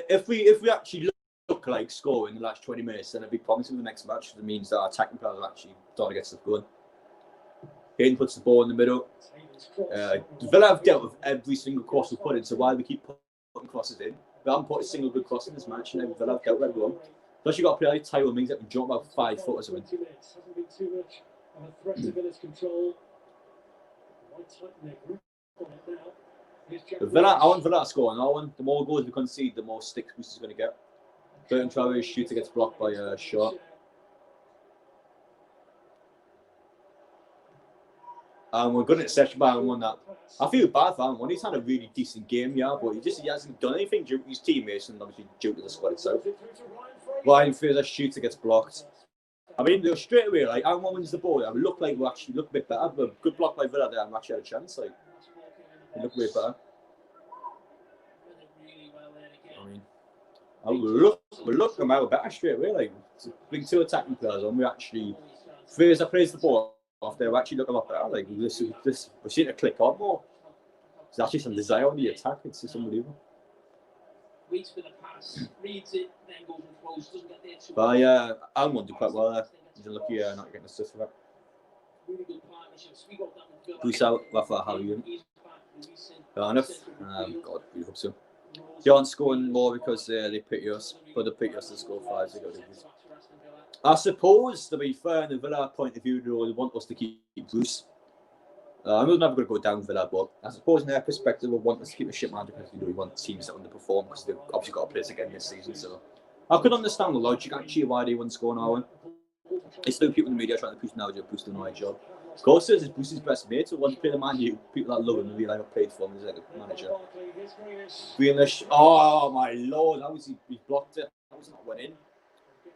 If we actually look like score in the last 20 minutes, then it'll be promising for the next match. That means that our attacking players will actually start to get stuff going. Hayden puts the ball in the middle. Villa have dealt with every single cross we put in, so why do we keep putting crosses in? We haven't put a single good cross in this match, and Villa have dealt with everyone. Plus, you've got to play like Tyrone Mings that can jump about 5 foot or something. Hasn't been too much of a threat to Villa's control. I want Villa to score, and the more goals we concede, the more sticks Boost is going to get. Burton Traore's shooter gets blocked by a shot. And we're good at session by one that. I feel bad for him. He's had a really decent game, yeah, but he hasn't done anything due to his teammates and obviously due to the squad itself. Ryan Fraser's shooter gets blocked. I mean, straight away, like, Aaron wins the ball. We look like we actually look a bit better, but good block by Villa there, and we actually had a chance. Like, we look way better. I mean, we look a mile better straight away. Like, bring 2 attacking players on. We actually, Fraser plays the ball off there. We actually look a lot better. Like, we seem to click on more. There's actually some desire on the attack. It's just unbelievable. Waits for the pass, reads it, then goes and throws, doesn't get there too But Alan won do quite well there. He's lucky not getting assist for that. Really good partnerships. We got that with Villa. Bruce out, Rafa, Harry. Fair enough. God, we hope so. They aren't scoring more because they pity us, but they pity us to score 5. So I suppose, to be fair, in the Villa point of view, they want us to keep Bruce. I'm never going to go down Villa, but I suppose in their perspective, we want us to keep a shit manager because we want teams that underperform because they've obviously got to play us again this season. So I could understand the logic actually why they wouldn't score now. It's still people in the media trying to push Nigel, Bruce doing the right job. Of course, it's Bruce's best mate, so once you play the Man U, people that love him and realise I've played for him as like a manager. Grealish, oh my lord, how was he blocked it? That was not winning.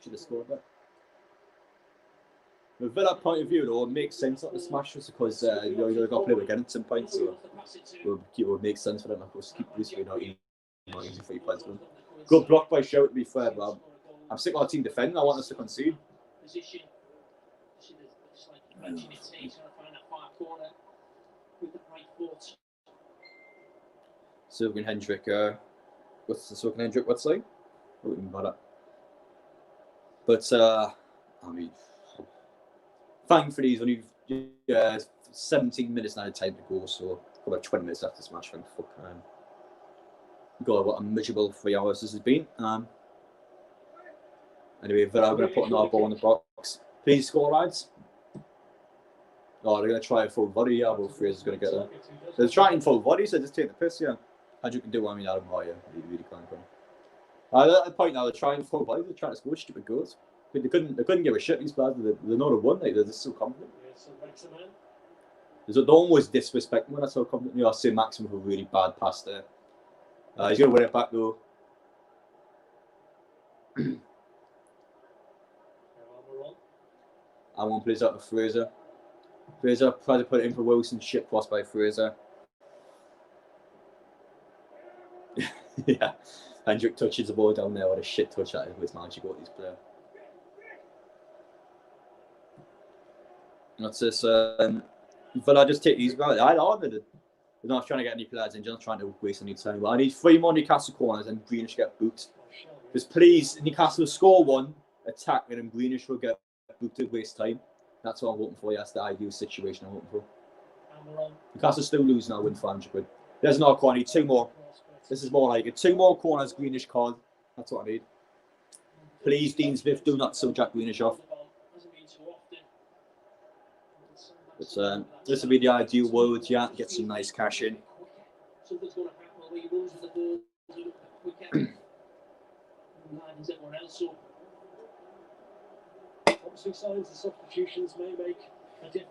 Should have scored that. From a Villa point of view, though, it makes sense not to smash us because you're going to play again at some point, so it would make sense for them. Of course, keep Bruce not easy for you players. Good block by Show, to be fair, but I'm sick of our team defending. I want us to concede. Silvan Hendrick, what's the Silvan Hendrick website? I wouldn't bother. But I mean, thankfully he's only 17 minutes now time to go, so about 20 minutes after this match. Thank fuck. God, what a miserable 3 hours this has been. Anyway, Villa are going to put another ball in the box. Please score, lads. Oh, they're going to try a full body. Yeah, but Fraser's going to get there. They're trying full body, so just take the piss, yeah. And you can do what I mean out of my you really can't come. At the point now, they're trying full body. They're trying to score stupid goals. They couldn't give a shit. These players, they're not a one. They're just so confident. They're almost disrespecting when they're so confident. You know, I see Maxim with a really bad pass there. He's going to win it back though. And one plays out for Fraser. Fraser tried to put it in for Wilson. Shit crossed by Fraser. Yeah. Hendrick touches the ball down there. What a shit touch that is with Manchester got this player. That's this. But I just take these guys. I love it. They're not trying to get any players in, just trying to waste any time. But I need 3 more Newcastle corners and Greenish get booked. Because please, Newcastle will score one, attack it, and Greenish will get booked to waste time. That's what I'm hoping for. That's the ideal situation I'm hoping for. Newcastle still lose now, win 500 quid. There's no corner. I need 2 more. This is more like it. 2 more corners, Greenish card. That's what I need. Please, Dean Smith, do not sell Jack Greenish off. But this will be the ideal world, yeah. Get some nice cash in.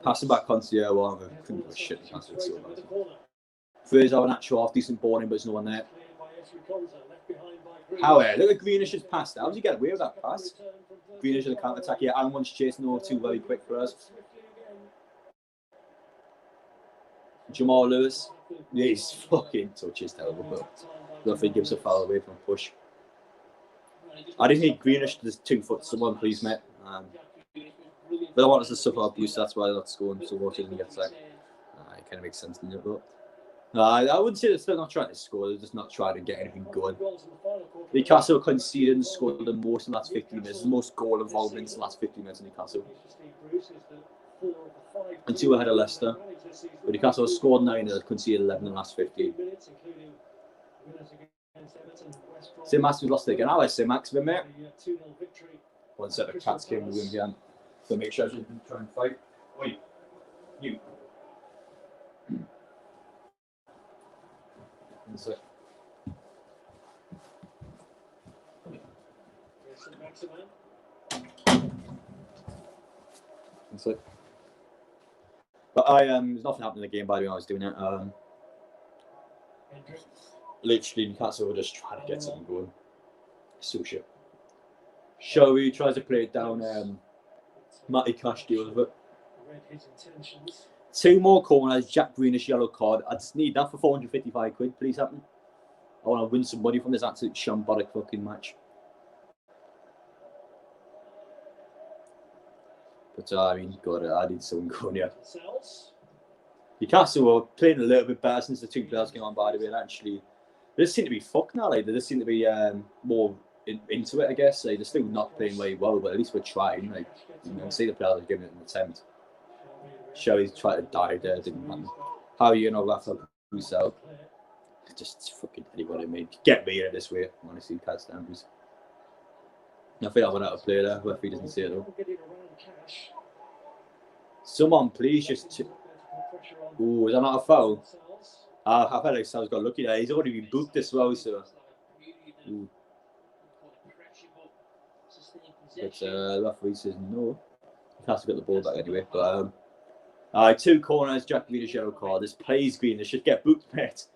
Passing back on to well, I couldn't give a shit. Fraser have an actual half decent boarding, but there's no one there. How look at Greenish's pass. How does he get away with that pass? Greenish in the counter attack here, and one's chasing over 2 very quick for us. Jamal Lewis, his fucking touch is terrible, but I think he gives a foul away from a push. I didn't need Greenish to 2 foot someone, please, mate. But I want us to suffer abuse, that's why they're not scoring, so what didn't get sacked. It kind of makes sense, doesn't it? But I wouldn't say they're not trying to score, they're just not trying to get anything going. Newcastle conceded and scored the most in the last 15 minutes, the most goal involvements in the last 15 minutes in Newcastle. And 2 ahead of Leicester. But Newcastle scored 9 and conceded 11 in the last 15. St. Max, we've lost it again. I like St. Max, mate. One set of cats came in the room again. So make sure I didn't try and fight. Oi, you. That's it. That's it. But there's nothing happened in the game by the way I was doing it. Literally, Newcastle were just trying to get something going. So shit. Showy tries to play it down. Matty Cash deals with it. 2 more corners, Jack Greenish yellow card. I just need that for 455 quid, please happen. I want to win some money from this absolute shambolic fucking match. But I mean, God, I need someone going here. Newcastle were playing a little bit better since the 2 players came on, by the way. And actually, they just seem to be fucked now. Like, they just seem to be more into it, I guess. Like, they're still not playing very well, but at least we're trying. Like, you can see the players are giving it an attempt. Shelly's tried to dive there, didn't happen. How are you going to wrap up Bruce out? Just fucking anybody, mate. Get me in this way. I want to see Pat Stambles. I think I went out of play there, if he doesn't see it though. Someone, please just. Ooh, is that not a foul? I felt like Sal's got lucky there. He's already been booked as well, so. Ooh. But the referee says no. Newcastle got the ball back anyway. But 2 corners, Jack Greenish yellow card. This plays Greenish should get booked, mate.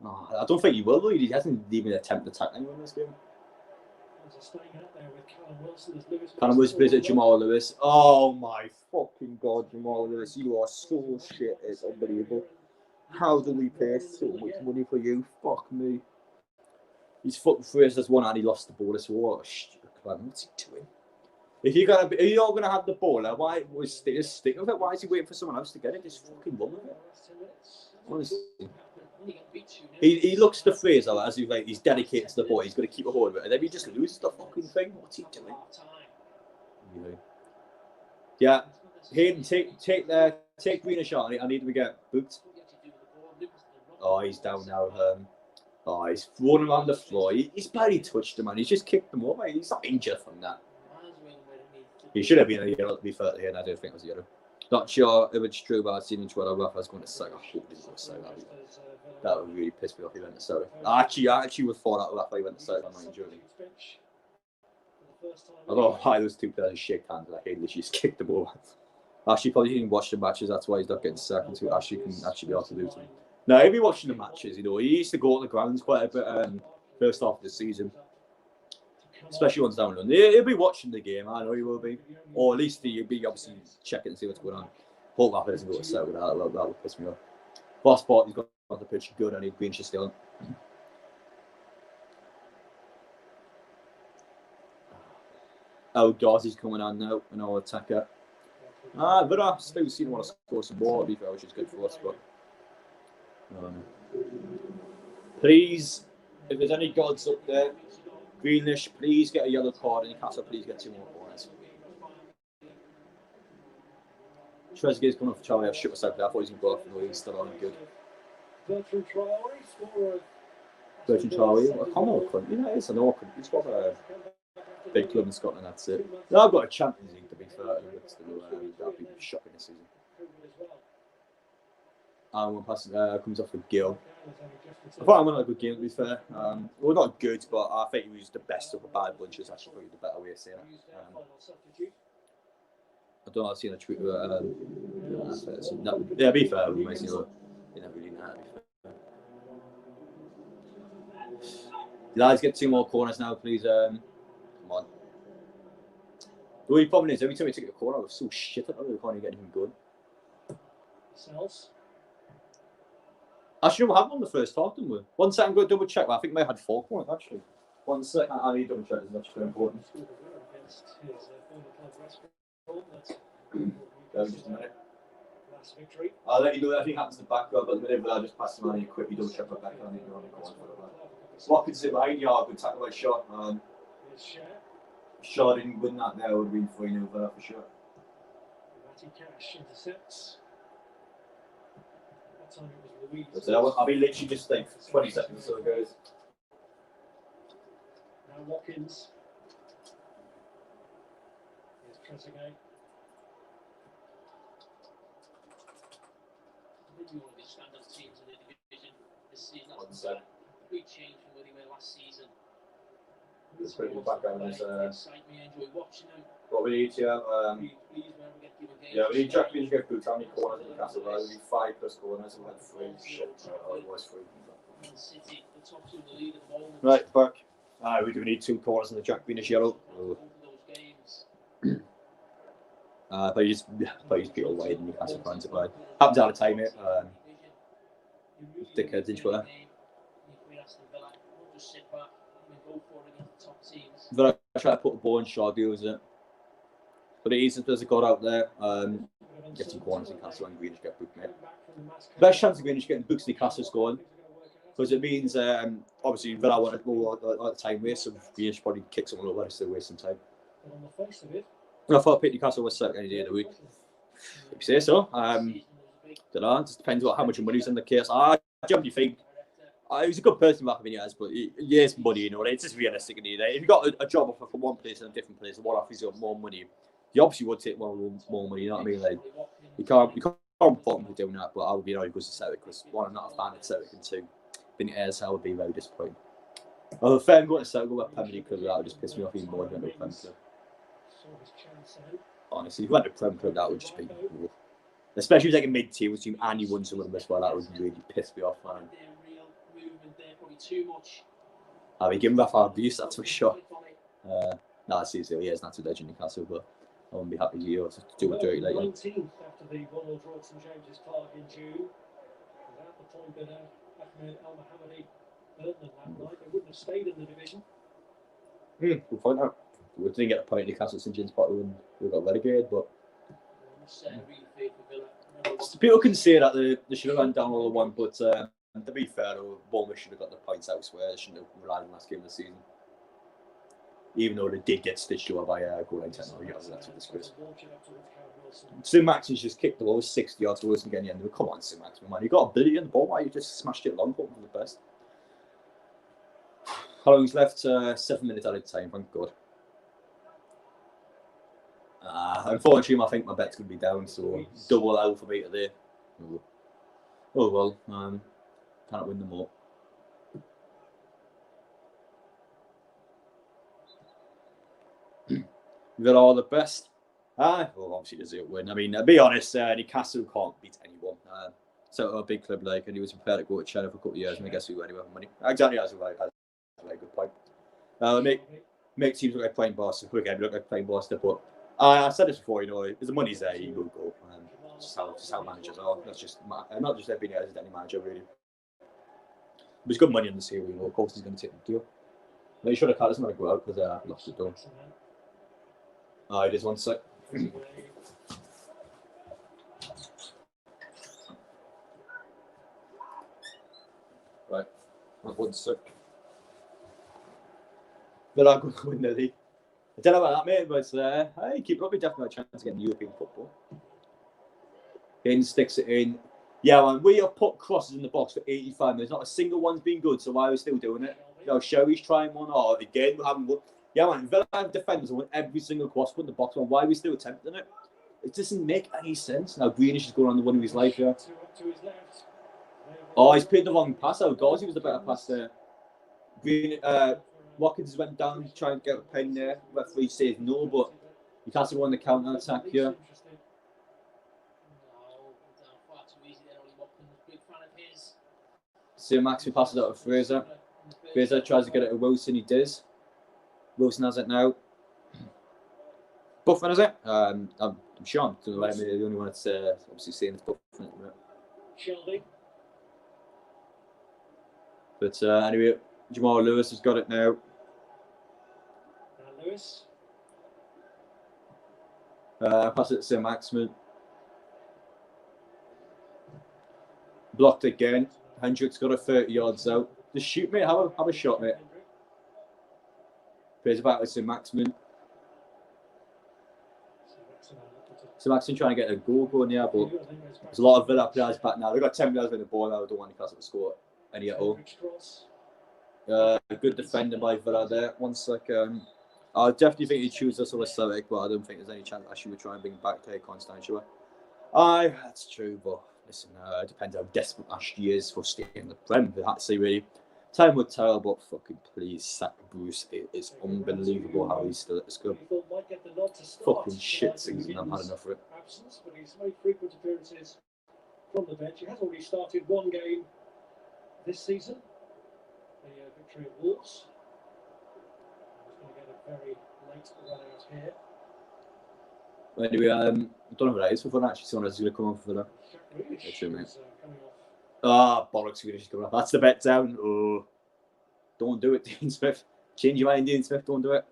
Oh, I don't think he will, though. He hasn't even attempted to attack anyone in this game. Callum Wilson plays at Jamal Lewis. Oh my fucking god, Jamal Lewis, you are so shit. It's unbelievable. How do we pay so much money for you? Fuck me. He's fucking first as one and he lost the ball as well. What a stupid plan. What's he doing? If you're all gonna have the ball, why was stick with it? Why is he waiting for someone else to get it? Just fucking run with it. Honestly. He looks the phrase as if he's dedicated to the ball. He's going to keep a hold of it, and then he just loses the fucking thing. What's he doing? Yeah, Hayden, take Greenish on. I need to get booked. Oh, he's down now. He's thrown him on the floor. He's barely touched him, man. He's just kicked him over. He's not injured from that. He should have been a yellow, to be fair to him. I don't think it was a yellow. Not sure if it's true, but I've seen Twitter. I was going to say, I hope this was so that would really piss me off if he went to Saudi. I actually would fall out of that if he went to Saudi. I'm not enjoying it. Although those 2 players shake hands, like he literally just kicked the ball. Ashley probably didn't watch the matches. That's why he's not getting sacked until Ashley can actually be able to do something. No, he'll be watching the matches. You know, he used to go to the grounds quite a bit. First half of the season, especially ones down London. He'll be watching the game. I know he will be, or at least he'll be obviously checking to see what's going on. Hope that doesn't go to Saudi. That will piss me off. Last part, he's got on the pitch good and he's been just still. Oh, Darcy's coming on now, an old attacker. But I still seem to want to score some more, to be fair, which is good for us. But please, if there's any gods up there, Greenish, please get a yellow card, and Newcastle, please get 2 more corners. Trezeguet's coming off Charlie. I've shut myself there. I thought he was going to go off, and he's still on good. Bertrand Traore, I can't know what club. You know, it's an awkward. He's got a big club in Scotland. That's it. No, I've got a Champions League to be fair. That'll be shocking this season. One pass comes off with Gill. I thought I went on a good game to be fair. Well, not good, but I think he was the best of a bad bunch. It's actually probably the better way of saying it. I don't know. I've seen a tweet about yeah, be fair. We might see you never really know. The lads get 2 more corners now, please. Come on. The only problem is every time we take a corner, we're so shit at it. We can't even get anything good. Actually, we had one the first half, didn't we? 1 second, go double check. I think we had 4 corners actually. 1 second, I need to double check. It's much very important. Just a minute. I'll let you know if anything happens to the back row, but whenever I just pass him on, you quickly double check my back. I need to run the corner for that. Watkins in behind you, good tackle by Shaw. Shaw didn't win that there, would have been 3-0 for sure. So I'll be literally just like 20 seconds or so, guys. Now Watkins. Here's Trezeguet. Maybe one of the standout teams in the division this season. That's a big change from where they were last season. This pretty good background is enjoy watching them. What we need to have. Yeah, we need Jack Greenish to get boots. How many corners in Newcastle? We need 5 plus corners. We had 3. Shit, it was 3. Right, back. We do need 2 corners in the Jack Greenish yellow. But you just people away in Newcastle fans to play. Happens all the time, mate. Dickheads in Twitter. But I try to put the ball in Shaw deals it. But it is if there's a god out there, get some corners in Newcastle and Greenish get booked, mate. Best chance of Greenish getting books in Newcastle scoring. Because it means, obviously, Villa want to go at the time waste, so Greenish probably kick someone over, so waste some time. I thought Pete Newcastle was second any day of the week. If you say so. Don't know, it just depends how much money's in the case. I generally think he was a good person back in years, but yes, money, you know, it's just realistic. If you got a job offer from one place and a different place, and one offers you more money, you obviously would take more money, you know what I mean? Like, you can't fault him for doing that, but I would be annoyed because of Celtic, because 1, I'm not a fan of Celtic, and 2, being airs, I would be very disappointed. Although if I'm going to Celtic with a Premier League club, that would just piss me off even more than a Premier League. honestly. If you went to Prem Club, that would just be... Ooh. Especially if it's like a mid-table team and you won some of them as well, that would really piss me off, man. I'll be giving back our abuse, that's for sure. No, seriously, yeah, it's not too legend Newcastle, but I wouldn't be happy to do a dirty later. 19th after the 1-0 draw at St James's Park in June. Without the point bidder, Ahmed Al Mohammadi earned them that night, they wouldn't have stayed in the division. We'll find out. We didn't get a point at Newcastle St James's Park when we got relegated, but people can say that they should have gone down all the one, but to be fair, Bournemouth should have got the points elsewhere. They shouldn't have relied on the last game of the season. Even though they did get stitched over by goal line technology, that's a disgrace. St Max's just kicked the ball 60 yards worse than getting the end. Come on, St Max, man. You got ability in the ball. Why you just smashed it long? Hoping for the best. How long's left? 7 minutes out of time. Thank God. Unfortunately, I think my bet's going to be down, so double L for me today. Oh well, can't win them all. We've got all the best. Well, obviously, does it win? I mean, to be honest, Newcastle can't beat anyone. So a big club like, and he was prepared to go to China for a couple of years, and I guess we went anywhere for money. Exactly, that's a very good point. Make teams look like playing Boston. Again, look like playing Boston, but I said this before, you know, if the money's there, you will go. Just how managers are. That's just not just being as any manager, really. But it's good money in the series, you know. Of course, he's going to take the deal. But you should have doesn't want to go out because I lost the door. It is 1 sec. Right, 1 sec. But I'm going to win the league. I don't know about that, mate, but hey, keep up. We definitely have a chance to get in European football. Kane sticks it in. Yeah, man, we have put crosses in the box for 85 minutes. Not a single one's been good, so why are we still doing it? You know, Sherry's trying one, or again, we haven't. Yeah, man, Villa have defenders who want every single cross put in the box. Man, why are we still attempting it? It doesn't make any sense. Now, Greenish is going on the one of his life here. Oh, he's played the wrong pass. Oh, Gauzy was the better pass there. Watkins went down trying to get a pen there. Referee says no, but you can't see one on the counter attack here. So Maxi passes out to Fraser. Fraser tries to get it to Wilson. He does. Wilson has it now. Buffon has it. I'm sure I'm the only one that's obviously saying it's Buffon. Shelby. But anyway, Jamal Lewis has got it now. Lewis. Pass it to Sir Maximin. Blocked again. Hendrick's got a 30 yards out. Just shoot, mate. Have a shot, mate. Plays back with Sir Maximin. Sir Maximin trying to get a goal going here, but there's a lot of Villa players back now. They've got 10 players with the ball now. I don't want Newcastle to score any at all. A good defender by Villa there. 1 second. I definitely think he chooses us over Celtic, but I don't think there's any chance Ashley would try and bring back to Constantia. Aye, that's true, but listen, it depends how desperate Ashley is for staying in the Prem. I had to say, really. Time would tell, but fucking please, sack Bruce. It is unbelievable how he's still at this club. Fucking shit season. I've had enough of it. Absence, but he's made frequent appearances from the bench. He has already started one game this season. The victory at Wolves. He's going to get a very late run out here. Anyway, I don't know what that is for fun. Actually, someone else is going to come on for that. That's true, mate. Bollocks, Greenish is coming off. That's the bet down. Oh, don't do it, Dean Smith. Change your mind, Dean Smith. Don't do it.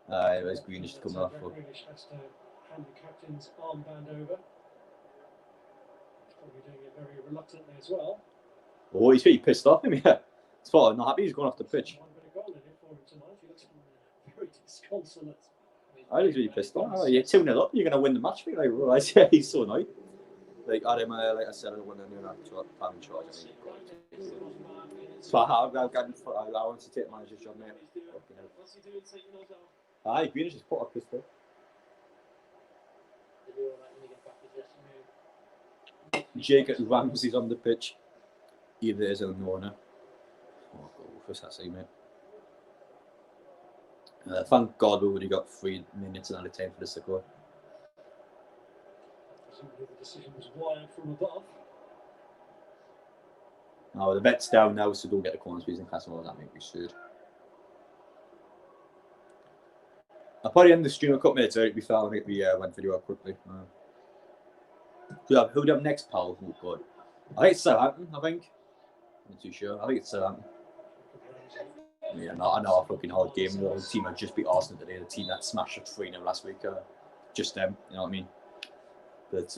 There's Greenish coming off. Greenish has to hand the captain's armband over. He's probably doing it very reluctantly as well. Oh, he's pretty pissed off. Yeah, it's fine. Not happy. He's going off the pitch. One bit of goal in it for him tonight. He looks very disconsolate. I was really pissed off. Oh, you're 2-0 up. You're going to win the match. Like, realise, yeah, he's so annoyed. Like Adam, like I said, I don't want to know that time in charge. So I want to take the manager's job, mate. Aye, Greenish just put up this though. Jacob Ramsey's on the pitch. Either is or no. Oh, go for that, mate. Thank God we already got 3 minutes and out of time for this to go. Ultimately, the decision was wired from above. No, the bet's down now, so don't get the corners please in Newcastle. That make me should. I'll probably end the stream a couple minutes early before I get the one video up quickly. Who do you have next, pal? Oh, God. I think it's Southampton, I think. I'm not too sure. I think it's Southampton. Yeah, no, I know a fucking hard game. The team that just beat Aston today, the team that smashed us 3-0 last week. Just them, you know what I mean? But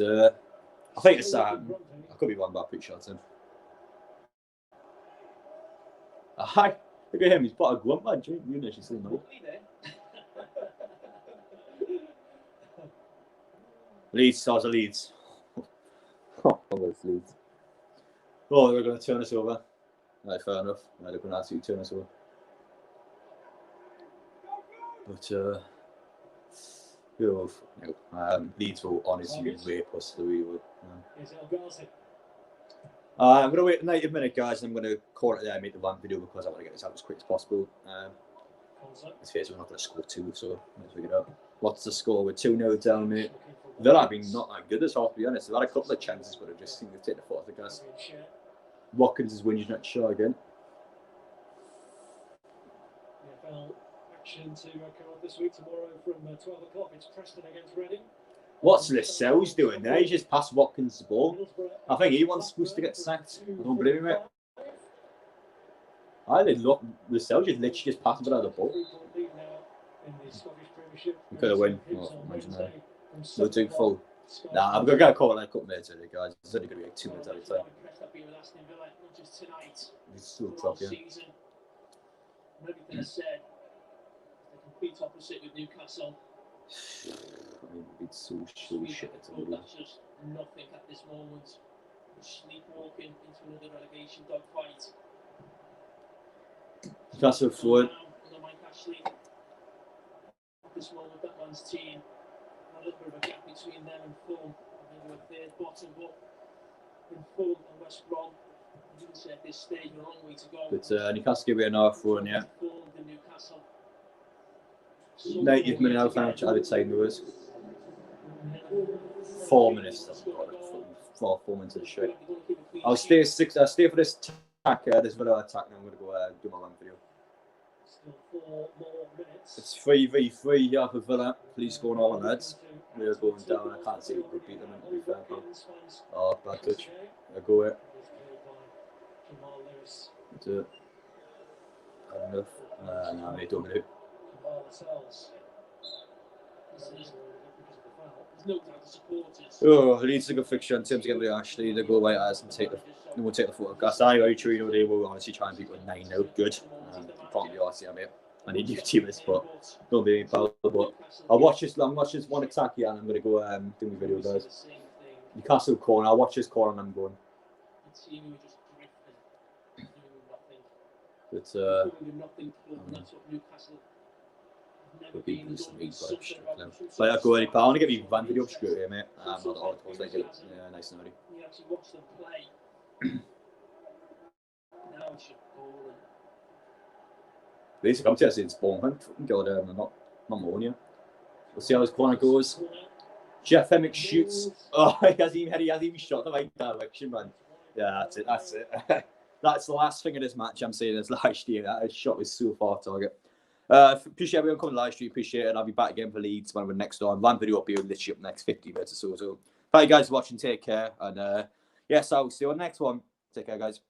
I think it's Southampton. I could be wrong, but I'm pretty sure it's him. Hi, look at him. He's put a grunt, man. You know she's still not. Leeds, stars of Leeds. Oh, Leeds. Oh, they're going to turn us over. Right, fair enough. They're going to absolutely turn us over. But, Leeds will honestly rape us the way we would. I'm going to wait 90 minutes, guys, and I'm going to call it there and make the one video because I want to get this out as quick as possible. Let's face it, we're not going to score 2, so let's figure it out. What's the score? We're 2-0 down, mate. Villa have been not that good this half, to be honest. They've had a couple of chances, but I just think they've taken the foot off the gas. Watkins is winning that shot again. NFL action to come on this week tomorrow from 12 o'clock. It's Preston against Reading. What's Lascelles doing there? He just passed Watkins the ball. I think he wants supposed to get sacked. I don't believe him, mate. I did look. Lascelles just literally just passed it out of the ball. We could have won. Oh, imagine that. No doing full. Nah, I'm going to call it like a couple minutes early, guys. It's only going to be like 2 minutes at a time. It's still tough, yeah. Everything is said. The complete opposite with Newcastle. I mean, it's so shit. That's just nothing at this moment. We're sleepwalking into another relegation dogfight. Newcastle forward. At this moment, that man's team. A little bit of a gap between them and Fulham. I think we're third bottom, but in Fulham and West Brom, I didn't say at this stage, we're a long way to go. But Newcastle give it an half run, yeah. 90th minute out of time, which I did say there was 4 minutes. 4 minutes of the show. I'll stay for this attack, this Villa attack, and I'm going to go do my one video. Still 4 more minutes. It's 3v3 here for Villa. Please score on lads. We are going down. I can't see who could beat them, to be fair. Oh, bad touch. I go it. Do it. Enough. No, they don't do it. Oh, Leeds a good fixture in terms of getting the Ashley. They go away as and we'll take the photograph. I very true, they will honestly try and beat with 9-0. Good. Can't be RCM here. I need new team this, but don't be any power. But I'll watch this one attack here and I'm going to go do my video, guys. Newcastle corner. I'll watch this corner and I'm going. But but I go any pal. I want to get me one video straight here, mate. Not all the like it. Yeah, nice and ready. You actually watch them play. Now it's your goal. Basically, I'm testing spawn hunt. God, I'm not moaning you. We'll see how this corner goes. Jeff Emmett shoots. Oh, he hasn't even shot the right direction, man. Yeah, that's it. That's the last thing of this match I'm saying is last year. That shot was so far off target. Appreciate everyone coming live stream. Appreciate it. I'll be back again for Leeds when we're next on. One video up here literally up next 50 minutes or so. So thank you guys for watching. Take care. And yes, I'll see you on the next one. Take care, guys.